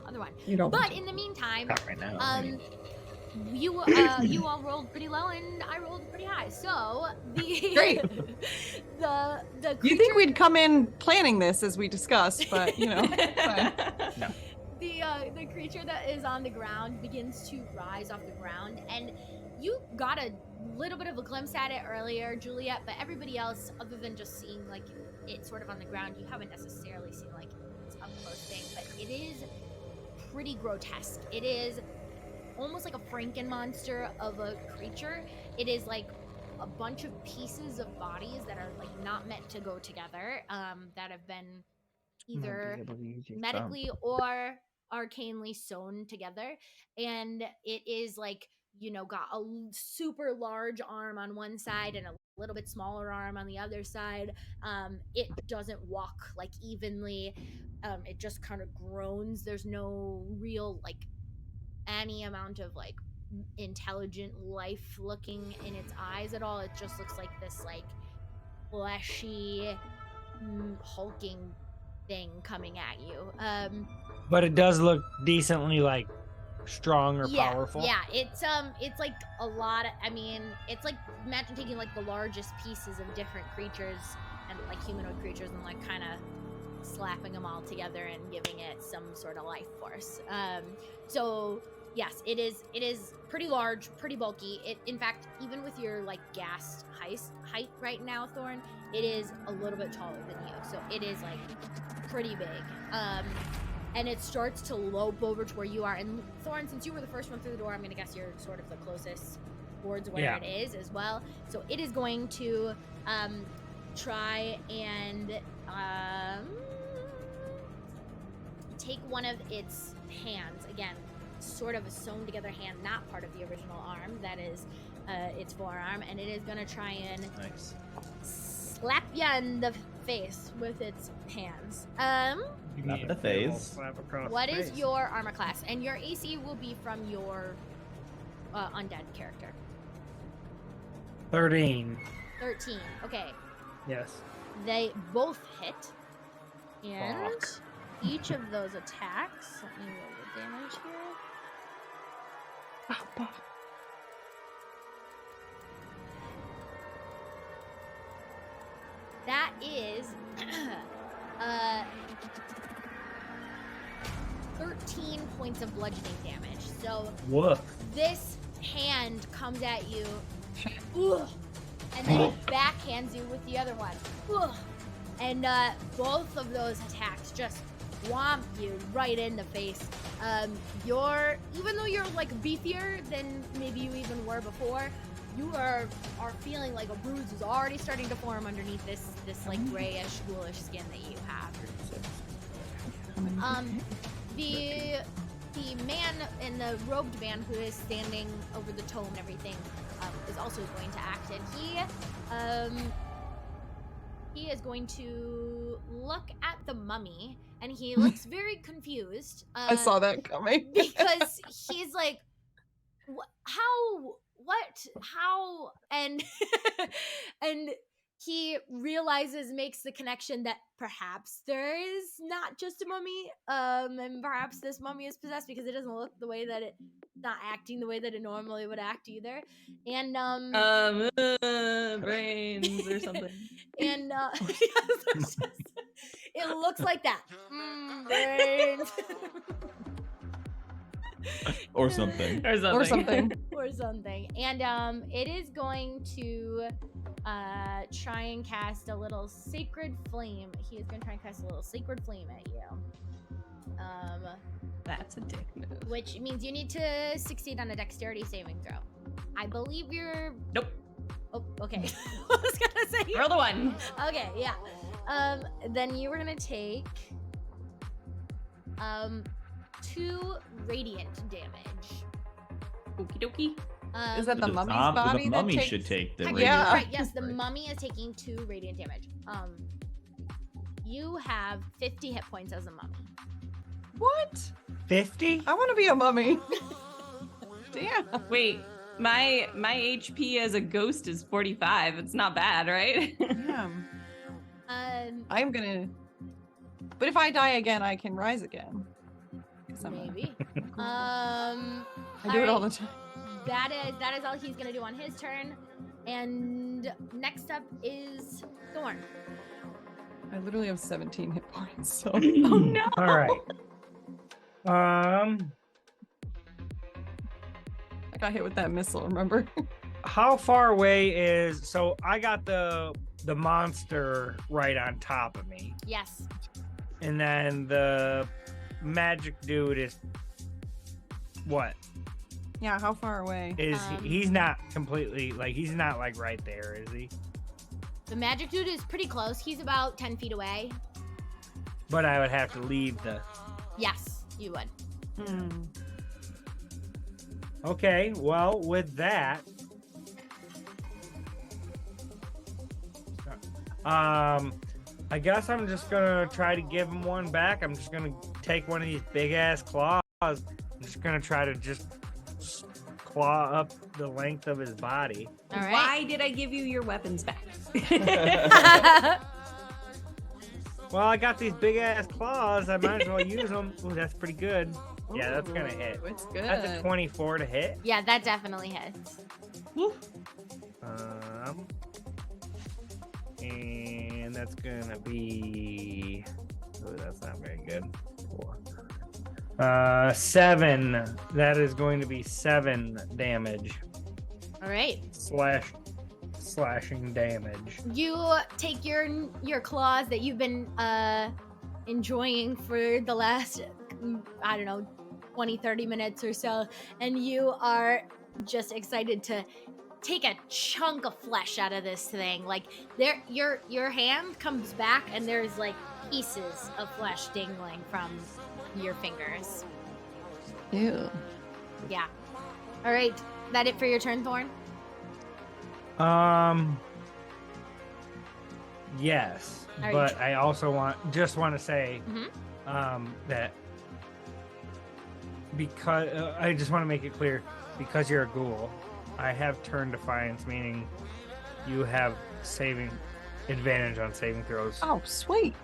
other one. You don't. But in the meantime, Not right now. you you all rolled pretty low, and I rolled pretty high. So the Great. the You think creature- we'd come in planning this as we discussed, but you know, fine. the creature that is on the ground begins to rise off the ground, and you got a little bit of a glimpse at it earlier, Juliet, but everybody else, other than just seeing like it sort of on the ground, you haven't necessarily seen like its up close thing, but it is pretty grotesque. It is almost like a Franken monster of a creature. It is like a bunch of pieces of bodies that are like not meant to go together, that have been either medically or arcanely sewn together, and it is like, you know, got a super large arm on one side and a little bit smaller arm on the other side. It doesn't walk like evenly. It just kind of groans. There's no real like any amount of like intelligent life looking in its eyes at all. It just looks like this like fleshy hulking thing coming at you. But it does look decently like strong or powerful. Yeah, it's like a lot of, I mean, it's like imagine taking like the largest pieces of different creatures and like humanoid creatures and like kind of slapping them all together and giving it some sort of life force. So yes, it is pretty large, pretty bulky. It, in fact, even with your like gassed height right now, Thorn, it is a little bit taller than you. So it is like pretty big. And it starts to lope over to where you are. And Thorn, since you were the first one through the door, I'm gonna guess you're sort of the closest towards where it is as well. So it is going to try and take one of its hands, again, sort of a sewn together hand, not part of the original arm, that is its forearm, and it is gonna try and slap you in the face with its hands. Not the phase. What is your armor class? And your AC will be from your undead character. 13. 13. Okay. Yes. They both hit. And Fuck. each of those attacks, let me roll the damage here. That is 13 points of bludgeoning damage. So Woof. this hand comes at you, ugh, and then it backhands you with the other one. Ugh. And both of those attacks just whomp you right in the face. Even though you're like beefier than maybe you even were before, you are feeling like a bruise is already starting to form underneath this like grayish, ghoulish skin that you have. The man in the robed man who is standing over the tome and everything is also going to act, and he is going to look at the mummy, and he looks very confused. I saw that coming. Because he's like, how, and and he realizes, makes the connection that perhaps there is not just a mummy, and perhaps this mummy is possessed because it doesn't look the way that it, not acting the way that it normally would act either. And brains or something. and it looks like that. Brains. Or something. Or something. Or something. And it is going to try and cast a little sacred flame. He is going to try and cast a little sacred flame at you. That's a dick move. Which means you need to succeed on a dexterity saving throw. I believe you're... Nope. Oh, okay. I was gonna say... Roll the one. Okay, yeah. Then you were gonna take 2 radiant damage. Okie dokie. Is that the The mummy's mom- body the that mummy takes... should take the Technically, Yeah. right, yes, the mummy is taking 2 radiant damage. You have 50 hit points as a mummy. What? 50? I want to be a mummy. Damn. Wait, my HP as a ghost is 45. It's not bad, right? Damn. I'm gonna... But if I die again, I can rise again. 'Cause I'm a- maybe. I do it all the time. that is all he's gonna do on his turn. And next up is Thorn. I literally have 17 hit points. So Oh no! All right. I got hit with that missile. Remember? How far away is? So I got the monster right on top of me, Yes. and then the magic dude is what? Yeah. How far away? Is he's not completely like he's not like right there, is he? The magic dude is pretty close. He's about 10 feet away. But I would have to leave the. Yes, you would. Okay, well, with that, I guess I'm just gonna try to give him one back. I'm just gonna take one of these big ass claws. I'm just gonna try to just claw up the length of his body. All right. Why did I give you your weapons back? Well, I got these big ass claws. I might as well use them. Ooh, that's pretty good. Yeah, that's gonna hit. Ooh, It's good. That's a 24 to hit. Yeah, that definitely hits. And that's gonna be. Oh, that's not very good. 4. 7. That is going to be 7 damage. All right. Slashing damage. You take your claws that you've been enjoying for the last, I don't know, 20, 30 minutes or so, and you are just excited to take a chunk of flesh out of this thing. Like your hand comes back and there's like pieces of flesh dangling from your fingers. Ew. Yeah. All right. That it for your turn, Thorn? Yes, Are you but I also want to say Mhm. that because I just want to make it clear, because you're a ghoul, I have turn defiance, meaning you have saving advantage on saving throws Oh, sweet.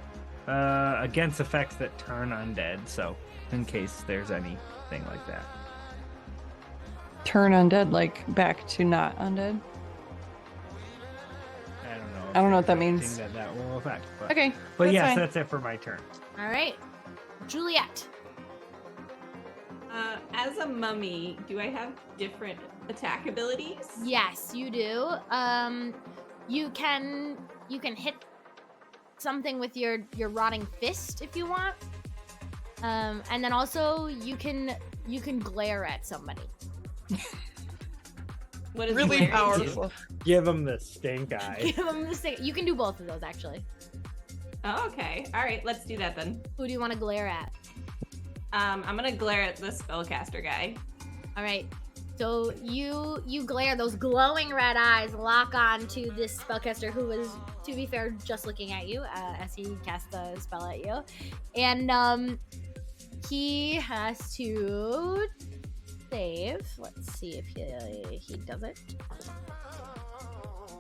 against effects that turn undead. So in case there's anything like that. Turn undead, like back to not undead. I don't know. I don't know what that if there's means. anything that will affect. But, Okay. but that's yes, fine. that's it for my turn. All right. Juliet. As a mummy, do I have different attack abilities? Yes, you do. You can hit something with your rotting fist if you want. And then also you can glare at somebody. What is Really glaring? powerful. Give him the stink eye. Give them the same. You can do both of those actually. Oh, okay. All right, let's do that then. Who do you want to glare at? I'm gonna glare at the spellcaster guy. All right. So you glare, those glowing red eyes lock on to this spellcaster who was, to be fair, just looking at you as he cast the spell at you. And he has to save. Let's see if he does it.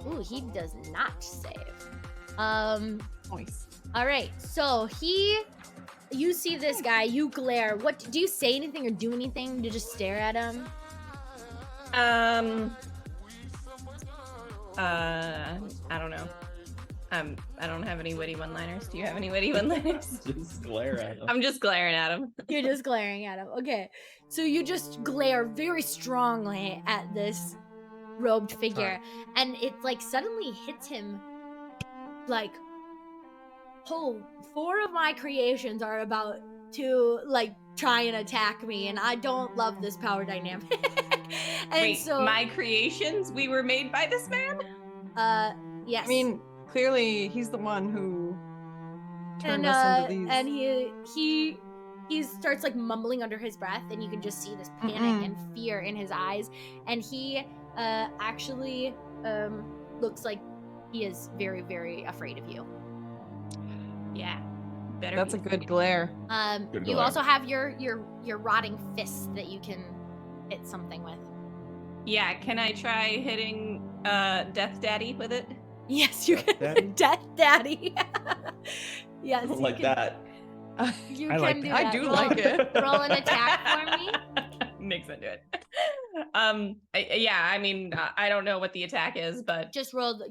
Ooh, he does not save. Nice. All right. So you see this guy, you glare. What do you say anything or do anything? Do you just stare at him? I don't know. I don't have any witty one-liners. Do you have any witty one-liners? Just glare at him. I'm just glaring at him. You're just glaring at him. Okay. So you just glare very strongly at this robed figure, and it like suddenly hits him like, oh, 4 of my creations are about to like try and attack me, and I don't love this power dynamic. And Wait, so my creations? We were made by this man? yes. I mean, clearly he's the one who turned and us into these. and he starts like mumbling under his breath, and you can just see this panic and fear in his eyes, and he actually looks like he is very, very afraid of you. Yeah. Better That's a be. good glare. Good You glare. also have your rotting fist that you can hit something with. Yeah, can I try hitting Death Daddy with it? Yes, you Death can. Daddy? Death Daddy. Yes, you like can, that. You I can like do that. that. I do Roll- like it. Roll an attack for me. Nick's into it. Yeah, I mean, I don't know what the attack is, but Just roll a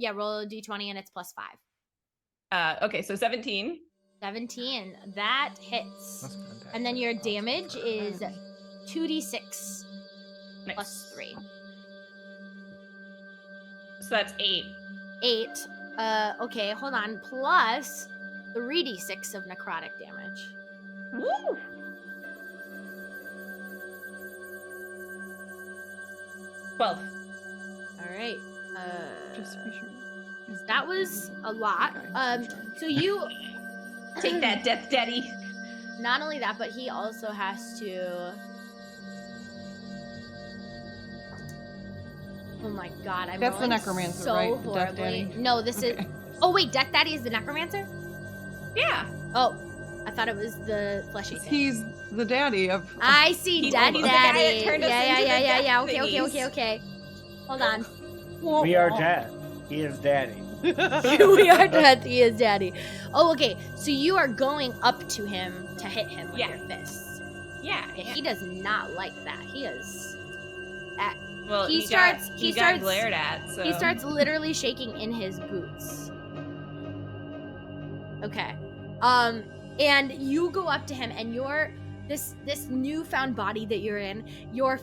d20 and it's +5. okay, so 17. 17. That hits. That's good. And then your damage is 2d6 Nice. plus 3. So that's 8. 8. Okay, hold on. Plus 3d6 of necrotic damage. Woo! Well, All right. Just to be sure. That was a lot. So you take that, Death Daddy. not only that, but he also has to. Oh my god, I'm That's the rolling necromancer, so right? The Death horribly. Daddy? No, this is. Oh wait, Death Daddy is the necromancer. Yeah. Oh, I thought it was the fleshy thing. He's the daddy of. I see, He's Death the guy that Daddy. turned us Yeah. into the death Okay. thingies. Okay. Hold on. We are dead. He is daddy. We are Death. He is Daddy. Oh, okay. So you are going up to him to hit him with Yeah. your fists. Yeah. Yeah, he does not like that. He is. Well, he he starts- Got, he he starts- got glared at. So He starts literally shaking in his boots. Okay. And you go up to him and you're this newfound body that you're in, your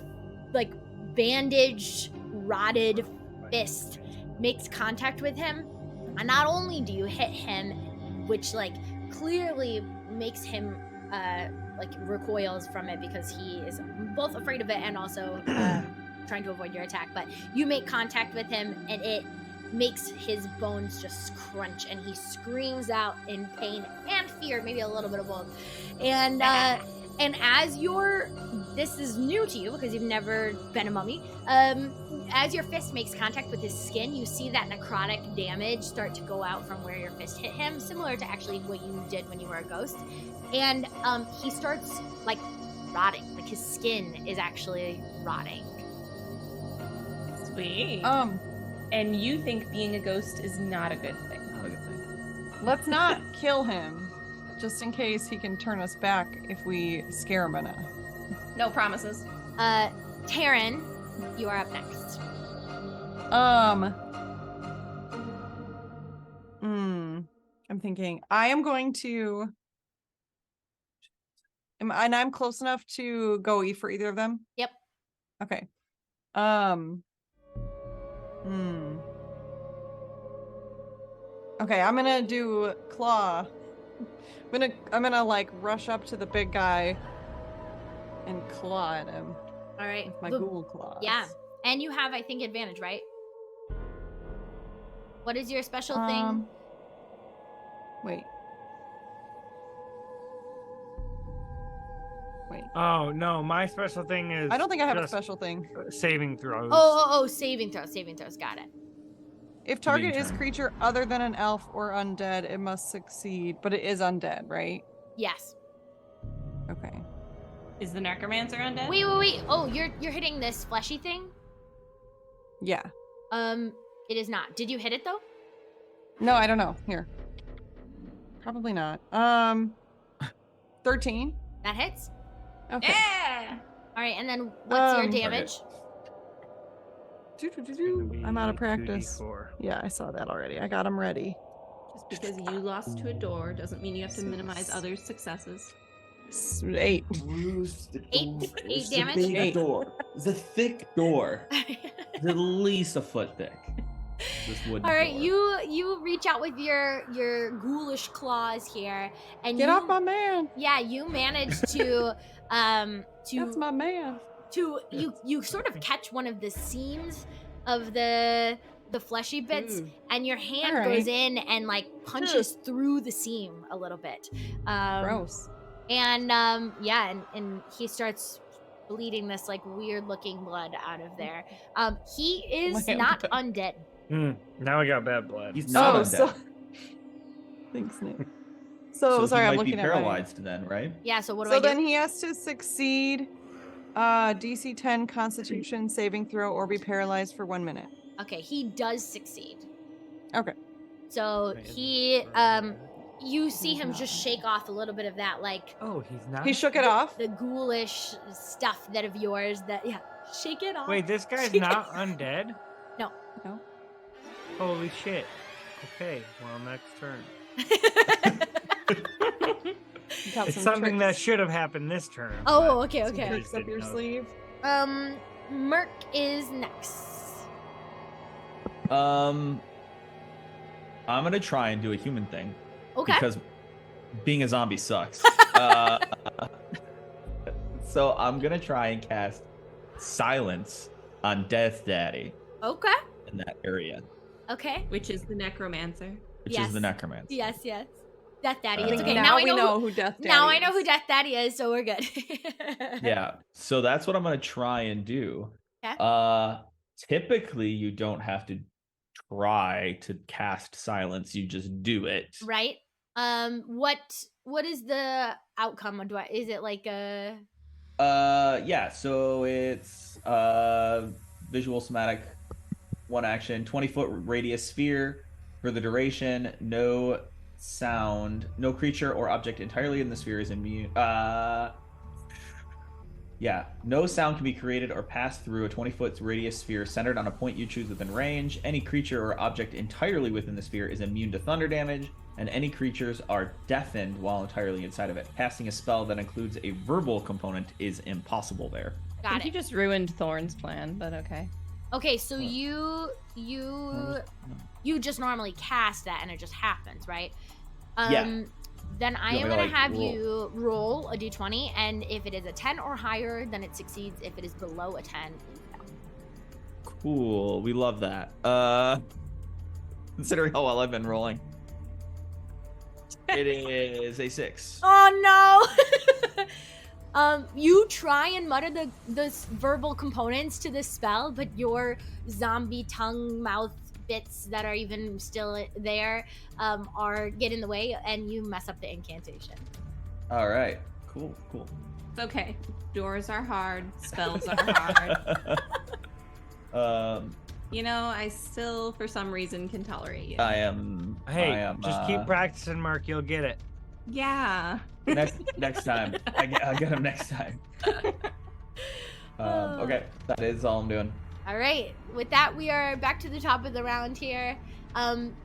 like bandaged, rotted fist makes contact with him. And not only do you hit him, which like clearly makes him like recoils from it because he is both afraid of it and also trying to avoid your attack, but you make contact with him and it makes his bones just crunch and he screams out in pain and fear, maybe a little bit of both. And as this is new to you because you've never been a mummy, as your fist makes contact with his skin, you see that necrotic damage start to go out from where your fist hit him, similar to actually what you did when you were a ghost. And he starts like rotting, like his skin is actually rotting. sweet. And you think being a ghost is not a good thing? Not a good thing. Let's not kill him, just in case he can turn us back if we scare him enough. No promises. Taryn, you are up next. I'm thinking I am going to. And I'm close enough to go for either of them. Yep. Okay. Okay, I'm gonna do claw. I'm gonna like rush up to the big guy and claw at him All right. with my The- ghoul claws. Yeah. And you have, I think, advantage, right? What is your special thing? Wait. Oh no, my special thing is. I don't think I have a just special thing. saving throws. Oh, saving throws. Got it. If target Being is turned. creature other than an elf or undead, it must succeed. But it is undead, right? Yes. Okay. Is the necromancer undead? Wait. Oh, you're hitting this fleshy thing? Yeah. It is not. Did you hit it though? No, I don't know. Here. Probably not. 13. That hits. Okay. Yeah. All right, and then what's your Um, damage? I'm out of practice. 2d4. Yeah, I saw that already. I got him ready. Just because you lost to a door doesn't mean you have to minimize others' successes. 8. Eight damage? Big 8. door. It's a thick door. It's at least a foot thick. This wooden All right, door. you reach out with your ghoulish claws here, and Get you, off my man. Yeah, you manage to That's my man. you sort of catch one of the seams of the fleshy bits, and your hand All right. goes in and like punches through the seam a little bit. Gross. And yeah, and he starts bleeding this like weird looking blood out of there. He is Lamb. not undead. Now I got bad blood. He's not Oh, undead. so. Thanks, Nick. So, he sorry, might I'm looking be at my. paralyzed then, right? Yeah, so what do So I do? then he has to succeed DC 10 Constitution saving throw or be paralyzed for 1 minute. Okay, he does succeed. Okay. So Wait, is he it- you see him just shake off a little bit of that, like Oh, he's not. He shook it off. the ghoulish stuff that of yours. That shake it off. Wait, this guy's Shake it not off. undead? No. Holy shit. Okay, well, next turn. You got It's some something that tricks- should have happened this turn. Oh, but okay, some okay. tricks up your Didn't know. sleeve. Merc is next. I'm gonna try and do a human thing Okay. because being a zombie sucks. So I'm gonna try and cast silence on Death Daddy Okay. in that area, Okay. Which is the necromancer. which Yes. is the necromancer. Yes. Yes. Death Daddy. I It's think okay. Now, Now I we know. know who Death Daddy Now I know is. who Death Daddy is, so we're good. Yeah. So that's what I'm gonna try and do. Okay. Typically you don't have to try to cast silence, you just do it. Right. What is the outcome? Do I? Is it like a? Yeah, so it's visual somatic, one action, 20-foot radius sphere for the duration, no sound, no creature or object entirely in the sphere is immune. Yeah, no sound can be created or passed through a 20-foot radius sphere centered on a point you choose within range. Any creature or object entirely within the sphere is immune to thunder damage, and any creatures are deafened while entirely inside of it. Casting a spell that includes a verbal component is impossible there. I Got think it. you just ruined Thorn's plan, but okay. Okay, so you just normally cast that and it just happens, right? Yeah. Then I You am want me to, gonna like, have roll? you roll a d20, and if it is a 10 or higher, then it succeeds. If it is below a 10, you fail. Cool. We love that. Considering how well I've been rolling. It is a 6. Oh no! You try and mutter the verbal components to the spell, but your zombie tongue mouth bits that are even still there are get in the way, and you mess up the incantation. All right. Cool. It's okay. Doors are hard. Spells are hard. You know, I still, for some reason, can tolerate you. I am. Hey, just keep practicing, Mark. You'll get it. Yeah. next time. I'll get him next time. Okay, that is all I'm doing. All right. With that, we are back to the top of the round here.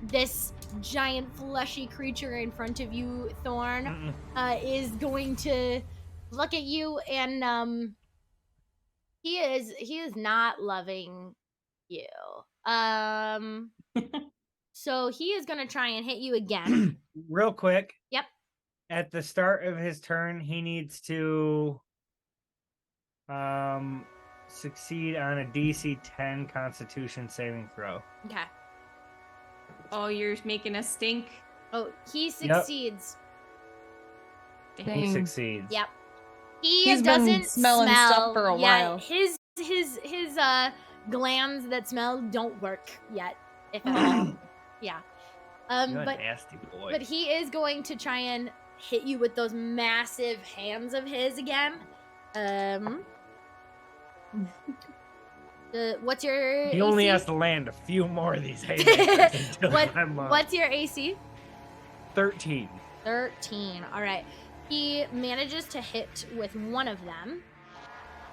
This giant fleshy creature in front of you, Thorn, is going to look at you, and he is not loving you. So he is going to try and hit you again. Real quick. Yep. At the start of his turn, he needs to succeed on a DC 10 Constitution saving throw. Okay. Oh, you're making us stink. Oh, he succeeds. He Dang. succeeds. Yep. He He's been doesn't smelling smell. stuff for a yeah, while. His glands that smell don't work yet, if at all. Yeah. You're a But nasty boy. but he is going to try and hit you with those massive hands of his again. What's your He only AC? has to land a few more of these haymakers until I'm What's your AC? 13. 13. All right. He manages to hit with one of them.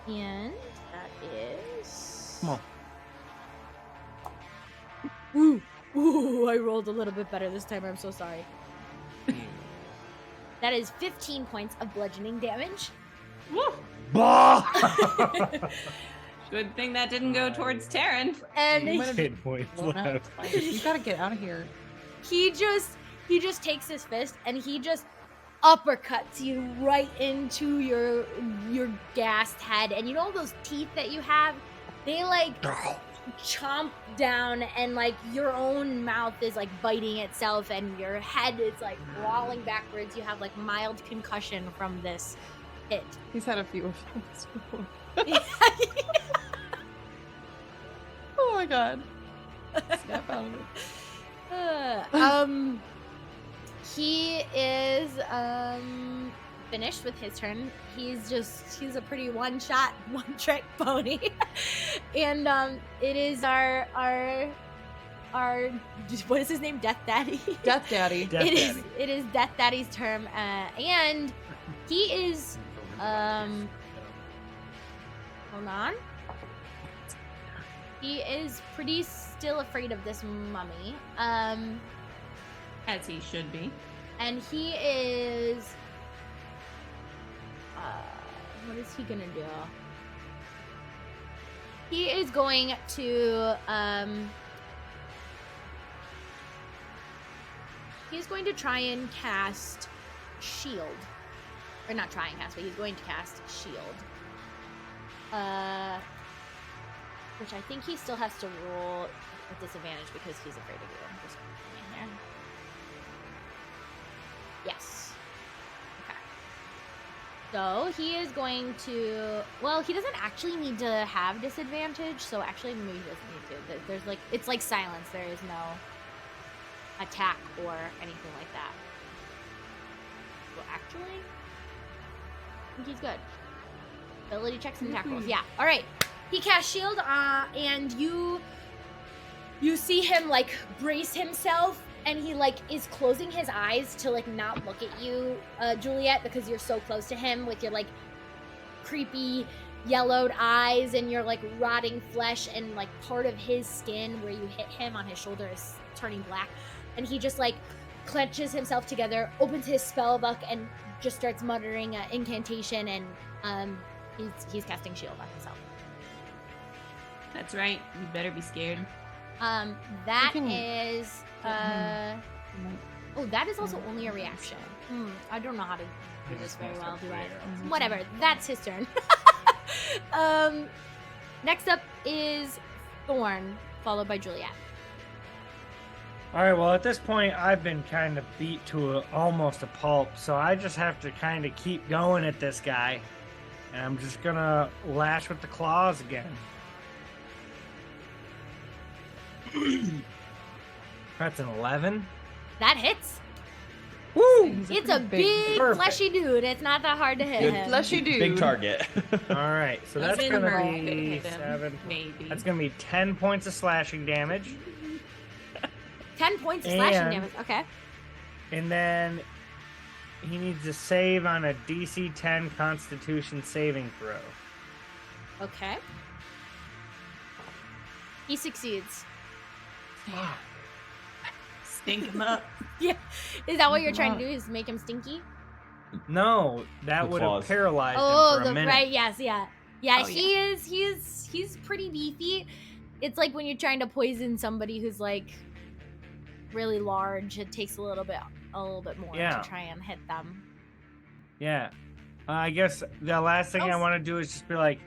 And that is. Come on. Ooh, I rolled a little bit better this time. I'm so sorry. That is 15 points of bludgeoning damage. Bah! Good thing that didn't go towards Taryn. And You might have Hit points blown up. left. You gotta get out of here. he just takes his fist and he just uppercuts you right into your gassed head. And you know those teeth that you have? They like chomp down, and like your own mouth is like biting itself, and your head is like rolling backwards. You have like mild concussion from this hit. He's had a few of those before. Oh my god. Snap out of it. He is finished with his turn. He's a pretty one trick pony. And it is our our what is his name? Death Daddy. Death Daddy. Death It is. Daddy. It is Death Daddy's term, and he is. Hold on. He is pretty still afraid of this mummy. As he should be. And he is. What is he gonna do? He is going to. He's going to try and cast Shield. Or not try and cast, but he's going to cast Shield. Which I think he still has to roll at disadvantage because he's afraid of you. I'm just putting it in here. Yes. Okay. So he is going to. Well, he doesn't actually need to have disadvantage. So actually, maybe he doesn't need to. There's like it's like silence. There is no attack or anything like that. Well, actually, I think he's good. Ability checks and attack rolls. Yeah. All right. He casts shield, and you see him like brace himself, and he like is closing his eyes to like not look at you, Juliet, because you're so close to him with your like creepy yellowed eyes and your like rotting flesh, and like part of his skin where you hit him on his shoulder is turning black, and he just like clenches himself together, opens his spell book, and just starts muttering an incantation, and he's casting shield on himself. That's right. You better be scared. That can is get oh, that is also only a reaction. I don't know how to do this very well, do I? Mhm. Whatever, that's his turn. Next up is Thorn, followed by Juliet. All right, well, at this point, I've been kind of beat to almost a pulp, so I just have to kind of keep going at this guy. And I'm just going to lash with the claws again. That's an 11. That hits. Woo! He's It's a big, Perfect. fleshy dude. It's not that hard to hit Good him. Fleshy dude. Big target. All right, so that's Even going Merle to could be hit him, 7. Maybe. That's going to be 10 points of slashing damage. 10 points of slashing And- damage. Okay. And then he needs to save on a DC 10 Constitution saving throw. Okay. He succeeds. Stink him up. Is that what you're trying to do? Is make him stinky? No, that The would have claws. paralyzed Oh, him for a minute. right. Yes. Yeah. Yeah. Oh, He's pretty beefy. It's like when you're trying to poison somebody who's like really large. It takes a little bit more Yeah. to try and hit them. Yeah. I guess the last thing I Else- want to do is just be like,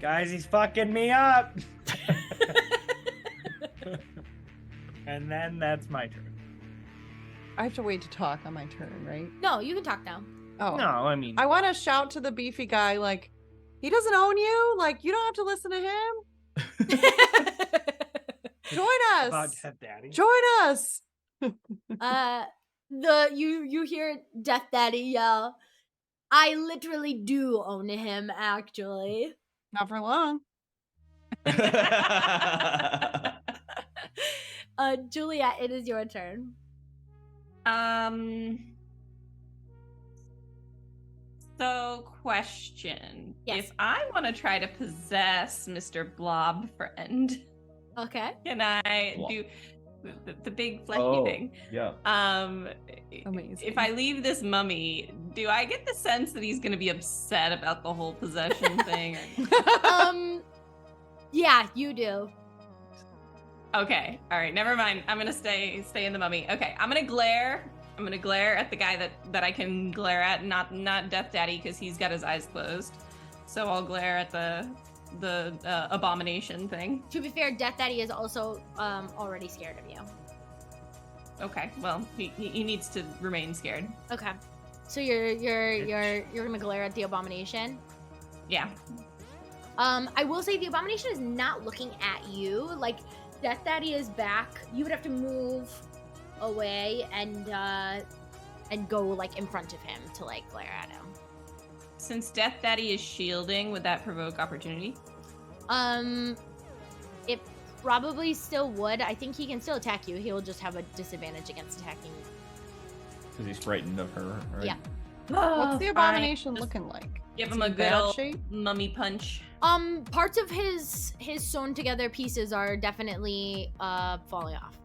guys, he's fucking me up. And then that's my turn. I have to wait to talk on my turn, right? No, you can talk now. Oh. No, I mean, I want to shout to the beefy guy, like, he doesn't own you. Like, you don't have to listen to him. Join about us. Death Daddy. Join us. You hear Death Daddy yell, I literally do own him, actually. Not for long. Juliet, it is your turn. So, question. Yes. If I want to try to possess Mr. Blob Friend, Okay. can I Blob. do the big fleshy Oh, thing? yeah. Amazing. If I leave this mummy, do I get the sense that he's going to be upset about the whole possession thing? Yeah, you do. Okay. All right. Never mind. I'm gonna stay in the mummy. Okay. I'm gonna glare. I'm gonna glare at the guy that I can glare at, not Death Daddy, because he's got his eyes closed. So I'll glare at the abomination thing. To be fair, Death Daddy is also already scared of you. Okay. Well, he needs to remain scared. Okay. So you're gonna glare at the abomination. Yeah. I will say the abomination is not looking at you. Like Death Daddy is back. You would have to move away and go like in front of him to like glare at him. Since Death Daddy is shielding, would that provoke opportunity? It probably still would. I think he can still attack you. He'll just have a disadvantage against attacking you. Because he's frightened of her, right? Yeah. What's the Fine. abomination Just looking like? Give Is him he a in good bad old shape? mummy punch. Parts of his sewn together pieces are definitely falling off.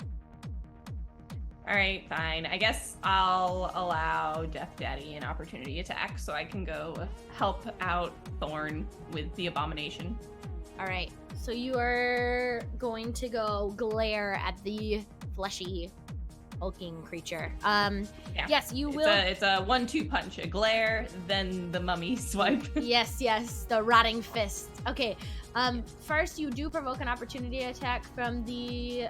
All right, fine. I guess I'll allow Death Daddy an opportunity attack so I can go help out Thorn with the abomination. All right. So you are going to go glare at the fleshy, hulking creature. Yeah. Yes, you will. It's a 1-2 punch. A glare, then the mummy swipe. Yes, the rotting fist. Okay. First you do provoke an opportunity attack from the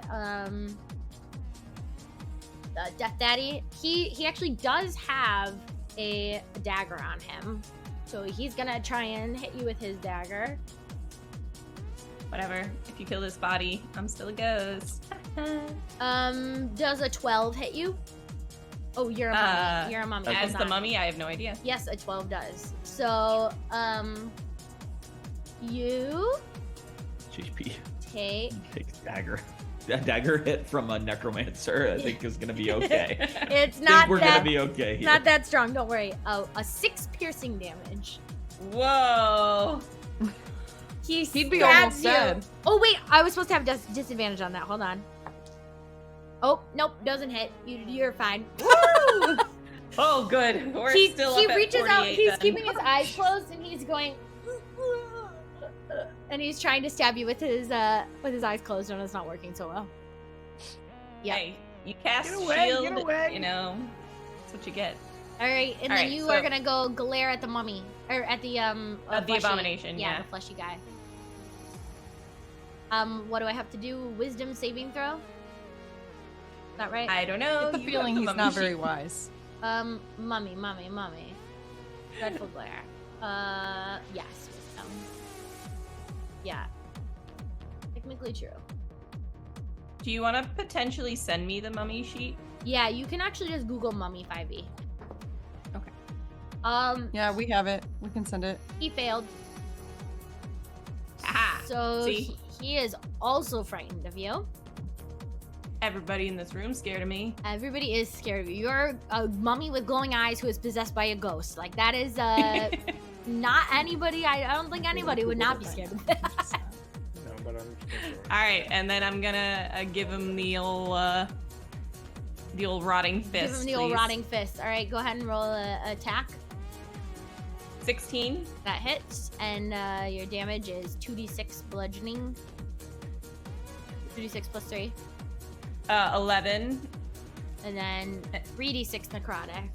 Death Daddy. He actually does have a dagger on him, so he's gonna try and hit you with his dagger. Whatever. If you kill this body, I'm still a ghost. Does a 12 hit you? Oh, you're a mummy. You're a mummy. As Hold the on. mummy, I have no idea. Yes, a 12 does. So, you HP. take. Takes dagger. That dagger hit from a necromancer, I think, is gonna be okay. It's I not think we're that. gonna be okay here. Not that strong. Don't worry. Oh, a 6 piercing damage. Whoa. He'd be stabs almost you. dead. Oh wait, I was supposed to have disadvantage on that. Hold on. Oh nope, doesn't hit. You're fine. Woo! Oh, good. We're he still he up at reaches out. 48 He's then. keeping his eyes closed and he's going. And he's trying to stab you with his eyes closed, and it's not working so well. Yeah. Hey, you cast Get away, shield, get away. you know, that's what you get. All right, and All then right, you so- are gonna go glare at the mummy or at the the fleshy- abomination, yeah. the fleshy guy. What do I have to do? Wisdom saving throw? Is that right? I don't know. I get the you feeling have he's mummy not very sheet. wise. Mummy. Dreadful glare. Yes, wisdom. Yeah. Technically true. Do you want to potentially send me the mummy sheet? Yeah, you can actually just Google mummy 5e. Okay. Yeah, we have it. We can send it. He failed. Aha! So See? he is also frightened of you. Everybody in this room scared of me. Everybody is scared of you. You're a mummy with glowing eyes who is possessed by a ghost. Like, that is, not anybody. I don't think anybody would not be scared of that. No, but I'm sure. All right, and then I'm gonna give him the old rotting fist. Give him the old please. rotting fist. All right, go ahead and roll a attack. 16. That hits, and your damage is 2d6 bludgeoning. 2d6 plus 3. 11. And then 3d6 necrotic.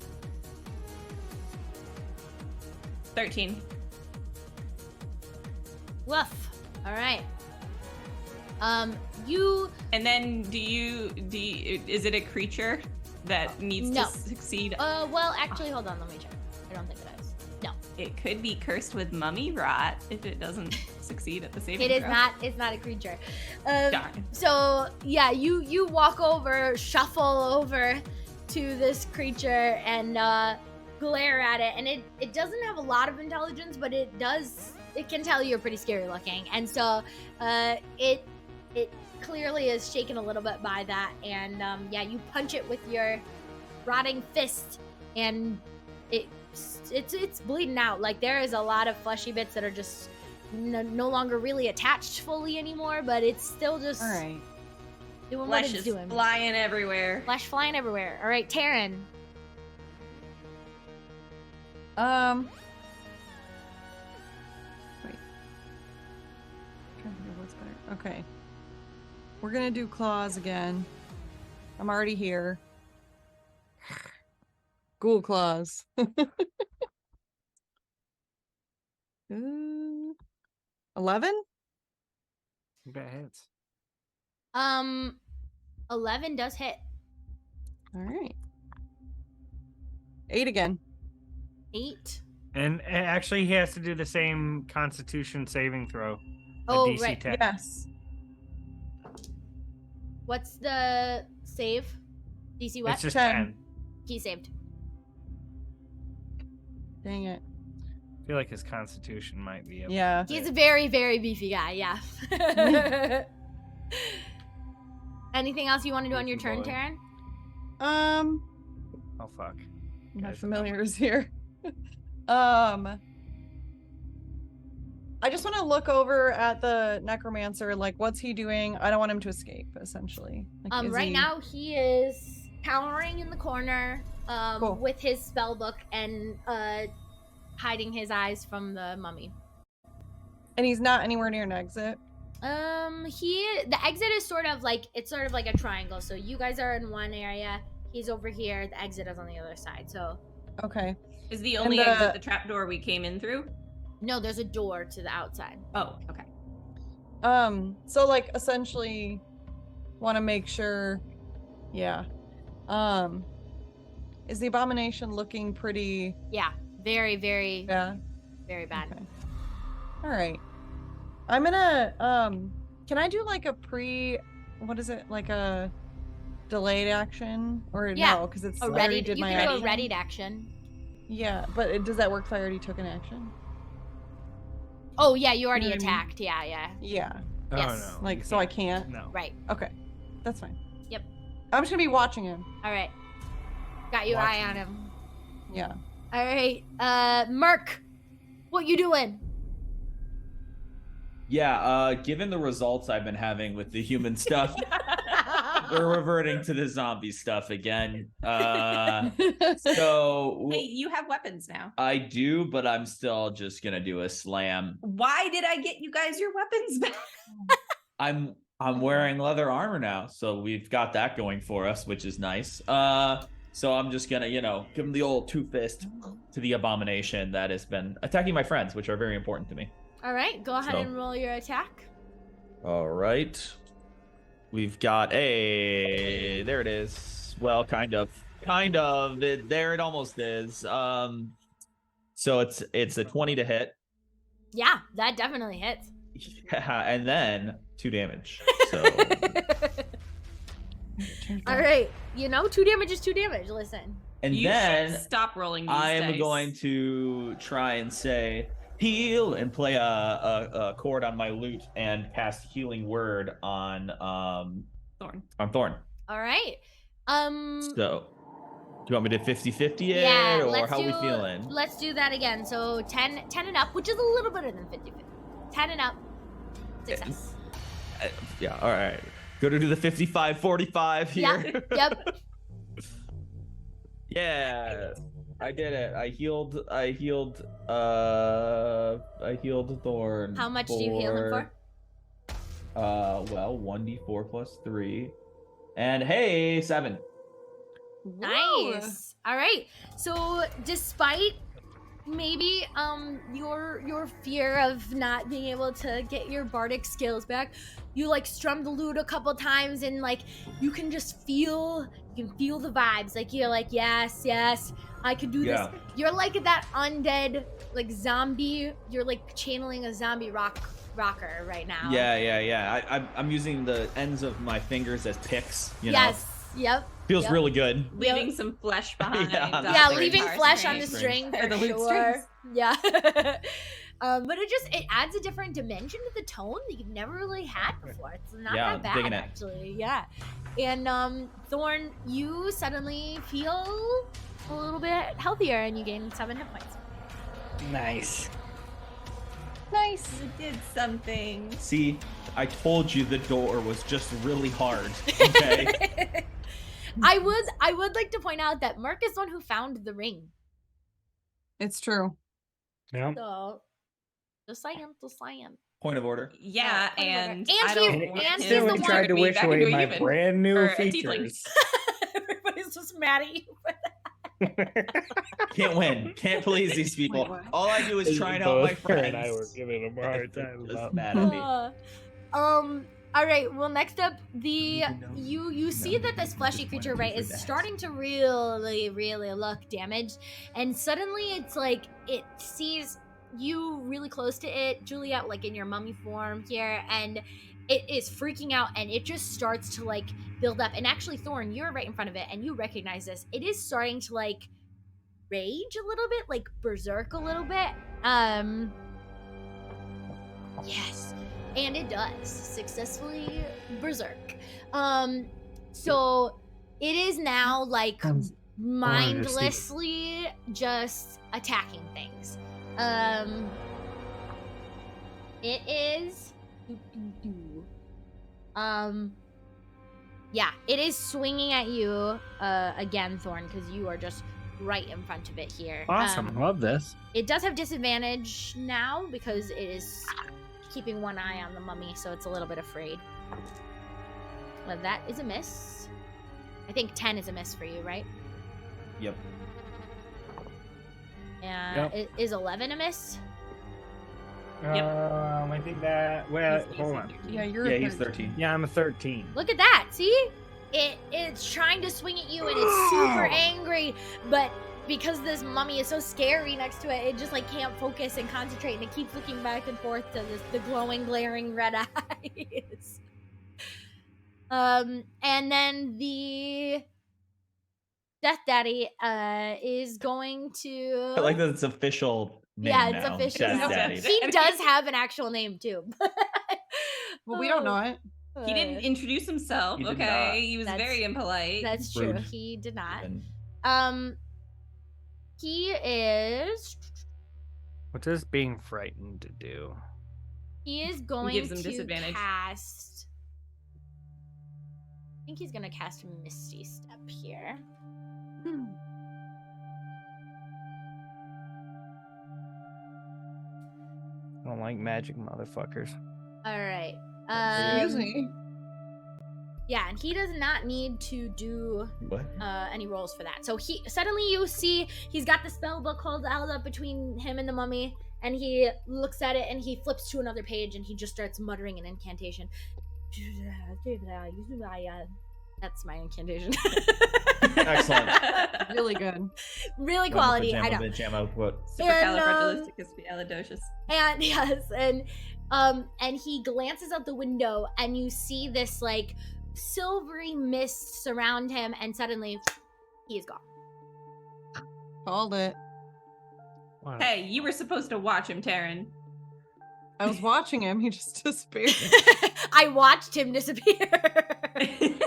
13. Woof. All right. You And then is it a creature that needs No. to succeed? well, actually, hold on. Let me check. I don't think it is. No, It could be cursed with mummy rot if it doesn't succeed at the saving it is throw. not. It's not a creature. Darn. So yeah, you walk over, shuffle over to this creature and glare at it, and it doesn't have a lot of intelligence, but it can tell you're pretty scary looking, and so it clearly is shaken a little bit by that, and yeah, you punch it with your rotting fist, and it's bleeding out. Like, there is a lot of fleshy bits that are just no longer really attached fully anymore, but it's still just All right. doing what Flesh it's is doing. flying everywhere. Flesh flying everywhere. All right, Taryn. Wait. Trying to think of what's better. Okay. We're gonna do claws again. I'm already here. Ghoul claws. 11? That hits. 11 does hit. All right. 8 again. 8. And actually, he has to do the same Constitution saving throw. a Oh, DC right. 10. Yes. What's the save? DC what? It's just 10. 10. He saved. Dang it. I feel like his Constitution might be. Yeah. He's a very, very beefy guy, yeah. Anything else you want to do on your turn, Boy. Taryn? Oh fuck. My Guys. familiars here. I just want to look over at the necromancer. Like, what's he doing? I don't want him to escape. Essentially, like, is Right he- now he is cowering in the corner, Cool. with his spell book and hiding his eyes from the mummy. and he's not anywhere near an exit. The exit is sort of like a triangle. So you guys are in one area, he's over here, the exit is on the other side. So Okay. Is the And only the- exit the trapdoor we came in through? no, there's a door to the outside. Oh, okay. So like essentially want to make sure, yeah. Is the abomination looking pretty? Yeah, very, very, Yeah. very bad. Okay. All right. I'm gonna can I do like a what is it, like a delayed action, or Yeah, no, because it's A I ready. already did You my can do a action. readied action. Yeah, but does that work if I already took an action? Oh yeah, you already know what I mean? attacked. Yeah, yeah. Yeah. Oh Yes. no. Like, you so I can't? No. Right. Okay. That's fine. Yep. I'm just gonna be watching him. All right. Got your eye Watching on him. Yeah. All right. Merc, what you doing? Yeah, given the results I've been having with the human stuff, we're reverting to the zombie stuff again. So Hey, you have weapons now. I do, but I'm still just gonna do a slam. Why did I get you guys your weapons back? I'm wearing leather armor now, so we've got that going for us, which is nice. So I'm just gonna, give him the old two fist to the abomination that has been attacking my friends, which are very important to me. All right, go ahead So- and roll your attack. All right. We've got there it is. Well, kind of. There it almost is. So it's a 20 to hit. Yeah, that definitely hits. Yeah, and then 2 damage. So All right, 2 damage is 2 damage. Listen. and You then should stop rolling these I am dice. going to try and say heal and play a chord on my lute and cast healing word on Thorn. Thorn. All right. So, do you want me to 50-50 it, Yeah, or let's how do, we feeling? Let's do that again. So 10 and up, which is a little better than 50-50. 10 and up. Success. Yeah, all right. Go to do the 55-45 here. Yep. Yeah, I did it. I healed Thorn. How much do you heal him for? Well, 1d4 plus 3. And hey, 7. Nice. All right. So despite maybe your fear of not being able to get your bardic skills back, you like strum the lute a couple times and like you can feel the vibes. Like you're like, yes, I could do this. You're like that undead like zombie. You're like channeling a zombie rocker right now. Yeah. I'm using the ends of my fingers as picks. Yes. Yep. Feels Yep. really good. Leaving some flesh behind. Yeah, on Yeah, the leaving guitar flesh on the strings. string Or for the lute sure. strings. Yeah. But it adds a different dimension to the tone that you've never really had before. It's not Yeah, that bad digging it. actually. Yeah. And Thorn, you suddenly feel a little bit healthier and you gain 7 hit points. Nice. Nice. You did something. See, I told you the door was just really hard. Okay. I would like to point out that Mark is the one who found the ring. It's true. Yeah. So just saying. Point of order. Yeah, point of order. and And I he- don't and want he's him the Still, one- he to tried to me wish back away into a my human. brand new Or a tiefling. features. Everybody's just mad at you. Can't win. Can't please these people. Wait, what? All I do is try and help my Both her friends. and I were giving him a hard time Just about mad at me. All right. Well, next up, you see that this fleshy creature, right, is starting to really look damaged, and suddenly it's like it sees you really close to it, Juliet, like in your mummy form here, and it is freaking out, and it just starts to like build up. And actually, Thorn, you're right in front of it, and you recognize this. It is starting to like rage a little bit, like berserk a little bit. Yes. And it does successfully berserk. So it is now like mindlessly just attacking things. It is yeah, it is swinging at you again, Thorn, because you are just right in front of it here. Awesome. Love this. It does have disadvantage now because it is keeping one eye on the mummy, so it's a little bit afraid. Well, that is a miss. I think 10 is a miss for you, right? Yep. Yeah. Yep. Is 11 a miss? I think that. Well, He's hold on. Yeah, you're. Yeah, a he's 13. 13. Yeah, I'm a 13. Look at that. See? It's trying to swing at you and it's super angry, but because this mummy is so scary next to it, it just like can't focus and concentrate, and it keeps looking back and forth to the glowing, glaring red eyes. And then the Death Daddy is going to. I like that it's official name Yeah, it's now. official Death now. Daddy. He does have an actual name too. Well, we don't know it. He didn't introduce himself. He did Okay, not. he was That's- very impolite. That's true. Rude. He did not. And He is. What's this being frightened to do? He is going gives him to disadvantage. cast. I think he's gonna cast Misty Step here. I don't like magic motherfuckers. All right. Excuse me. Yeah, and he does not need to do what? any rolls for that. So he suddenly you see he's got the spell book held out up between him and the mummy, and he looks at it and he flips to another page and he just starts muttering an incantation. That's my incantation. Excellent. Really good. Really quality. I know. Pajama, what? Supercalifragilisticexpialidocious. And yes, and he glances out the window and you see this like silvery mist surround him, and suddenly he is gone. Called it. Hey, you were supposed to watch him, Taryn. I was watching him. He just disappeared. I watched him disappear.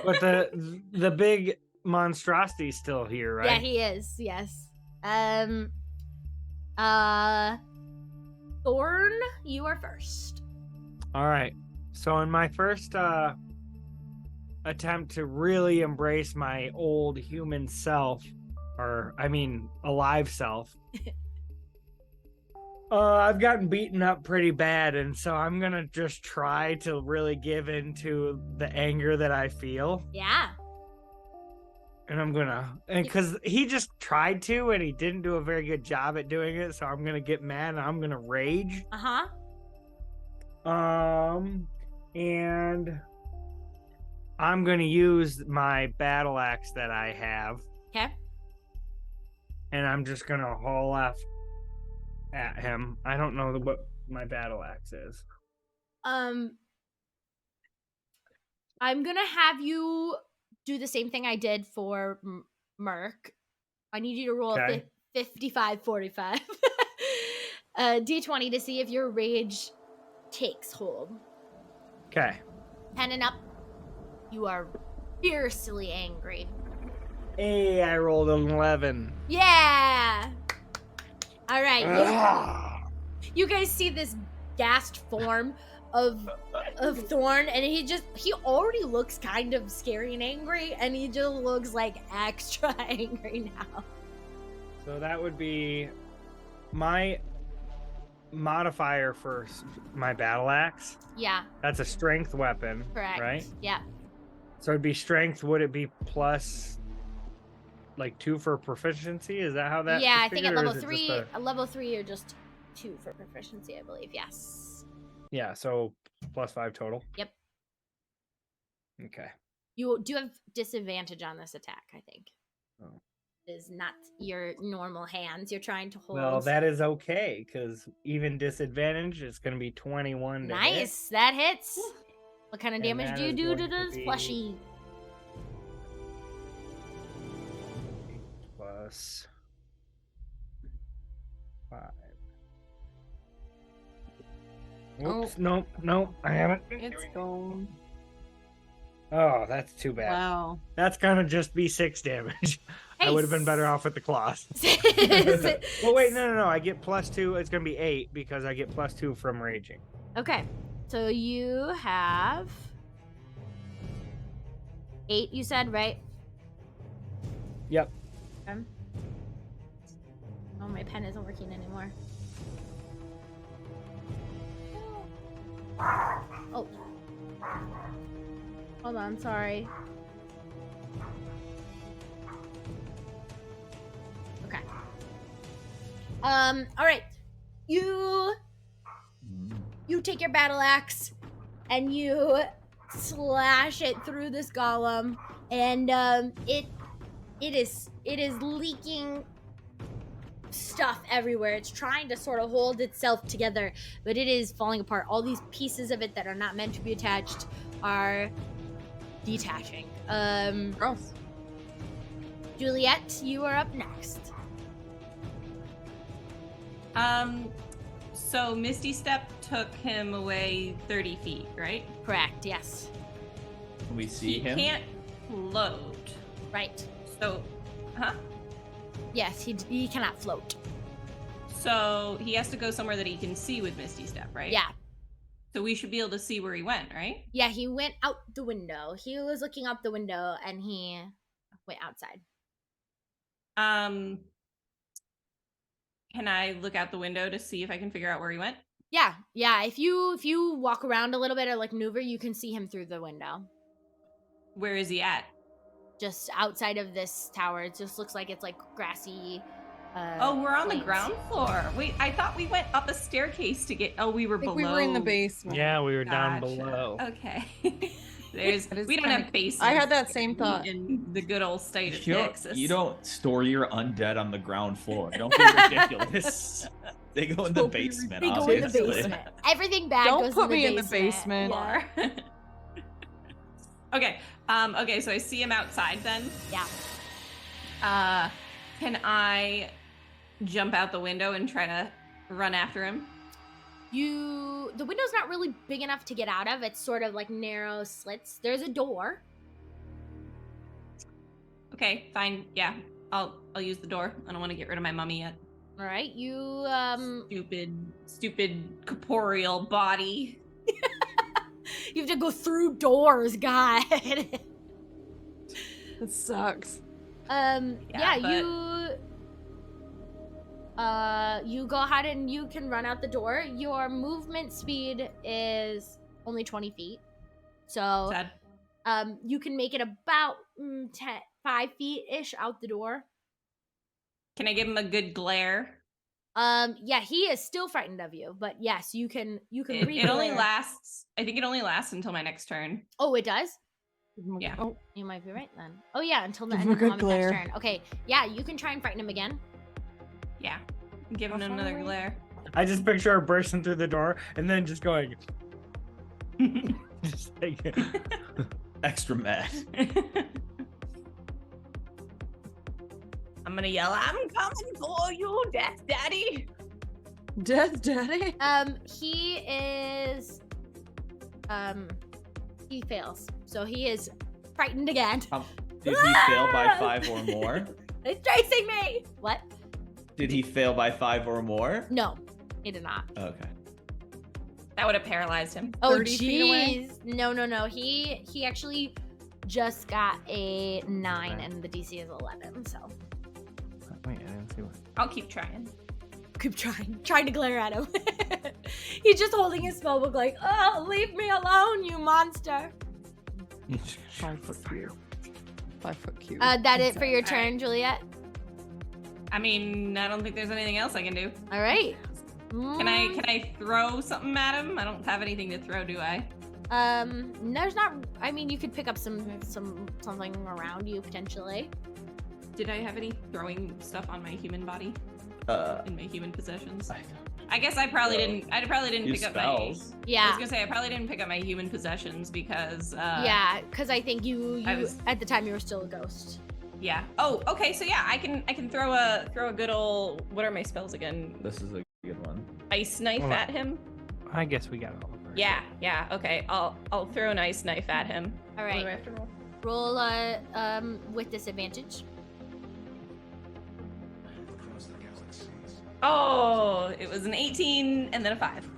But the big monstrosity's still here, right? Yeah, he is. Yes. Thorn, you are first. All right. So in my first attempt to really embrace my old human self, or I mean alive self, I've gotten beaten up pretty bad, and so I'm gonna just try to really give into the anger that I feel, Yeah. and because he just tried to, and he didn't do a very good job at doing it, so I'm gonna get mad and I'm gonna rage. Uh-huh. And I'm gonna use my battle axe that I have, Okay. and I'm just gonna haul off at him. I don't know what my battle axe is. I'm gonna have you do the same thing I did for Merc. I need you to roll Okay. 55-45 d20 to see if your rage takes hold. Okay. 10 and up, you are fiercely angry. Hey, I rolled an 11. Yeah. All right. Ah. You guys see this gassed form of Thorn, and he already looks kind of scary and angry, and he just looks like extra angry now. So that would be my modifier for my battle axe. Yeah, That's a strength weapon, correct. right? Yeah. So it'd be strength. Would it be plus like 2 for proficiency? Is that how that? Yeah, is I think at figured, or level is it 3, just at level 3 you're just 2 for proficiency, I believe. Yes. yeah, so plus 5 total. Yep. Okay. You do have disadvantage on this attack, I think. Oh. It is not your normal hands you're trying to hold. Well, that is okay, because even disadvantage is going to be 21 to hit. nice. That hits. What kind of And damage that do you is do to going to this be- plushie? Plus 5. Oops, nope, I haven't. It's gone. Oh, that's too bad. Wow. That's gonna just be 6 damage. I would have been better off with the claws. Well, wait, no. I get +2. It's gonna be 8 because I get +2 from raging. Okay, so you have 8. You said, right? Yep. Okay. Oh, my pen isn't working anymore. Oh. Hold on, sorry. Okay. All right. You take your battle axe and you slash it through this golem, and it is leaking stuff everywhere. It's trying to sort of hold itself together, but it is falling apart. All these pieces of it that are not meant to be attached are detaching. Gross. Juliet, you are up next. So Misty Step took him away 30 feet, right? Correct, yes. Can we see him? He can't float. Right. So, huh? Yes, he cannot float. So he has to go somewhere that he can see with Misty Step, right? Yeah. So we should be able to see where he went, right? Yeah, he went out the window. He was looking out the window and he went outside. Can I look out the window to see if I can figure out where he went? Yeah. If you walk around a little bit or like maneuver, you can see him through the window. Where is he at? Just outside of this tower. It just looks like it's like grassy. Oh, we're on the plains. ground floor. Wait, I thought we went up a staircase to get. Oh, we were I think below. we were in the basement. Yeah, we were down Gotcha. below. Okay. There's. That is We don't kinda- have basements. I had that same thought. In the good old state of Texas. You don't store your undead on the ground floor. Don't be ridiculous. They go in the Don't be basement. They go in the obviously. basement. Everything bad Don't goes put in the me in the basement. basement. Yeah. Okay. Okay. So I see him outside then. Yeah. Can I jump out the window and try to run after him? The window's not really big enough to get out of. It's sort of like narrow slits. There's a door. Okay. Fine. Yeah. I'll use the door. I don't want to get rid of my mummy yet. All right. You Stupid corporeal body. you have to go through doors, God. It sucks. You go ahead and you can run out the door. Your movement speed is only 20 feet. So Sad. you can make it about 5 feet-ish out the door. Can I give him a good glare? Yeah, he is still frightened of you, but yes, you can It only re-glare. lasts. I think it only lasts until my next turn. Oh, it does? Yeah. Oh, You might be right then. Oh yeah, until the Give end him of a the good moment's glare. turn. Okay, yeah, you can try and frighten him again. Yeah. I'm giving How him far another away? glare. I just picture her bursting through the door and then just going. Just like, Extra mad. I'm gonna yell, I'm coming for you, Death Daddy. Death Daddy? He is he fails. So he is frightened again. Did he fail by 5 or more? It's chasing me. What? Did he fail by 5 or more? No, he did not. Okay. That would have paralyzed him. Oh 30 feet away? jeez. No. He actually just got a 9 and the DC is 11, so wait, I didn't see what. I'll keep trying. keep trying to glare at him. He's just holding his spellbook like, oh, leave me alone, you monster. 5 foot cube. 5 foot cube. That it for your All right. turn, Juliet? I mean, I don't think there's anything else I can do. All right. Can I throw something at him? I don't have anything to throw, do I? There's not. I mean, you could pick up something around you potentially. Did I have any throwing stuff on my human body? In my human possessions? I guess I probably didn't. I probably didn't Use pick up spells. my. I Yeah. was gonna say I probably didn't pick up my human possessions because. Yeah, because I think you I was- at the time you were still a ghost. Yeah. Oh, okay. So yeah, I can throw a good old. What are my spells again? This is a good one. Ice knife Hold on. at him. I guess we got all of her. Yeah. Okay. I'll throw an ice knife at him. All What do I right. have to roll? Roll with disadvantage. Oh, it was an 18 and then a 5.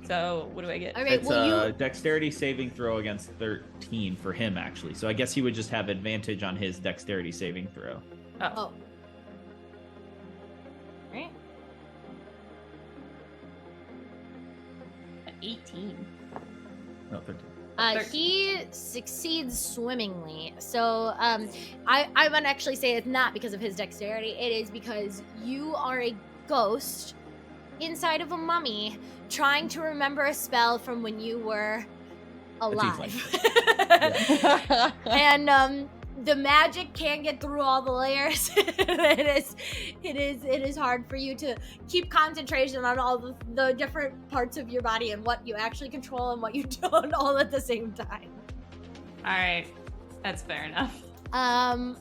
So what do I get? All right. It's Well, a dexterity saving throw against 13 for him, actually. So I guess he would just have advantage on his dexterity saving throw. Oh. Right. An 18. No, 13. He succeeds swimmingly. So I would actually say it's not because of his dexterity. It is because you are a ghost inside of a mummy trying to remember a spell from when you were alive. And the magic can't get through all the layers. It is hard for you to keep concentration on all the different parts of your body and what you actually control and what you don't all at the same time. All right. That's fair enough. That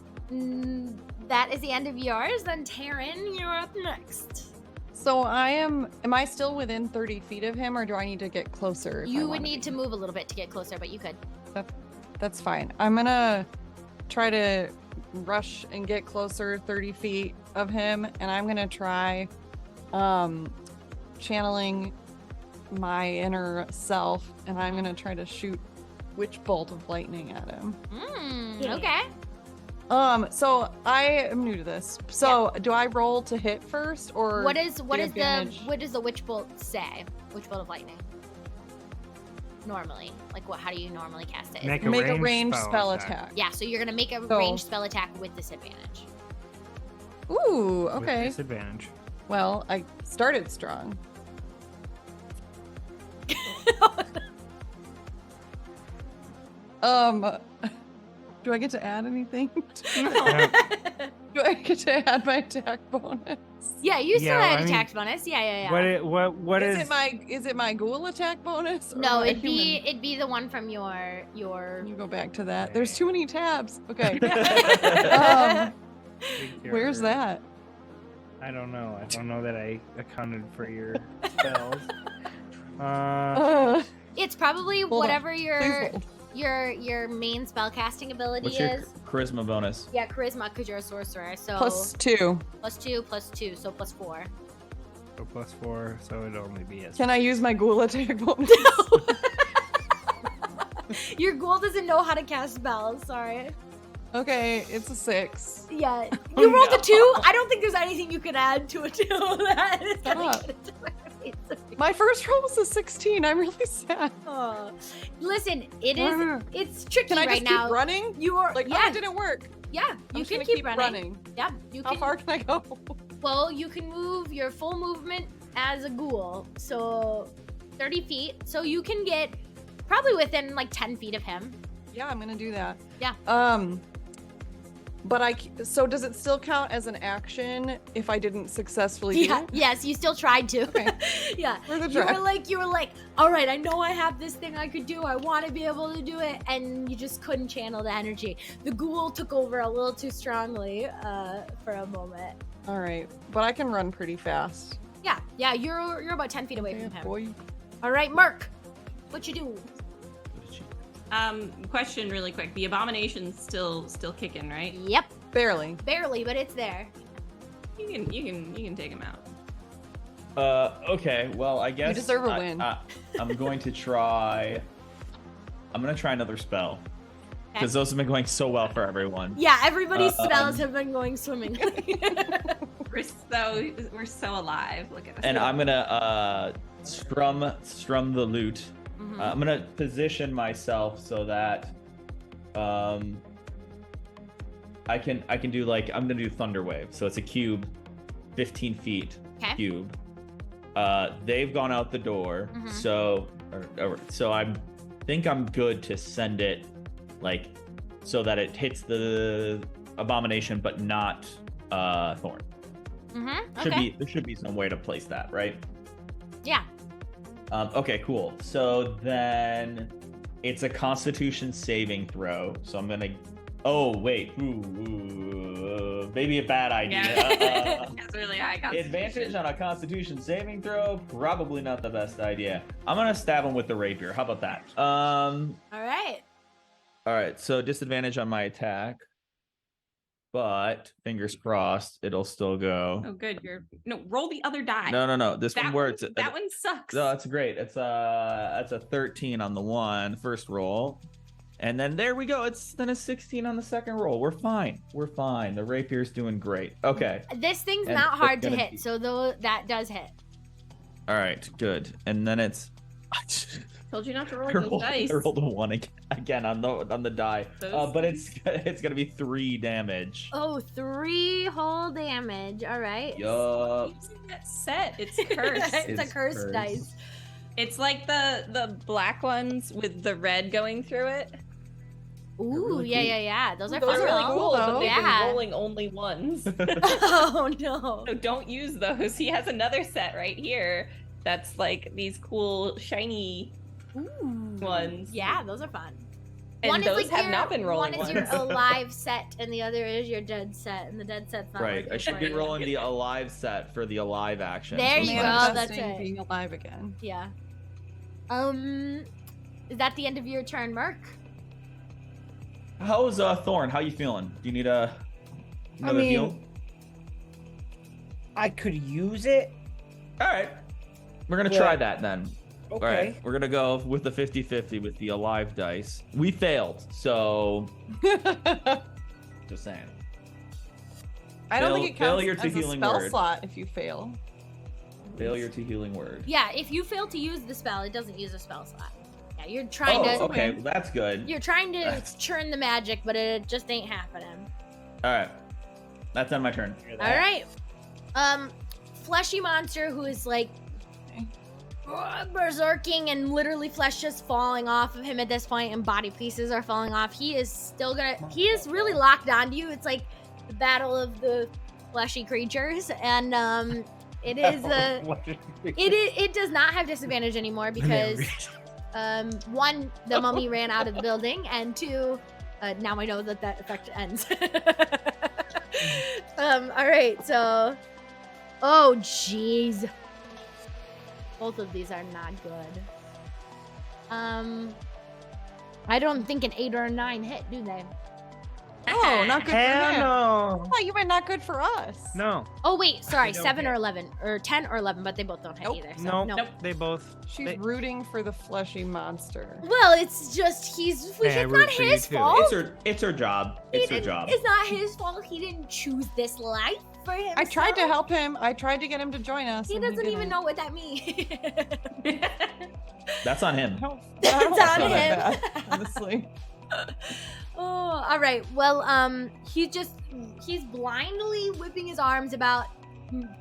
is the end of yours. Then Taryn, you're up next. So am I still within 30 feet of him, or do I need to get closer? if I You would wanna need be? to move a little bit to get closer, but you could. That's fine. I'm gonna try to rush and get closer 30 feet of him, and I'm gonna try channeling my inner self, and I'm gonna try to shoot witch bolt of lightning at him. Okay. So I am new to this. So do I roll to hit first, or What does advantage? the witch bolt say? Witch bolt of lightning. Normally, like what? How do you normally cast it? Make make a ranged ranged spell attack. attack? Yeah, so you're gonna make a So- ranged spell attack with disadvantage. Ooh, With okay. disadvantage. Well, I started strong. Do I get to add anything? Do I get to add my attack bonus? Yeah, you still Yeah, had I mean, attack bonus. Yeah. What is is it my ghoul attack bonus? or No, my it'd human? be the one from your. You go back to that. There's too many tabs. Okay. Your- Where's that? I don't know. I don't know that I accounted for your spells. It's probably Hold on. whatever Please your hold. your main spellcasting ability What's your is. charisma bonus? Yeah, charisma because you're a sorcerer. So +2. +2, so +4. So +4, so it'd only be a. Can I use my ghoul attack bonus? Your ghoul doesn't know how to cast spells. Sorry. Okay, it's a 6. Yeah, Oh, you rolled a no. 2. I don't think there's anything you could add to a 2. That is Stop. My first roll was a 16. I'm really sad. Oh. Listen, it's tricky Can I right just now. keep running? You are Like, yeah, oh, it didn't work. yeah. I'm You just can gonna keep running. Yeah, you How can. far can I go? Well, you can move your full movement as a ghoul, so 30 feet. So you can get probably within like 10 feet of him. Yeah, I'm gonna do that. Yeah. But so does it still count as an action if I didn't successfully do Yeah. it? Yes, you still tried to. Okay. Yeah. Worth a You try. were like, all right, I know I have this thing I could do. I want to be able to do it, and you just couldn't channel the energy. The ghoul took over a little too strongly for a moment. All right, but I can run pretty fast. Yeah. You're about 10 feet away from him. Boy. All right, Merc, what you do? Question really quick. The abomination's still kicking, right? Yep, Barely. barely, but it's there. You can take him out. Okay. Well, I guess deserve a win. I'm going to try. I'm gonna try another spell because those have been going so well for everyone. Yeah, everybody's spells have been going swimmingly. We're so alive. Look at us. And I'm gonna strum the lute. Mhm. I'm gonna position myself so that I can do like I'm gonna do thunder wave. So it's a cube, 15 feet Okay. cube. They've gone out the door, Mhm. so I think I'm good to send it like so that it hits the abomination, but not Thorn. Okay. There should be some way to place that, right? Yeah. Okay, cool. So then it's a Constitution saving throw. So I'm gonna. Oh wait. maybe a bad idea. Yeah. That's really high Advantage on a Constitution saving throw, probably not the best idea. I'm gonna stab him with the rapier. How about that? All right. So disadvantage on my attack, but fingers crossed, it'll still go. Oh, good. Roll the other die. No. This one works. That one sucks. No, that's great. It's that's a 13 on the first roll. And then there we go. It's then a 16 on the second roll. We're fine. The rapier's doing great. Okay. This thing's And not it's hard to gonna hit, be- so that does hit. All right, good. And then it's Told you not to roll I those rolled, dice. I rolled a 1 again on the die. Those But it's gonna be 3 damage. Oh, 3 whole damage. All right. Yup. Using that set. It's cursed. It's a It's cursed cursed. dice. It's like the black ones with the red going through it. Ooh, really yeah. Those are Those fun. are really though. cool, but they've Yeah. been rolling only ones. Oh no. So don't use those. He has another set right here that's like these cool shiny Ooh. ones. Yeah, those are fun. And one is those like have your, not been rolling One is your ones. alive set, and the other is your dead set, and the dead set's not Right. working I should for be you. rolling the alive set for the alive action. There So you go, that's- that's Manifesting it. being alive again. Yeah. Is that the end of your turn, Merc? How's Thorn? How you feeling? Do you need another mean, heal? I could use it. All right. We're gonna Yeah. try that then. Okay. All right. We're gonna go with the 50-50 with the alive dice. We failed, so just saying. I don't think it counts failure to as a healing spell word. slot if you fail. Failure to healing word. Yeah, if you fail to use the spell, it doesn't use a spell slot. Yeah, you're trying to okay. Well, that's good. you're trying to That's- churn the magic, but it just ain't happening. All right. That's on my turn. All right. Fleshy monster who is like berserking and literally flesh just falling off of him at this point and body pieces are falling off. He is really locked onto you. It's like the battle of the fleshy creatures, and it is it does not have disadvantage anymore because one, the mummy ran out of the building, and two, now I know that effect ends. All right, so, oh jeez, both of these are not good. I don't think an 8 or a 9 hit, do they? Oh, not good for Hell him. no. Oh, you were not good for us. No. Oh wait, sorry, They don't 7 or hit. 11, or 10 or 11, but they both don't hit Nope. either. So, Nope. nope. They both. She's they- rooting for the fleshy monster. Well, it's just it's Hey, I not root for you his too. fault. It's her job. It's her job. It's not his fault. He didn't choose this life for himself. I tried to help him. I tried to get him to join us. He and doesn't even didn't. know what that means. That's on him. I don't That's feel on that him. bad, honestly. Oh, all right. Well, he's blindly whipping his arms about,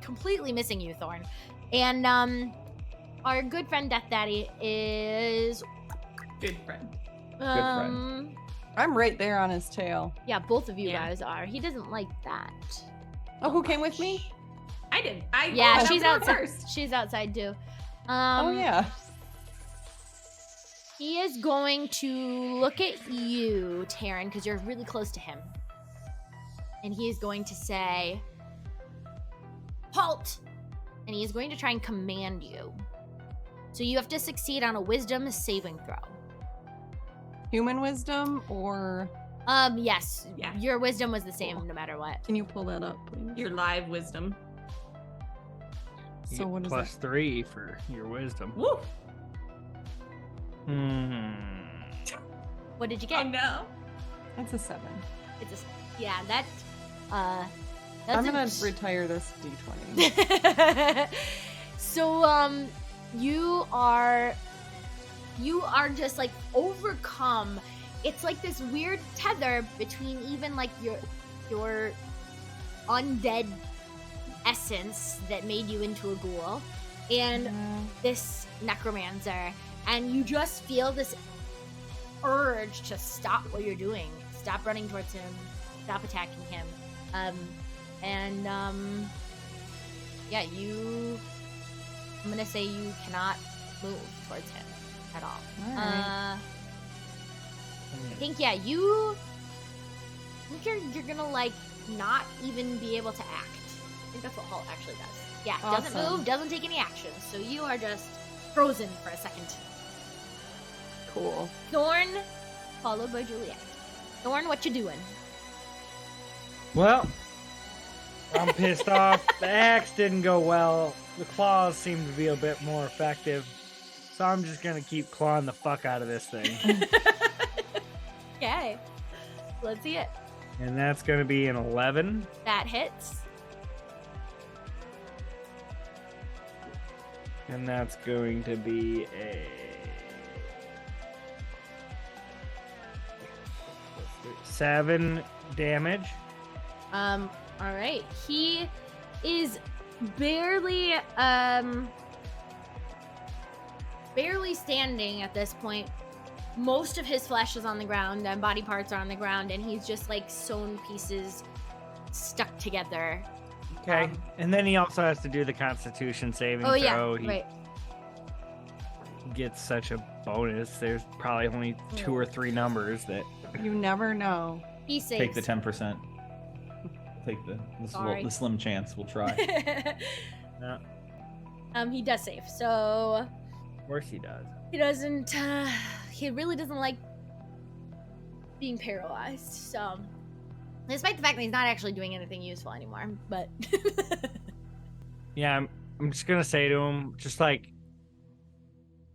completely missing you, Thorn. And our good friend Death Daddy is Good friend. friend. I'm right there on his tail. Yeah, both of you Yeah. guys are. He doesn't like that. Oh, who came with me? I did. I Yeah, jumped she's out outside. first. She's outside too. Oh yeah. He is going to look at you, Taryn, because you're really close to him. And he is going to say, "Halt!" And he is going to try and command you. So you have to succeed on a wisdom saving throw. Human wisdom, or Yes. Yeah. Your wisdom was the same no matter what. can you pull that up, please? Your live wisdom. You So get what is plus 3 for your wisdom. Woo! What did you Oh get? no. That's a 7. It's a, yeah, that I'm that's gonna a- retire this D20. So you are just like overcome. It's like this weird tether between even like your undead essence that made you into a ghoul and this necromancer, and you just feel this urge to stop what you're doing, stop running towards him, stop attacking him, yeah, I'm gonna say you cannot move towards him at all. Alright. I think, yeah, you think you're gonna like not even be able to act. I think that's what Halt actually does. Yeah, doesn't Awesome. move, doesn't take any actions, so you are just frozen for a second. Cool. Thorn, followed by Juliet. Thorn, what you doing? Well, I'm pissed off. The axe didn't go well. The claws seem to be a bit more effective. So I'm just gonna keep clawing the fuck out of this thing. Okay, let's see it. And that's gonna be an 11. That hits. And that's going to be a 7 damage. All right. He is barely standing at this point. Most of his flesh is on the ground and body parts are on the ground, and he's just like sewn pieces stuck together. Okay. And then he also has to do the Constitution saving Oh yeah, throw. He right. gets such a bonus. There's probably only 2 or 3 numbers that. You never know. He saves. Take the 10%. Take the Sorry. slim chance. We'll try. No, He does save. So of course he does. he doesn't. He really doesn't like being paralyzed. So, despite the fact that he's not actually doing anything useful anymore, but Yeah, I'm just gonna say to him, just like,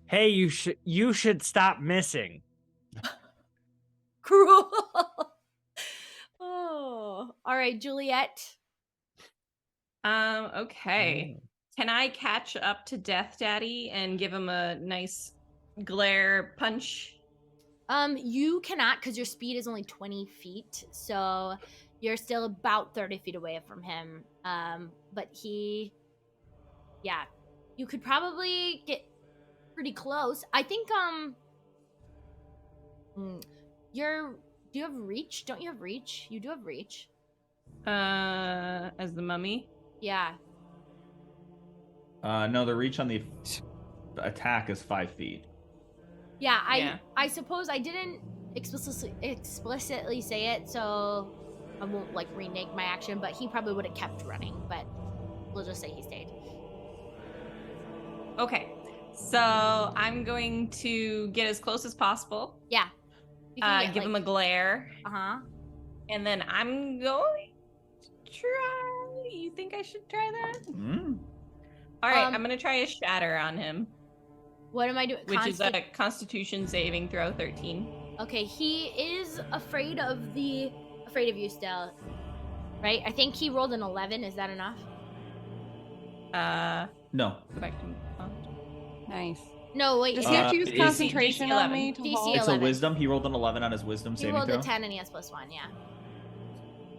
hey, you should stop missing. cruel. Oh, all right, Juliet. Okay. Can I catch up to Death Daddy and give him a nice glare punch? You cannot because your speed is only 20 feet, so you're still about 30 feet away from him. But yeah, you could probably get pretty close. I think, do you have reach? Don't you have reach? You do have reach. As the mummy? Yeah. No, the reach on the attack is 5 feet. Yeah, Yeah. I suppose I didn't explicitly say it, so I won't like renege my action, but he probably would have kept running, but we'll just say he stayed. Okay. So I'm going to get as close as possible. Yeah. You can get, Give him a glare. Uh-huh. And then I'm going to try. You think I should try that? Mm. All right, Um, I'm going to try a shatter on him, What am I doing? which is a Constitution saving throw 13. Okay, he is afraid of you still. Right? I think he rolled an 11. Is that enough? No. Go back to Nice. No, wait. Does he he have to it use is- concentration DC on 11. me to DC hold? It's 11. a wisdom. He rolled an 11 on his wisdom saving rolled throw. a 10 and he has +1, yeah.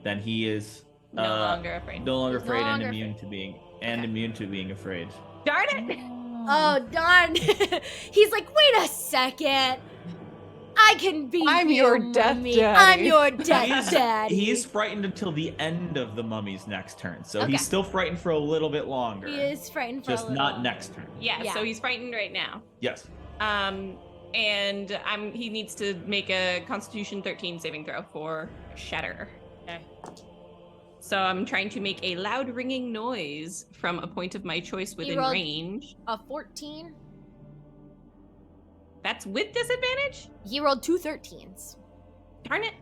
Then he is no longer afraid. no longer He's no afraid and longer immune to being immune to being afraid. Darn it! Oh, darn. He's like, wait a second. I can be I'm your death mummy. daddy." I'm your death daddy. He's frightened until the end of the mummy's next turn, so Okay. he's still frightened for a little bit longer. He is frightened for a just little. not next turn. Yeah, Yeah. so he's frightened right now. Yes. And he needs to make a Constitution 13 saving throw for shatter. Okay. So I'm trying to make a loud ringing noise from a point of my choice within rolled- range. A 14. That's with disadvantage? He rolled 2 13s. Darn it.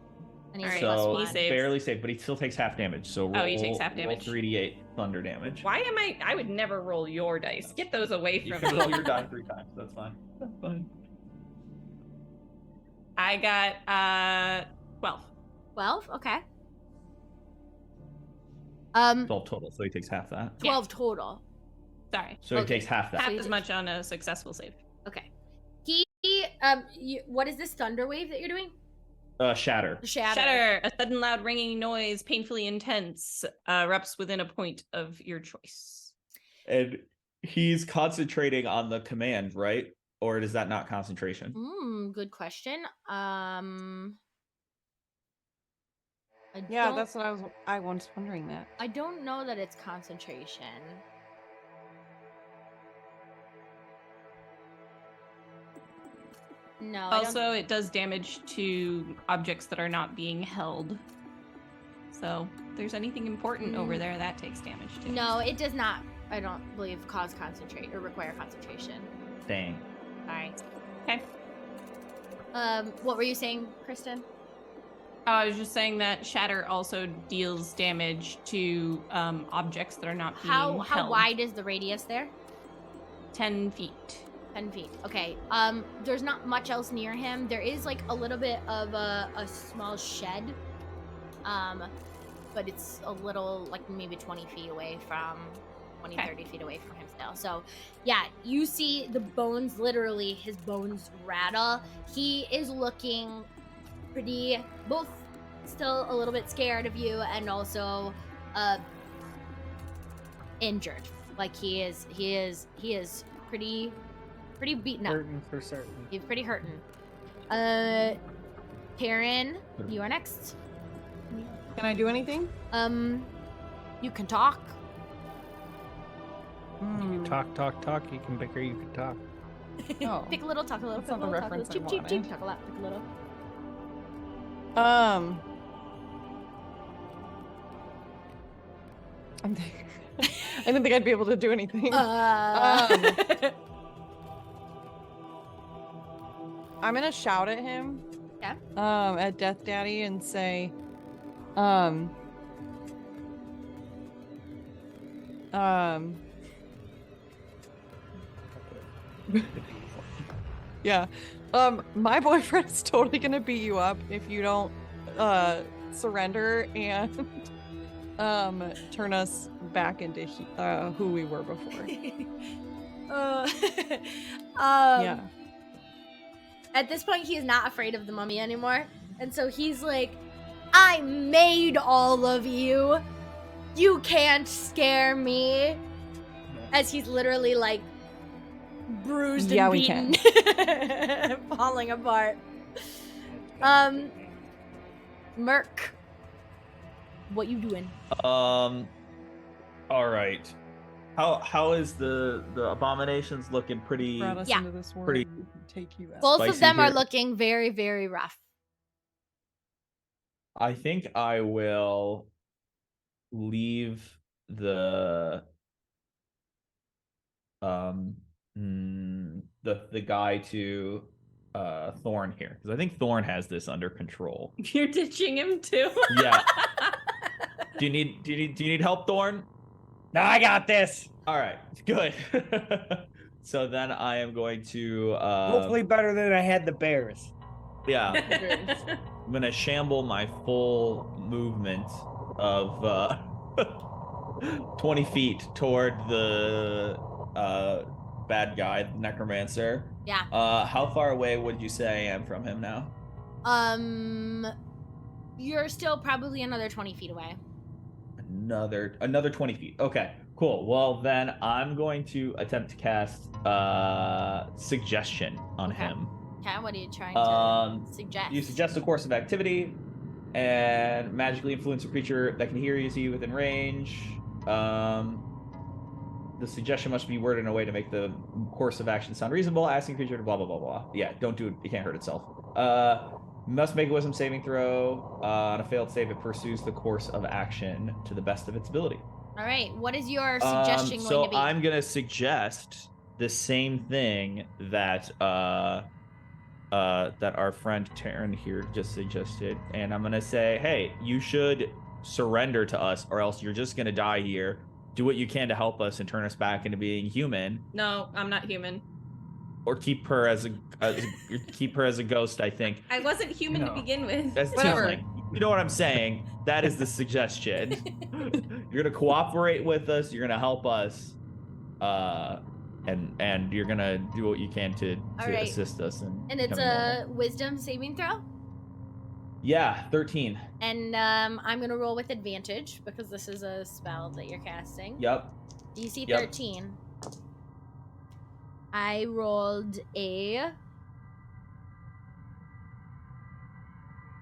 And he's All right, So he +1. saves. barely saved, but he still takes half damage. So roll, Oh, he takes half roll damage. 3d8 thunder damage. Why am I would never roll your dice. Get those away You from can me. roll your die 3 times. That's fine. That's fine. I got 12. 12? Okay. 12 total, so he takes half that. 12 total. Sorry. So he Okay. takes half that. Half you as did- much on a successful save. Okay. What is this thunder wave that you're doing? Shatter. Shatter. A sudden loud ringing noise, painfully intense, erupts within a point of your choice. And he's concentrating on the command, right? Or is that not concentration? Good question. Yeah, that's what I was wondering that. I don't know that it's concentration. No. I don't- Also, it does damage to objects that are not being held. So if there's anything important over there, that takes damage too. No, it does not. I don't believe cause concentrate or require concentration. Dang. Sorry. Okay. What were you saying, Kristen? I was just saying that Shatter also deals damage to objects that are not being How held. wide is the radius there? 10 feet. 10 feet. Okay. There's not much else near him. There is like a little bit of a small shed. But it's a little like maybe 20 feet away from 20, Okay. 30 feet away from him still. So yeah, you see the bones, literally his bones rattle. He is looking pretty, both still a little bit scared of you and also injured. Like he is pretty beaten up. Hurting for certain. He's pretty hurting. Taryn, you are next. Can I do anything? You can talk. Talk. You can pick her. You can talk. Oh. Pick a little, talk a little, That's pick a not the little, talk a little. reference I Cheep, cheep, cheep. wanted. Talk a lot, pick a little. I didn't think I'd be able to do anything. I'm gonna shout at him. Yeah. At Death Daddy and say, yeah. My boyfriend's totally gonna beat you up if you don't surrender and turn us back into who we were before. Yeah. At this point, he is not afraid of the mummy anymore. And so he's like, I made all of you. You can't scare me. As he's literally like bruised and Yeah, we beaten. Falling apart. Merc. What you doing? All right. How is the abominations looking? Pretty. Brought us Yeah. into this world. Pretty- We can take you out. Both of Spicy them are here. looking very, very rough. I think I will leave the the guy to Thorn here, because I think Thorn has this under control. You're ditching him too. Yeah. Do you need help, Thorn? No, I got this. All right, good. So then I am going to Hopefully better than I had the bears. yeah, I'm gonna shamble my full movement of 20 feet toward the bad guy, the necromancer. Yeah. How far away would you say I am from him now? You're still probably another 20 feet away. Another 20 feet. Okay, cool. Well, then I'm going to attempt to cast suggestion on Okay. him. Okay, what are you trying to You suggest? suggest a course of activity and magically influence a creature that can hear you, see you within range. The suggestion must be worded in a way to make the course of action sound reasonable, asking creature to blah, blah, blah, blah. Yeah, don't do it. It can't hurt itself. Must make a wisdom saving throw. On a failed save, it pursues the course of action to the best of its ability. All right, what is your suggestion So going to be? I'm going to suggest the same thing that that our friend Taryn here just suggested, and I'm gonna say, hey, you should surrender to us, or else you're just gonna die here. Do what you can to help us and turn us back into being human, No, I'm not human. or keep her as a ghost. I think I wasn't human to No. begin with. that's Whatever. like, you know what I'm saying. That is the suggestion. You're gonna cooperate with us. You're gonna help us. And you're gonna do what you can to All right. assist us. And it's a wisdom saving throw. Yeah, 13. And I'm going to roll with advantage because this is a spell that you're casting. Yep. DC Yep. 13. I rolled a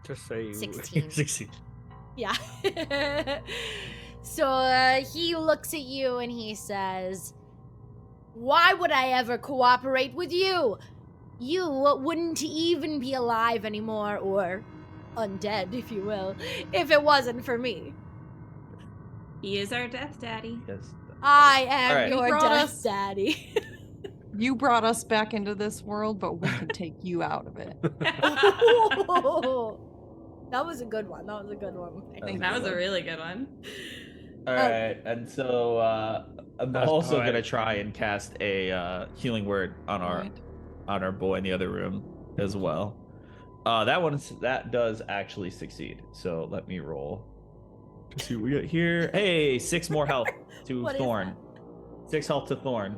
Just say 16. 16. Yeah. So he looks at you and he says, why would I ever cooperate with you? You wouldn't even be alive anymore, or undead, if you will, if it wasn't for me. He is our death daddy. Yes. I am All right. your You brought death us- daddy. You brought us back into this world, but we can take you out of it. That was a good one. That was a good one. I think. That was a really good one. All right, and so I'm That's also poetic. gonna try and cast a healing word on our boy in the other room as well. That does actually succeed. So let me roll to see what we got here. Hey, 6 more health to What is Thorn. 6 health to Thorn.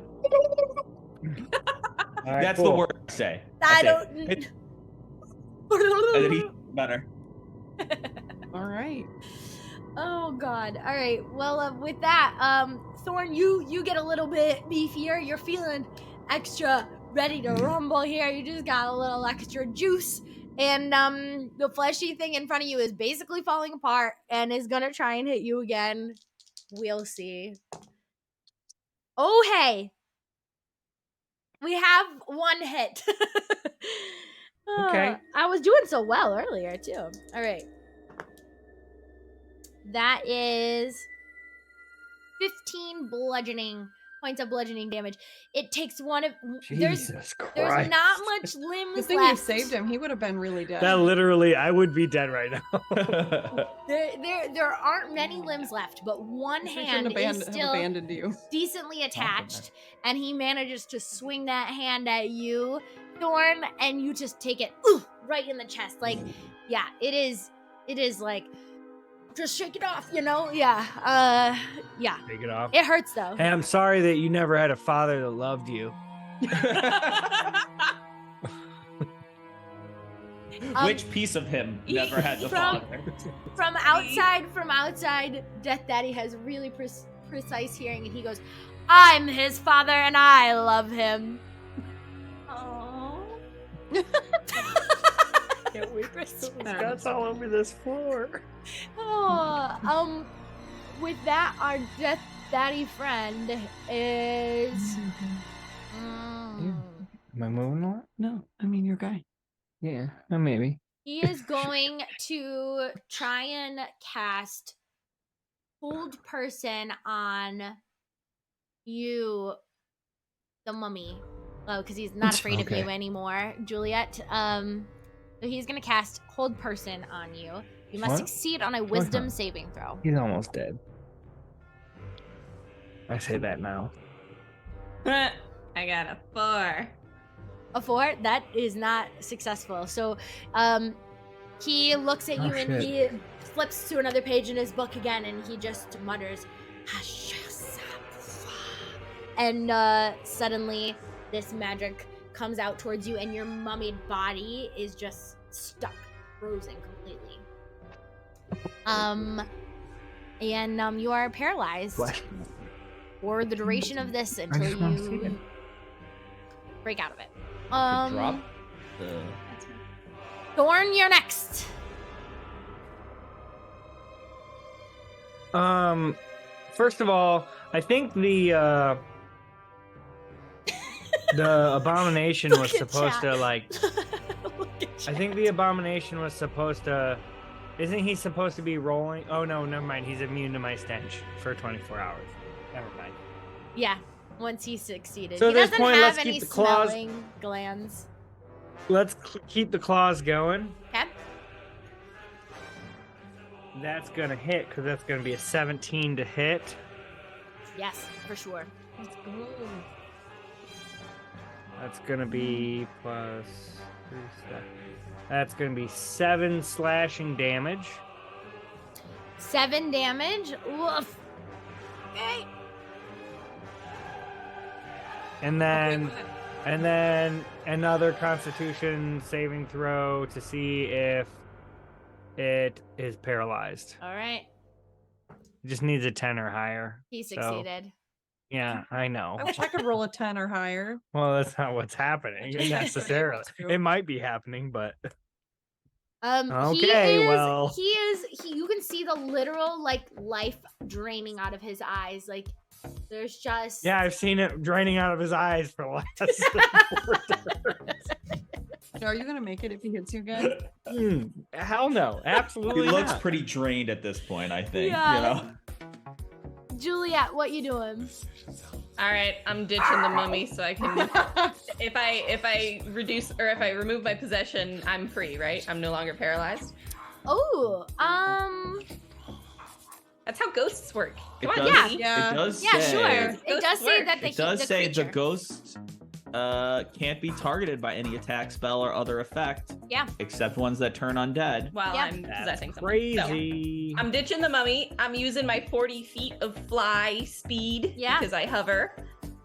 All right, That's cool. the word I say. I That's don't. it. And then he better. All right. Oh God! All right. Well, with that, Thorn, you get a little bit beefier. You're feeling extra ready to rumble here. You just got a little extra juice, and the fleshy thing in front of you is basically falling apart and is gonna try and hit you again. We'll see. Oh hey, we have one hit. Okay. I was doing so well earlier too. All right. That is 15 points of bludgeoning damage. It takes one of Jesus there's Christ. not much limbs Good thing you left. saved him. He would have been really dead. That literally, I would be dead right now. There aren't many limbs left, but one We shouldn't hand is have still abandoned you. decently attached, and he manages to swing that hand at you, Thorn, and you just take it right in the chest. Like, yeah, it is like, just shake it off, you know? Yeah, yeah. Take it off. It hurts though. Hey, I'm sorry that you never had a father that loved you. Which piece of him never had the From- father? From outside, Death Daddy has really precise hearing, and he goes, "I'm his father, and I love him." Oh. Can't wait to guts all over this floor. Oh, with that, our Death Daddy friend is. Am I moving a lot? No, I mean your guy. Yeah, maybe. He is going to try and cast Hold Person on you, the mummy. Oh, because he's not afraid of you Okay. anymore, Juliet. So he's going to cast Hold Person on you. You must What? succeed on a Wisdom saving throw. He's almost dead. I say that now. I got a 4. A 4? That is not successful. So, he looks at Oh, you and shit. he flips to another page in his book again, and he just mutters, and suddenly this magic comes out towards you, and your mummied body is just stuck, frozen completely. And you are paralyzed Flash. for the duration of this until just wanna see you it. break out of it. Drop the. Thorn, you're next. First of all, I think the abomination Look was at supposed chat. to like. Look at I think the abomination was supposed to. Isn't he supposed to be rolling? Oh no, never mind. He's immune to my stench for 24 hours. Never mind. Yeah, once he succeeded. So He at this doesn't point, have let's any keep the claws- smelling glands. Let's keep the claws going. Okay. That's gonna hit because that's gonna be a 17 to hit. Yes, for sure. That's gonna be plus 3 stuff. That's gonna be 7 slashing damage. 7 damage. Woof. Okay. And then another Constitution saving throw to see if it is paralyzed. All right. It just needs a 10 or higher. He So, succeeded. yeah, I know. I wish I could roll a 10 or higher. Well, that's not what's happening necessarily. True. It might be happening, but he Okay, is, well. you can see the literal like life draining out of his eyes. Like there's just yeah, I've seen it draining out of his eyes for the last 4 turns. Are you gonna make it if he hits you again? Hell no, He absolutely looks not. pretty drained at this point, I think. Yeah. You know? Juliet, what you doing? All right, I'm ditching the mummy so I can. If I reduce or if I remove my possession, I'm free, right? I'm no longer paralyzed. Oh, That's how ghosts work. Come on, does, yeah. Kitty. Yeah. It does yeah, say, sure. Ghosts It does say work. that It does the say the creature. ghost can't be targeted by any attack, spell, or other effect. Yeah. Except ones that turn undead. While Yep. I'm That's possessing something. So, crazy. I'm ditching the mummy. I'm using my 40 feet of fly speed Yeah. because I hover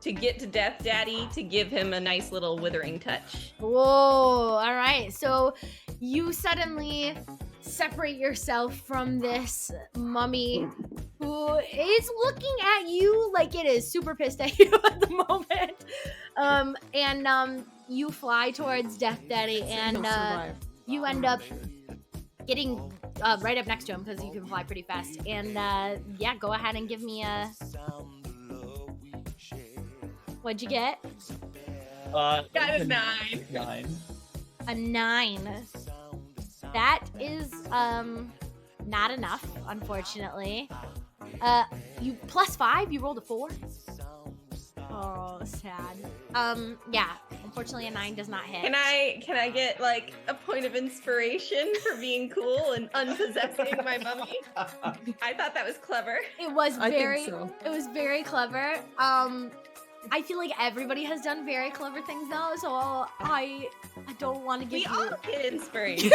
to get to Death Daddy to give him a nice little withering touch. Whoa, all right. So you suddenly separate yourself from this mummy who is looking at you like it is super pissed at you at the moment. And you fly towards Death Daddy and He'll survive. you end up getting right up next to him because you can fly pretty fast. And yeah, go ahead and give me a... What'd you get? Got a 9. 9. A 9. That is not enough, unfortunately. You +5, you rolled a 4. Oh, sad. Yeah, unfortunately a 9 does not hit. Can I get like a point of inspiration for being cool and unpossessing my mummy? I thought that was clever. It was I very think so. it was very clever. I feel like everybody has done very clever things though, so I don't want to give We you all get inspiration.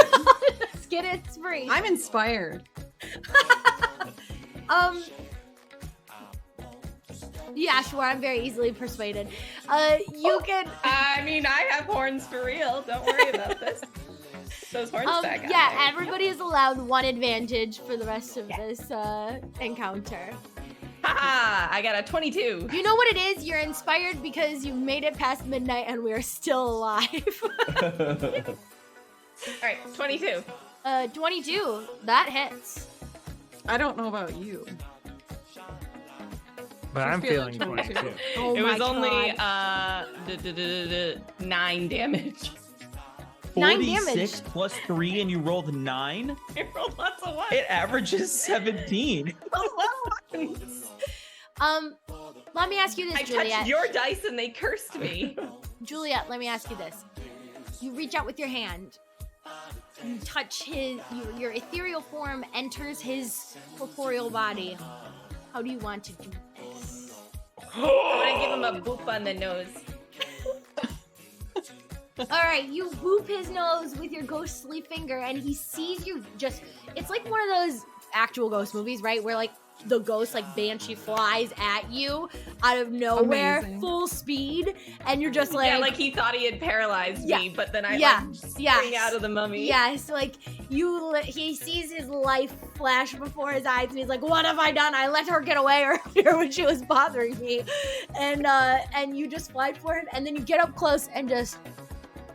Let's get inspiration. I'm inspired. Yeah, sure. I'm very easily persuaded. You can. I mean, I have horns for real. Don't worry about this. Those horns back on Yeah, there. everybody is allowed 1 advantage for the rest of this encounter. Haha, I got a 22. You know what it is? You're inspired because you made it past midnight and we are still alive. All right, 22. 22. That hits. I don't know about you. But I'm She's feeling feeling 22. 22. Oh It my was only God. 9 damage. 9 46 damage. plus 3 and you rolled 9? I rolled lots of ones. It averages 17. Let me ask you this, I Juliet. touched your dice and they cursed me. Juliet, let me ask you this. You reach out with your hand. You touch your ethereal form enters his corporeal body. How do you want to do this? I'm gonna give him a boop on the nose. All right, you whoop his nose with your ghostly finger, and he sees you just. It's like one of those actual ghost movies, right? Where like the ghost, like Banshee, flies at you out of nowhere, Amazing. full speed, and you're just like, Yeah, like he thought he had paralyzed Yeah, me, but then I yeah, like spring yes. out of the mummy. yes, like he sees his life flash before his eyes, and he's like, "What have I done? I let her get away earlier when she was bothering me," and you just fly for him, and then you get up close and just,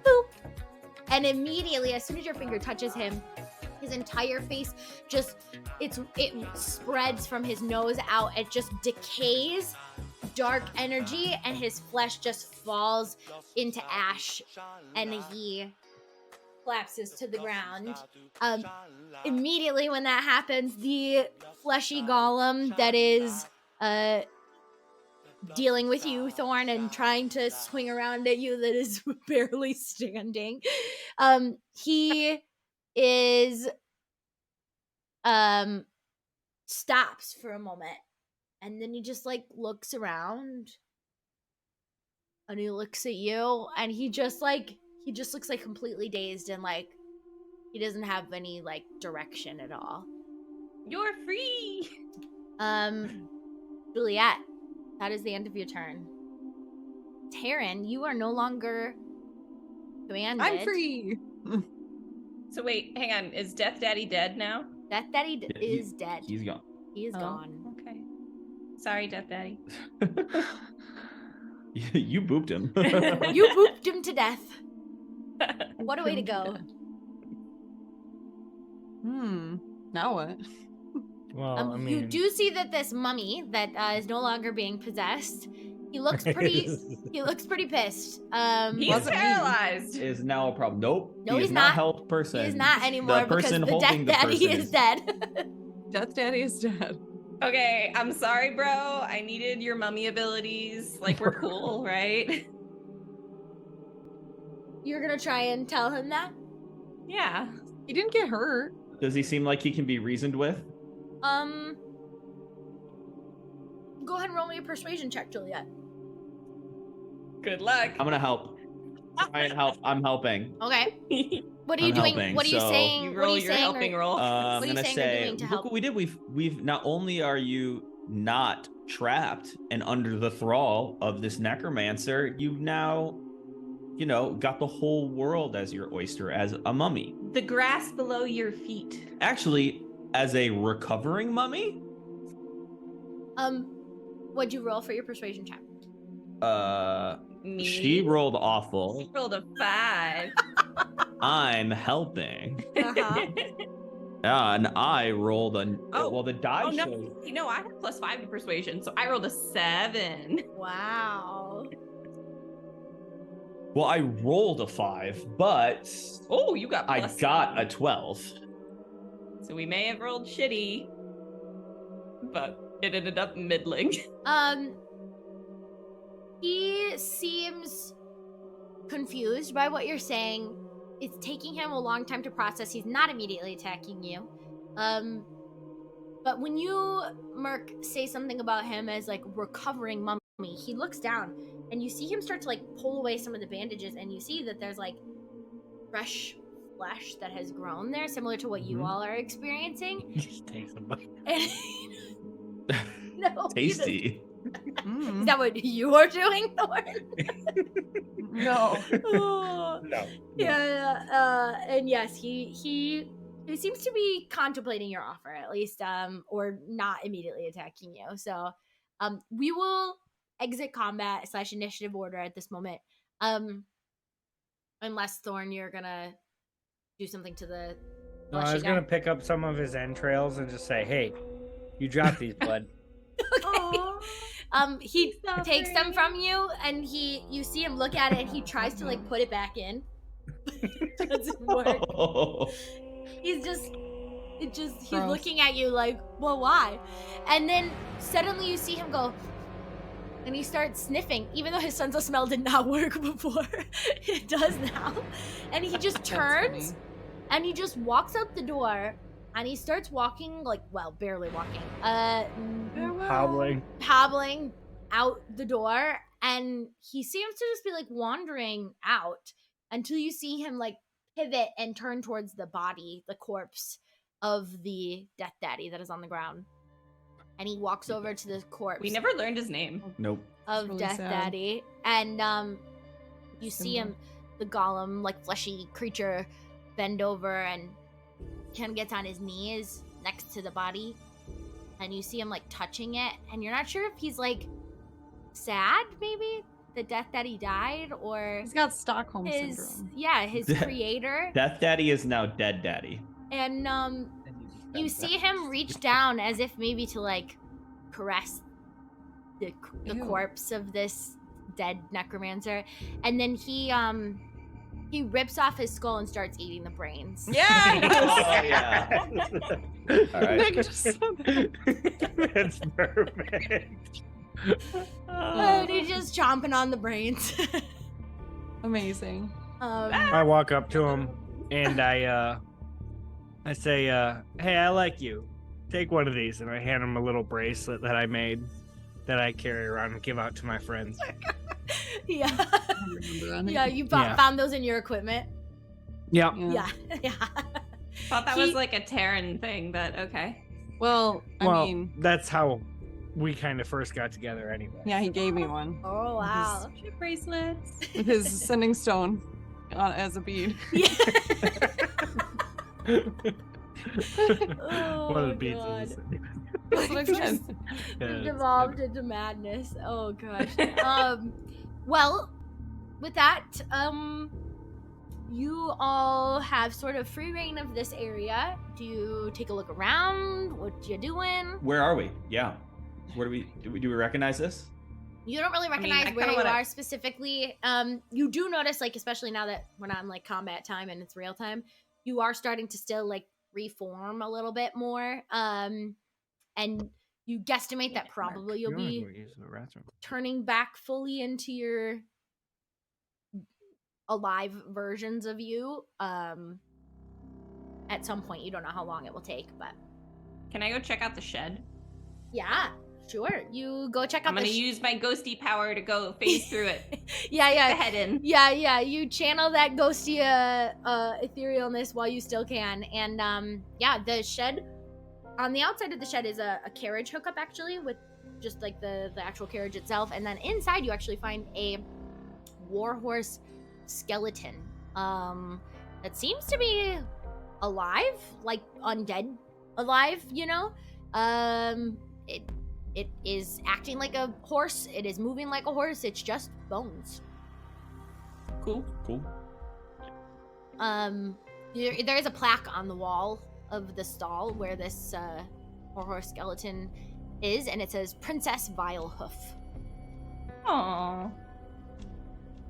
boop, and immediately, as soon as your finger touches him, his entire face just it spreads from his nose out. It just decays, dark energy, and his flesh just falls into ash, and he collapses to the ground. Immediately when that happens, the fleshy golem that is dealing with you, Thorn, and trying to swing around at you, that is barely standing, he is stops for a moment, and then he just like looks around, and he looks at you, and he just looks like completely dazed, and like he doesn't have any like direction at all. You're free. Juliet, that is the end of your turn. Taryn, you are no longer commanded. I'm free. So wait, hang on. Is Death Daddy dead now? Death Daddy Yeah, is dead. He's gone. He is Oh, gone. Okay. Sorry, Death Daddy. You booped him. You booped him to death. What a way to go. Now what? Well, I mean, You do see that this mummy that is no longer being possessed He looks pretty. He looks pretty pissed. He's Wasn't me. paralyzed. Is now a problem. Nope. No, he he's is not not. helped person. He is not anymore The because person the holding Death the Daddy person is dead. Death Daddy is dead. Okay, I'm sorry, bro. I needed your mummy abilities. Like, we're cool, right? You're gonna try and tell him that? Yeah. He didn't get hurt. Does he seem like he can be reasoned with? Go ahead and roll me a persuasion check, Juliet. Good luck. I'm gonna help. Try and help. I'm helping. Okay. What are you I'm doing? helping, What are you so- saying? You What are roll you your saying? helping roll. I'm What are you gonna saying you're say, doing to look help? what we did. We've not only are you not trapped and under the thrall of this necromancer, you've now, got the whole world as your oyster, as a mummy. The grass below your feet. Actually, as a recovering mummy. What'd you roll for your persuasion check? Me. She rolled awful. rolled a 5. I'm helping. Uh-huh. And I rolled a. Oh. Well, the die Oh no! shows. You know, I have +5 to persuasion, so I rolled a 7. Wow. Well, I rolled a 5, but Oh, you got. I plus got a 7. 12. So we may have rolled shitty, but it ended up middling. He seems confused by what you're saying. It's taking him a long time to process. He's not immediately attacking you. But when you, Merc, say something about him as like recovering mummy, he looks down and you see him start to like pull away some of the bandages, and you see that there's like fresh flesh that has grown there, similar to what you Mhm. all are experiencing. Just takes a bite. And no, he doesn't. Tasty. Is that what you are doing, Thorn? No. Oh, No. yeah, and yes, he seems to be contemplating your offer at least, or not immediately attacking you. So, we will exit combat / initiative order at this moment, unless Thorn, you're gonna do something to the. No, I was gonna pick up some of his entrails and just say, "Hey, you dropped these, bud." He takes them from you, and you see him look at it, and he tries to like put it back in. Doesn't work. He's he's Gross. looking at you like, well, why? And then suddenly you see him go, and he starts sniffing, even though his sense of smell did not work before. It does now. And he just That's turns, funny. and he just walks out the door, and he starts walking, like, well, barely walking, Hobbling. hobbling out the door, and he seems to just be like wandering out until you see him like pivot and turn towards the body, the corpse of the Death Daddy that is on the ground. And he walks over to the corpse We never learned his name. Nope. of really Death sad. Daddy, and you see Simba. him, the golem, like fleshy creature, bend over and kind of gets on his knees next to the body, and you see him like touching it, and you're not sure if he's like sad, maybe the Death Daddy died, or He's got Stockholm his syndrome. his creator, Death Daddy is now Dead Daddy. and you see him reach down as if maybe to like caress the Ew. corpse of this dead necromancer, and then he rips off his skull and starts eating the brains. Yeah. Oh, yeah. All right. Nick just said that. That's perfect. And he's just chomping on the brains. Amazing. I walk up to him and I say, "Hey, I like you. Take one of these," and I hand him a little bracelet that I made that I carry around and give out to my friends. Yeah, I remember that. yeah. You Yeah. found those in your equipment. Yep. Yeah, yeah. Thought that He- was like a Terran thing, but okay. Well, I Well, mean, that's how we kind of first got together, anyway. yeah, he gave me one Oh wow. Chip bracelets. with his sending stone as a bead. Yeah. One of the Oh, beads God. is- That's what I said. Yeah, It it's devolved into madness. Oh gosh. Well, with that, you all have sort of free reign of this area. Do you take a look around? What you doing? Where are we? Yeah. Where do we recognize this? You don't really I mean, recognize I where kinda you wanna- are specifically. You do notice, like, especially now that we're not in like combat time and it's real time, you are starting to still like reform a little bit more. And you guesstimate that probably you'll be use the restroom. turning back fully into your alive versions of you. At some point, you don't know how long it will take, but Can I go check out the shed? yeah, sure. You go check out I'm gonna the use my ghosty power to go phase through it. yeah, The yeah. head in. Yeah. You channel that ghosty etherealness while you still can. And yeah, the shed on the outside of the shed is a carriage hookup actually, with just like the actual carriage itself. And then inside you actually find a warhorse skeleton. That seems to be alive, like undead alive, you know? It is acting like a horse, it is moving like a horse, it's just bones. Cool. There is a plaque on the wall of the stall where this horse skeleton is, and it says Princess Vilehoof. Aww.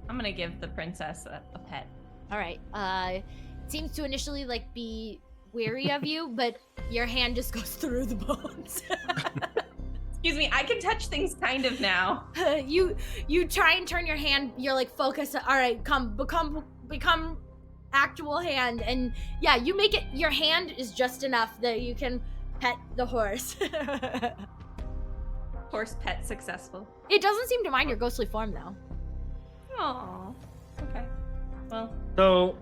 I'm gonna give the princess a pet. All right. It seems to initially like be weary of you, but your hand just goes through the bones. Excuse me, I can touch things kind of now. you try and turn your hand. You're like focus. All right, become actual hand, and yeah, you make it. Your hand is just enough that you can pet the horse. Horse pet successful. It doesn't seem to mind your ghostly form though. Aww. Okay. Well, So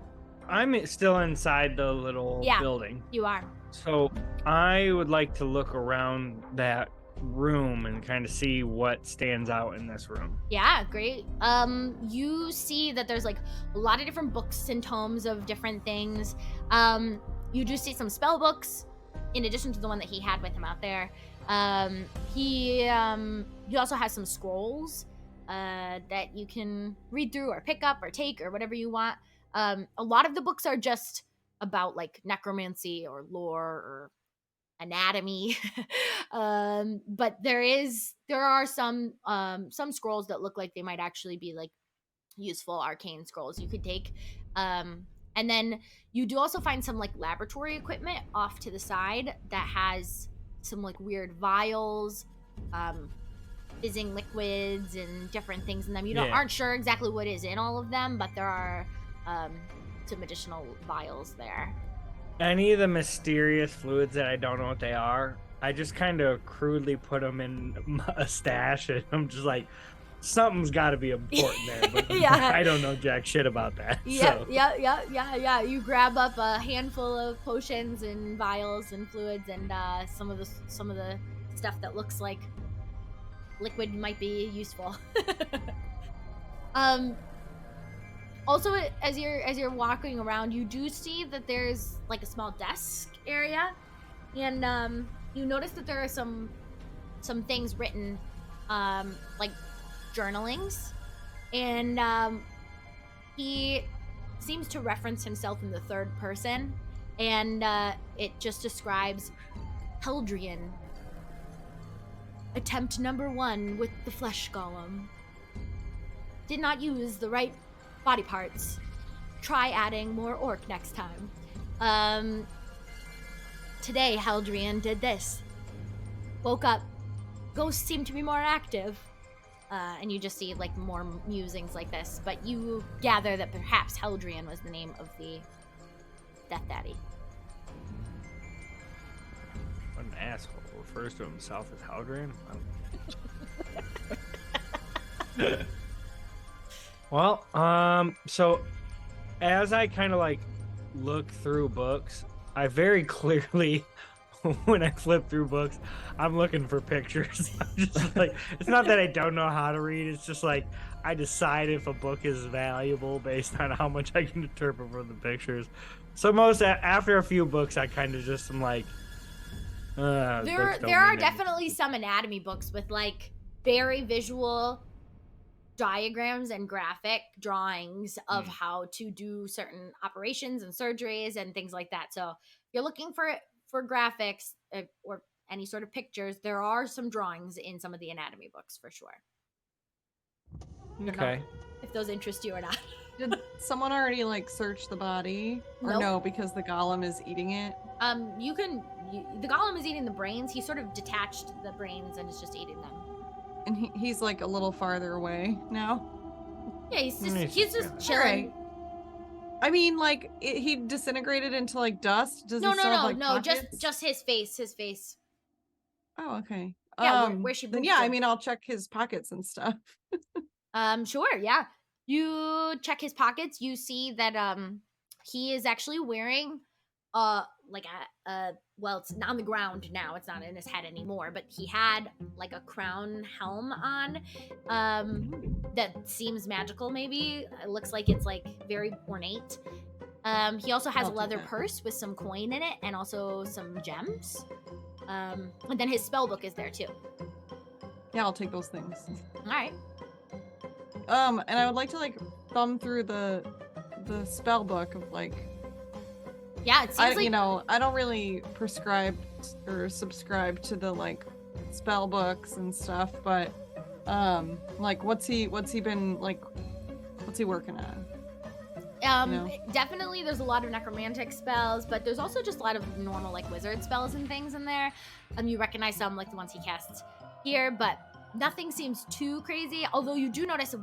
I'm still inside the little Yeah. building. You are. So I would like to look around that room and kind of see what stands out in this room. Yeah, great. You see that there's like a lot of different books and tomes of different things. You do see some spell books in addition to the one that he had with him out there. He also has some scrolls that you can read through or pick up or take or whatever you want. A lot of the books are just about like necromancy or lore or anatomy. But there are some scrolls that look like they might actually be like useful arcane scrolls you could take. And then you do also find some like laboratory equipment off to the side that has some like weird vials, fizzing liquids and different things in them. You Yeah. aren't sure exactly what is in all of them, but there are some additional vials there. Any of the mysterious fluids that I don't know what they are, I just kind of crudely put them in a stash, and I'm just like, something's got to be important there. But Yeah. I don't know jack shit about that. Yeah, so. yeah. You grab up a handful of potions and vials and fluids and some of the stuff that looks like liquid might be useful. Also, as you're walking around, you do see that there's like a small desk area, and you notice that there are some things written, like journalings, and he seems to reference himself in the third person, and it just describes Heldrian. Attempt number 1 with the flesh golem. Did not use the right body parts. Try adding more orc next time. Today Heldrian did this. Woke up. Ghosts seem to be more active. And you just see like more musings like this, but you gather that perhaps Heldrian was the name of the Death Daddy. What an asshole. Refers to himself as Haldrian. Well, so as I kind of like look through books, I very clearly, when I flip through books, I'm looking for pictures. I'm just like, it's not that I don't know how to read. It's just like I decide if a book is valuable based on how much I can interpret from the pictures. So after a few books, I kind of just am like, There are definitely some anatomy books with like very visual diagrams and graphic drawings of how to do certain operations and surgeries and things like that. So if you're looking for graphics or any sort of pictures, there are some drawings in some of the anatomy books for sure. Okay. If those interest you or not. Did someone already like search the body? Or Nope. no, because the golem is eating it? The golem is eating the brains. He sort of detached the brains and is just eating them. And he's like a little farther away now. Yeah, he's Nice. just chilling. Alright. I mean, like he disintegrated into like dust. Does No, he still have, no, like, no, pockets? just his face. Oh, okay. Yeah, where she then moved yeah, I him. mean, I'll check his pockets and stuff. Sure, yeah. You check his pockets. You see that he is actually wearing like a well, it's on the ground now. It's not in his head anymore, but he had like a crown helm on that seems magical maybe. It looks like it's like very ornate. He also has I'll a take leather that. purse with some coin in it and also some gems. And then his spell book is there too. Yeah, I'll take those things. All right. And I would like to like thumb through the spell book of like Yeah, it seems I like you know, I don't really prescribe or subscribe to the like spell books and stuff, but like what's he been like what's he working on? No. Definitely there's a lot of necromantic spells, but there's also just a lot of normal like wizard spells and things in there. You recognize some like the ones he casts here, but nothing seems too crazy. Although you do notice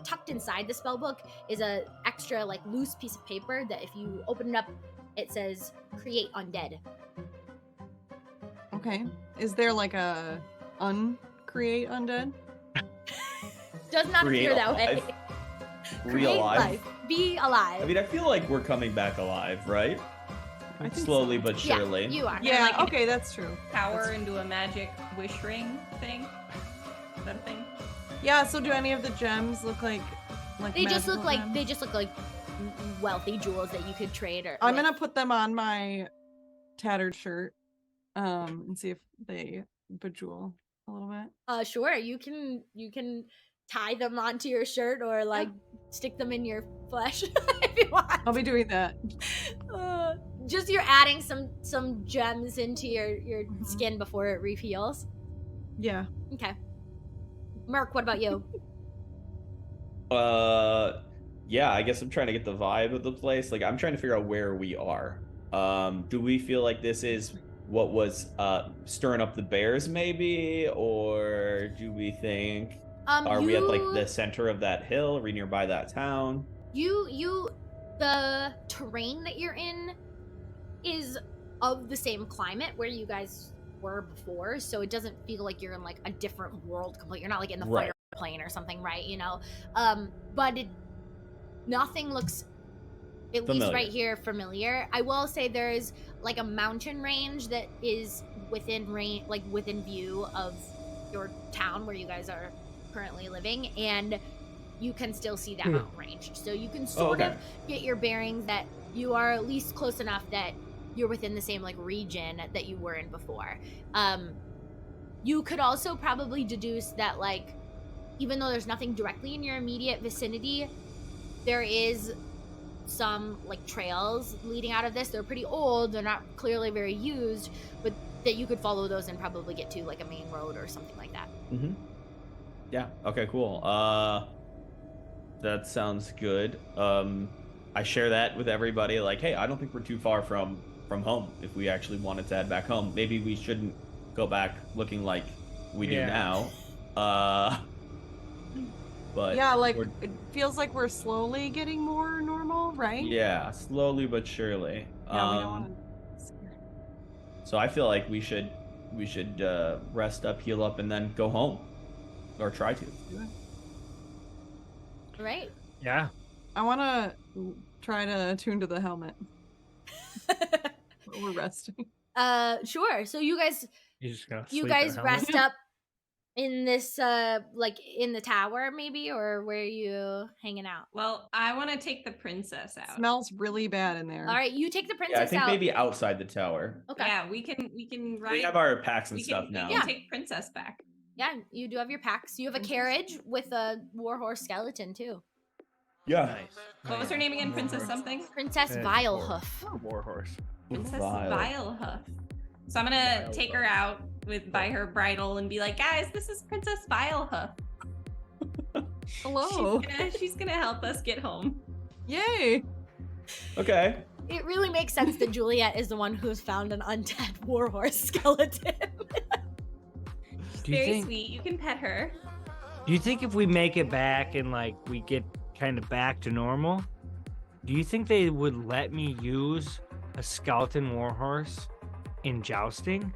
tucked inside the spell book is a extra like loose piece of paper that if you open it up, it says "Create Undead." Okay. Is there like a uncreate undead? Does not appear Create that way. alive? Create Realive? life. Be alive. I mean, I feel like we're coming back alive, right? I think Slowly so. but surely. Yeah, you are. Yeah, like an- okay, that's true. Power into a magic wish ring thing. Is that a thing? Yeah, so do any of the gems look like They just look magical gems? wealthy jewels that you could trade. Or I'm like- gonna put them on my tattered shirt, and see if they bejewel a little bit. Sure. You can tie them onto your shirt or like stick them in your flesh if you want. I'll be doing that. Just you're adding some gems into your Mhm. skin before it reheals. Yeah. Okay. Merc, what about you? Yeah, I guess I'm trying to get the vibe of the place. Like, I'm trying to figure out where we are. Do we feel like this is what was stirring up the bears, maybe, or do we think are we at like the center of that hill? Are we nearby that town? The terrain that you're in is of the same climate where you guys were before, so it doesn't feel like you're in like a different world completely. You're not like in the Right. fire plane or something, right? You know, but nothing looks at least Familiar. right here familiar. I will say there is like a mountain range that is within range, like within view of your town where you guys are currently living, and you can still see that mountain range. So you can sort okay. of get your bearings that you are at least close enough that you're within the same like region that you were in before. You could also probably deduce that like even though there's nothing directly in your immediate vicinity, there is some like trails leading out of this. They're pretty old, they're not clearly very used, but that you could follow those and probably get to like a main road or something like that. Mm-hmm. Yeah. Okay. Cool. That sounds good. I share that with everybody. Like, hey, I don't think we're too far from home. If we actually wanted to head back home, maybe we shouldn't go back looking like we do Yeah. now. But Yeah, like we're- it feels like we're slowly getting more normal, right? yeah, slowly but surely. Yeah, we don't want to. So I feel like we should rest up, heal up, and then go home, or try to. Right? Yeah. I want to try to attune to the helmet. We're resting. Sure. So you guys You just gotta you sleep guys at home. rest up in this like in the tower maybe, or where are you hanging out? Well, I want to take the princess out. Smells really bad in there. All right, you take the princess Yeah, I think out. maybe outside the tower. Okay. Yeah, we can ride. We have our packs and we stuff can, now. We can take princess back. Yeah, you do have your packs. You have a carriage with a warhorse skeleton too. Yeah. Nice. What was her name again? Princess something? Princess Yeah, Vilehoof. Warhorse. Princess Vile. Vilehoof. So I'm gonna take her out by her bridle and be like, guys, this is Princess Vilehoof. Hello. She's gonna help us get home. Yay. Okay. It really makes sense that Juliet is the one who's found an undead warhorse skeleton. Do you Very think? sweet. You can pet her. Do you think if we make it back and like we get kind of back to normal, do you think they would let me use a skeleton warhorse in jousting?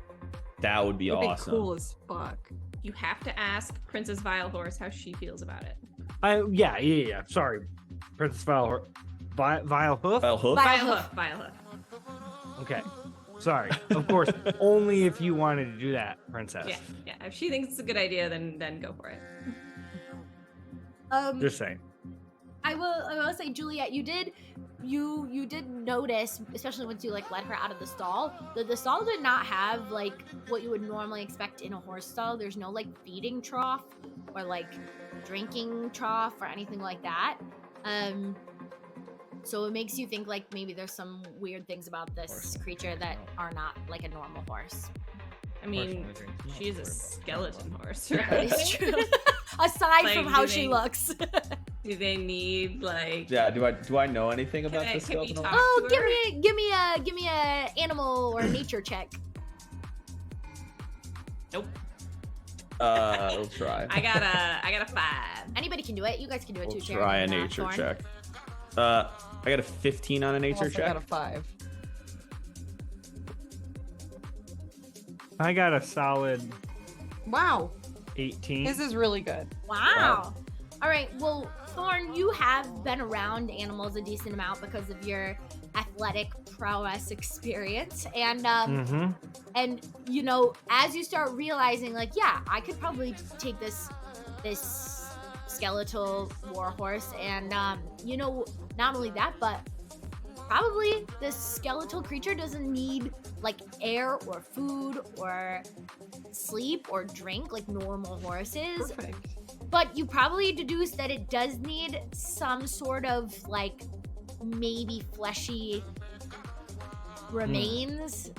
That would be It'd be awesome. cool as fuck. You have to ask Princess Vilehorse how she feels about it. Yeah. Sorry, Princess Vile Hoof. Well, hoof. Vilehoof. Okay, sorry. Of course, only if you wanted to do that, Princess. Yeah. If she thinks it's a good idea, then go for it. Just saying. I will say, Juliet, you did notice, especially once you like let her out of the stall, that the stall did not have like what you would normally expect in a horse stall. There's no like feeding trough or like drinking trough or anything like that. So it makes you think like maybe there's some weird things about this creature that are not like a normal horse. I mean, she's a skeleton horse, That right? is true. Aside Like, from how do she they- looks. Do they need like? Yeah. Do I know anything about Can this we skeleton? talk Oh, to her? give me a animal or nature check. Nope. We'll try. I got a 5. Anybody can do it. You guys can do it We'll too. try a Taryn and, nature Thorn. check. I got a 15 on a nature Also check. got a 5. I got a solid Wow. 18. His is really good. Wow. All right. Well, Thorn, you have been around animals a decent amount because of your athletic prowess experience, and Mm-hmm. and you know, as you start realizing, like, yeah, I could probably take this skeletal warhorse, and you know, not only that, but probably this skeletal creature doesn't need like air or food or sleep or drink like normal horses. Perfect. But you probably deduce that it does need some sort of like maybe fleshy remains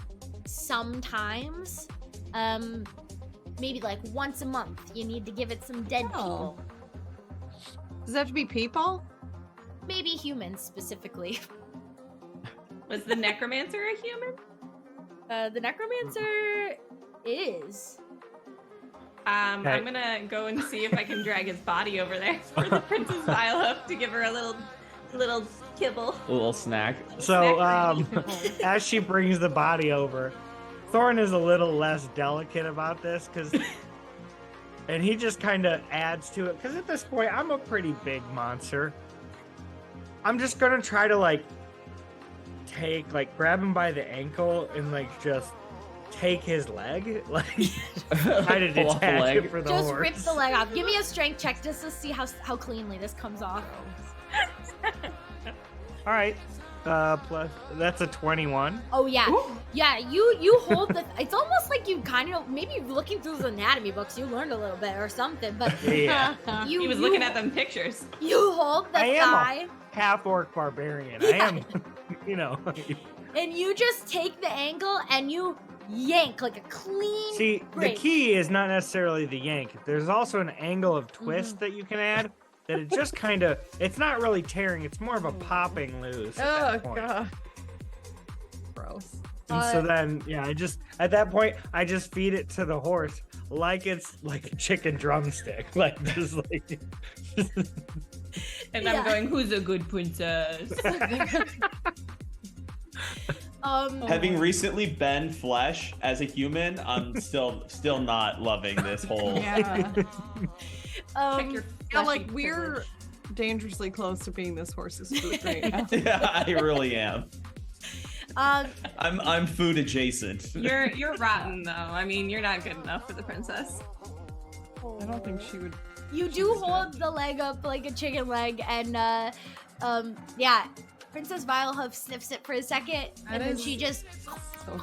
sometimes. Maybe like once a month you need to give it some dead Oh. people. Does it have to be people? Maybe humans specifically. Was the necromancer a human? The necromancer is. I'm gonna go and see if I can drag his body over there for the Princess Vilehoof to give her a little kibble. A little snack. So, Snack as she brings the body over, Thorn is a little less delicate about this and he just kind of adds to it because at this point I'm a pretty big monster. I'm just gonna try to like grab him by the ankle and like just take his leg, like try to Pull off the detach leg. it for the Just horse. rip the leg off. Give me a strength check just to see how cleanly this comes off. All right, plus that's a 21. Oh yeah, yeah. You hold the. It's almost like you kind of maybe looking through the anatomy books, you learned a little bit or something. But Yeah, you He was looking at them pictures. You hold the I am a- thigh half orc barbarian. I am, you know. and you just take the angle and you yank like a clean. See, break. the key is not necessarily the yank. There's also an angle of twist that you can add that it just kind of, it's not really tearing, it's more of a popping loose. At Oh that point. god. Gross. And so then, yeah, at that point, I just feed it to the horse like it's like a chicken drumstick. Like, just like. And Yeah. I'm going, who's a good princess? Having recently been flesh as a human, I'm still not loving this whole. Yeah. Check your Yeah, fleshy like we're dangerously close to being this horse's food right now. Yeah, I really am. Um, I'm food adjacent. You're rotten though. I mean, you're not good enough for the princess. I don't think she would. you do hold the leg up like a chicken leg, and yeah, Princess Vilehoof sniffs it for a second, and then is- she just So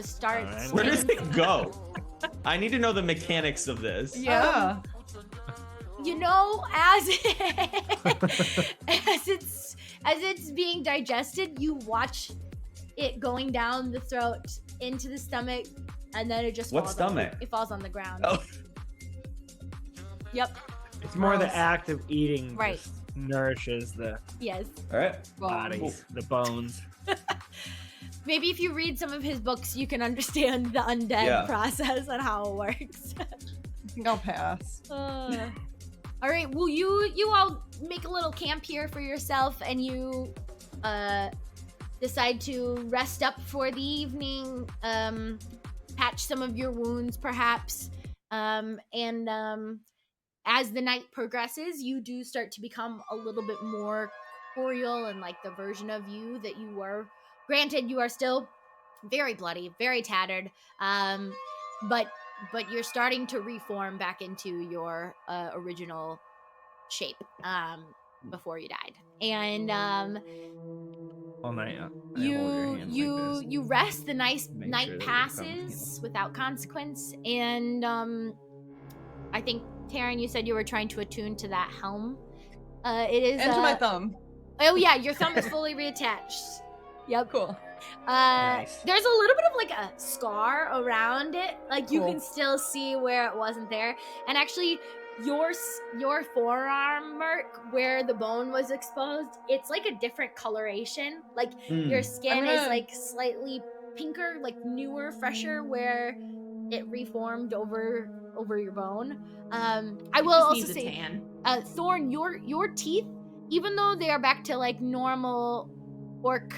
starts. Alright. Where does it go? I need to know the mechanics of this. yeah. You know, as as it's being digested, you watch it going down the throat into the stomach, and then it just What falls stomach? it falls on the ground. Oh. Yep. It's more the Gross. act of eating Right. just nourishes the Yes. All right. bodies, the bones. Maybe if you read some of his books, you can understand the undead Yeah. process and how it works. I think I'll pass. All right. Well, you all make a little camp here for yourself, and you decide to rest up for the evening. Patch some of your wounds, perhaps. And as the night progresses, you do start to become a little bit more corporeal and like the version of you that you were. Granted, you are still very bloody, very tattered, but you're starting to reform back into your original shape before you died. And All night. you rest. The night Make sure that it passes without consequence, and I think Taryn, you said you were trying to attune to that helm. It is And to my thumb. oh yeah, your thumb is fully reattached. Yep. Cool. Nice. There's a little bit of like a scar around it, like you Cool. can still see where it wasn't there, and actually your forearm, Merc, where the bone was exposed, it's like a different coloration. Like your skin is gonna- like slightly pinker, like newer, fresher, where it reformed over your bone. I will also Needs a say, tan. Thorn, your teeth, even though they are back to like normal orc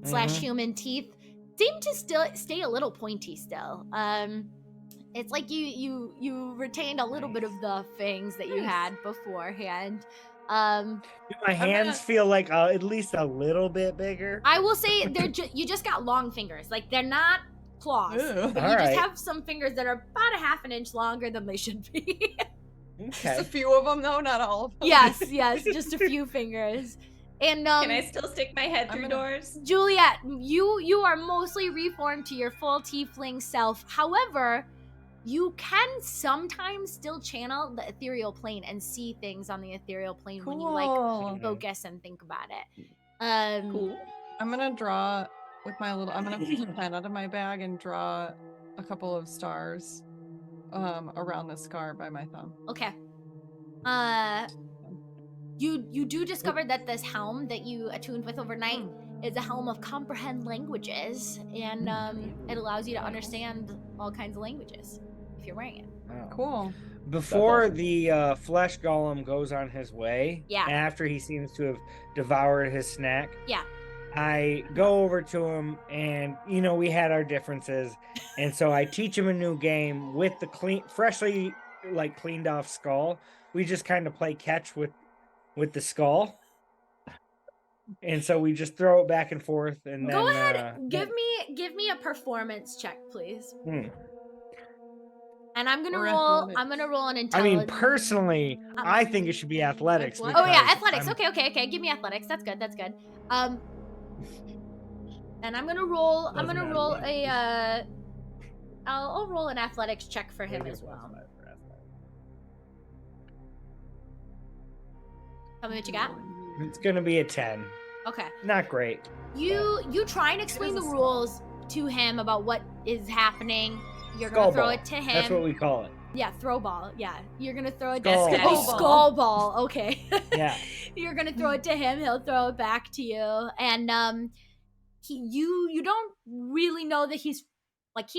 slash human teeth, seem to still stay a little pointy still. It's like you retained a little bit of the fangs that you Nice. had beforehand. Do my hands feel like at least a little bit bigger? I will say you just got long fingers. Like they're not claws, Ew. but you All just right. have some fingers that are about a half an inch longer than they should be. Just a Okay. few of them, though, not all of them. yes, just a few fingers. And Can I still stick my head I'm through gonna- doors? Juliet, you are mostly reformed to your full tiefling self. However, you can sometimes still channel the ethereal plane and see things on the ethereal plane when you like Cool. focus and think about it. Cool. I'm gonna draw with my little. I'm gonna pull a pen out of my bag and draw a couple of stars around the scar by my thumb. Okay. You do discover that this helm that you attuned with overnight is a helm of comprehend languages, and it allows you to understand all kinds of languages if you're wearing it. Cool. Before awesome. the flesh golem goes on his way, Yeah. after he seems to have devoured his snack, Yeah. I go over to him, and we had our differences, and so I teach him a new game with the freshly cleaned off skull. We just kind of play catch with the skull, and so we just throw it back and forth. And then Go ahead, give me a performance check, please. And I'm gonna Or roll. athletics. I'm gonna roll an I intelligence. mean, personally, I think it should be athletics. Athletics. Oh yeah, because athletics. I'm- Okay. Give me athletics. That's good. And I'm gonna roll. I'm Doesn't gonna matter roll what. a. I'll roll an athletics check for him as well. Tell me what you got. It's gonna be a 10. Okay. Not great. You try and explain the is a rules to him about what is happening. You're Skull gonna throw ball. it to him. That's what we call it. Yeah, throw ball. Yeah, you're gonna throw it. Skull ball. Skull ball. Okay. Yeah. You're gonna throw it to him. He'll throw it back to you, and you don't really know that he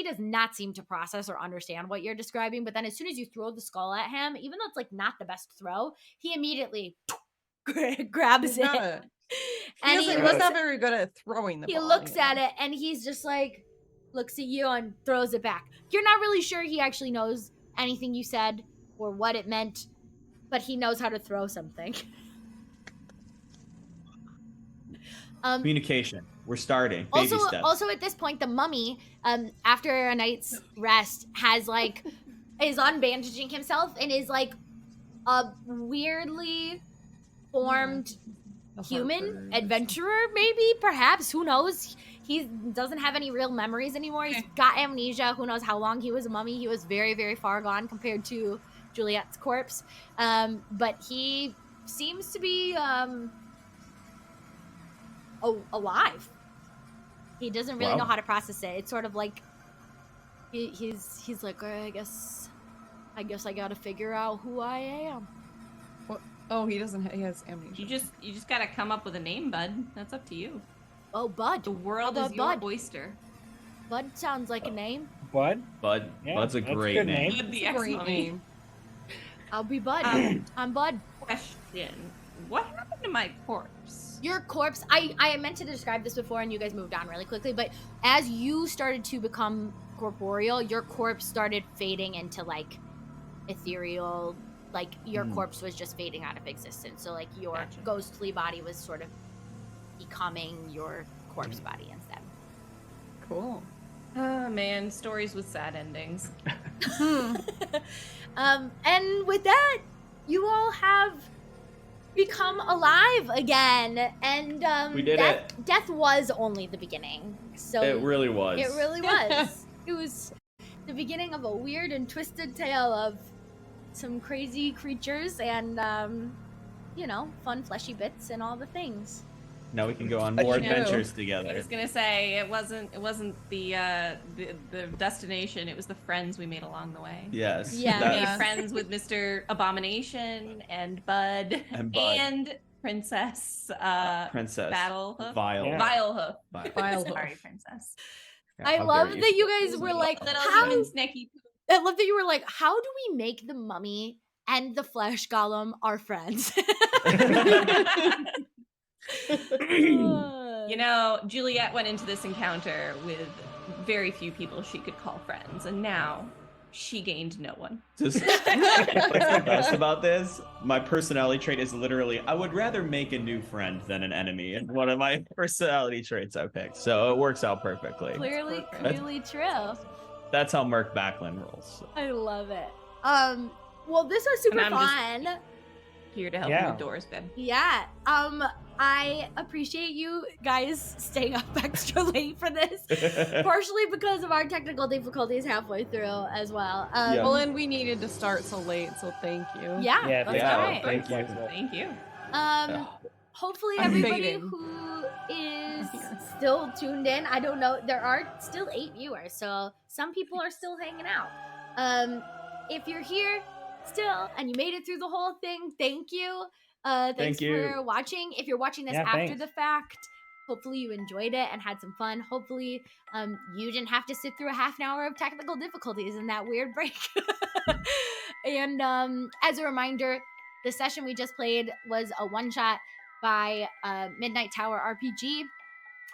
does not seem to process or understand what you're describing. But then as soon as you throw the skull at him, even though it's like not the best throw, he immediately grabs He's it. not, And he's he not looks, very good at throwing the he ball. looks at it and he's just like, looks at you and throws it back. You're not really sure he actually knows anything you said or what it meant, but he knows how to throw something. Communication. We're starting. Baby steps. Also at this point, the mummy, after a night's rest, is unbandaging himself and is like a weirdly formed human adventurer, maybe, perhaps, who knows. He doesn't have any real memories anymore. He's got amnesia. Who knows how long he was a mummy. He was very, very far gone compared to Juliet's corpse. But he seems to be alive. He doesn't really Wow. know how to process it. It's sort of like he's like, I guess I guess I gotta figure out who I am. Oh, he doesn't. He has amnesia. You just gotta come up with a name, bud. That's up to you. Oh, Bud. The world How is about your Bud? oyster. Bud sounds like a name. Bud? Bud. Yeah, Bud's a that's a great good name. name. Bud the That's a great ex-mummy. name. I'll be Bud. I'm Bud. Question: what happened to my corpse? Your corpse, I meant to describe this before and you guys moved on really quickly, but as you started to become corporeal, your corpse started fading into like ethereal, like your corpse was just fading out of existence. So like your Gotcha. ghostly body was sort of becoming your corpse body instead. Cool. Oh man, stories with sad endings. And with that, you all have become alive again, and We did death was only the beginning. So It really was. It really was. It was the beginning of a weird and twisted tale of some crazy creatures and, fun fleshy bits and all the things. Now we can go on more You know. adventures I together. was gonna say it wasn't the destination. It was the friends we made along the way. Yes. Yeah. We made Yeah. friends with Mr. Abomination and Bud And Bud. and Princess Princess. Battlehoof. Vile. Yeah. Vilehoof. Vilehoof. Sorry, Princess. I How love dare that you guys were like, Little how? human snacky poo. I love that you were like, how do we make the mummy and the flesh golem our friends? You know, Juliet went into this encounter with very few people she could call friends, and now she gained no one. Just, what's the best about this? My personality trait is literally, I would rather make a new friend than an enemy. And one of my personality traits I picked. So it works out perfectly. clearly Perfect. true. That's how Merc Backlund rolls. I love it. Well, this was super And I'm just- fun. Here to help Yeah. you with doors, babe. Yeah. I appreciate you guys staying up extra late for this. Partially because of our technical difficulties halfway through as well. Yeah. Well, and we needed to start so late, so thank you. Yeah, Yeah, that's yeah, right. thank you. Thank you. Hopefully I'm everybody fading. who is still tuned in. I don't know. There are still 8 viewers, so some people are still hanging out. If you're here still and you made it through the whole thing, thank you. Thanks Thank you. for watching. If you're watching this Yeah, after thanks. the fact, hopefully you enjoyed it and had some fun. Hopefully you didn't have to sit through a half an hour of technical difficulties in that weird break. And as a reminder, the session we just played was a one-shot by Midnight Tower RPG,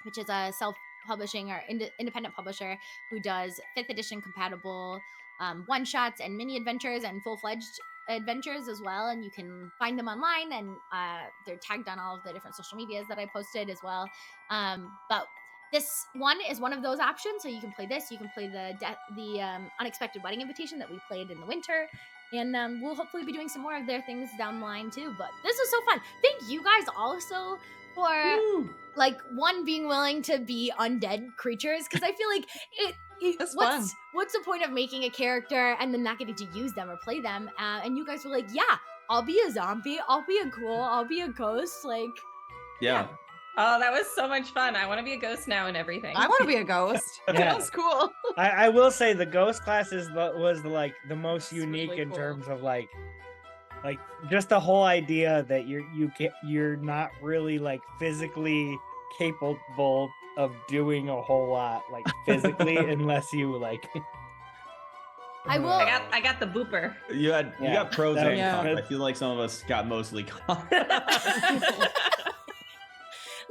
which is a self-publishing or independent publisher who does 5th edition compatible one-shots and mini adventures and full-fledged adventures as well. And you can find them online, and they're tagged on all of the different social medias that I posted as well. But this one is one of those options, so you can play this. You can play the Unexpected Wedding Invitation that we played in the winter. And we'll hopefully be doing some more of their things down the line too. But this was so fun. Thank you guys also for like being willing to be undead creatures, because I feel like It's fun. what's the point of making a character and then not getting to use them or play them? And you guys were like, yeah, I'll be a zombie, I'll be a ghoul, I'll be a ghost. Like, Yeah. Oh, that was so much fun. I want to be a ghost now and everything. I want to be a ghost. Yeah. That's cool. I will say the ghost class was the most It's unique really in cool. terms of like just the whole idea that you're not really like physically capable of doing a whole lot like physically unless you like I will. I got the booper. You Yeah, got pros that and was cons. good. I feel like some of us got mostly cons.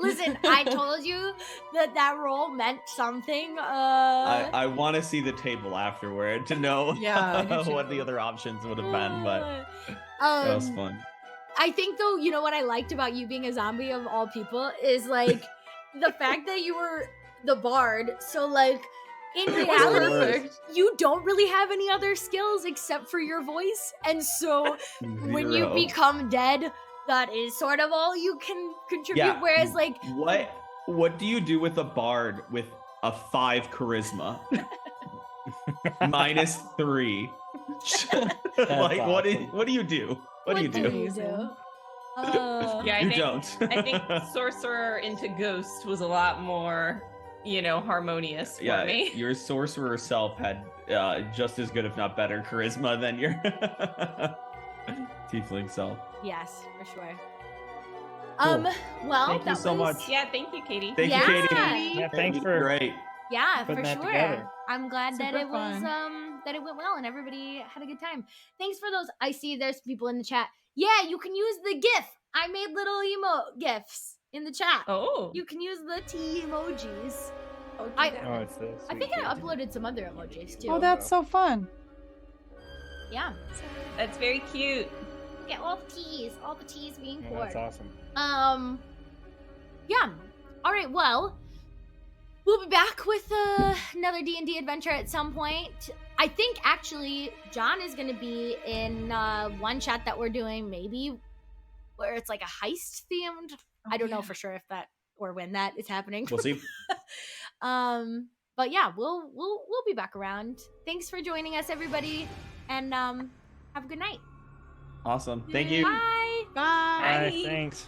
Listen, I told you that role meant something. I want to see the table afterward to know Yeah, I do what the too. other options would have been, but um, that was fun. I think though, you know what I liked about you being a zombie of all people is like the fact that you were the bard. So like in reality, Perfect. you don't really have any other skills except for your voice, and so when you Zero. become dead, that is sort of all you can contribute. Yeah. Whereas like What do you do with a bard with a 5 charisma? -3. Like what do you do? What do you do? Amazing. Yeah, I You think, don't. I think sorcerer into ghost was a lot more harmonious for Yeah, me. your sorcerer self had just as good, if not better, charisma than your tiefling self. Yes, for sure. Cool. Well, Thank you that so was, much. Yeah, thank you, Katie. Thank Yeah. you, Katie. Yeah, thanks You did for great. Yeah, putting for that sure. together. I'm glad that Super it was fun. that it went well and everybody had a good time. Thanks for those. I see there's people in the chat. Yeah, you can use the GIF. I made little emote GIFs in the chat. Oh. You can use the T emojis. Oh, I- that Oh, one. it's this. I think I uploaded some other emojis too. Oh, that's so fun. Yeah. That's very cute. Get all the T's being Yeah, poured. that's awesome. Yeah. All right. Well, we'll be back with another D&D adventure at some point. I think actually John is going to be in one shot that we're doing, maybe where it's like a heist themed. I don't know for sure if that or when that is happening. We'll see. But yeah, we'll be back around. Thanks for joining us, everybody, and have a good night. Awesome. Thank you. Bye. Bye. Bye. Thanks.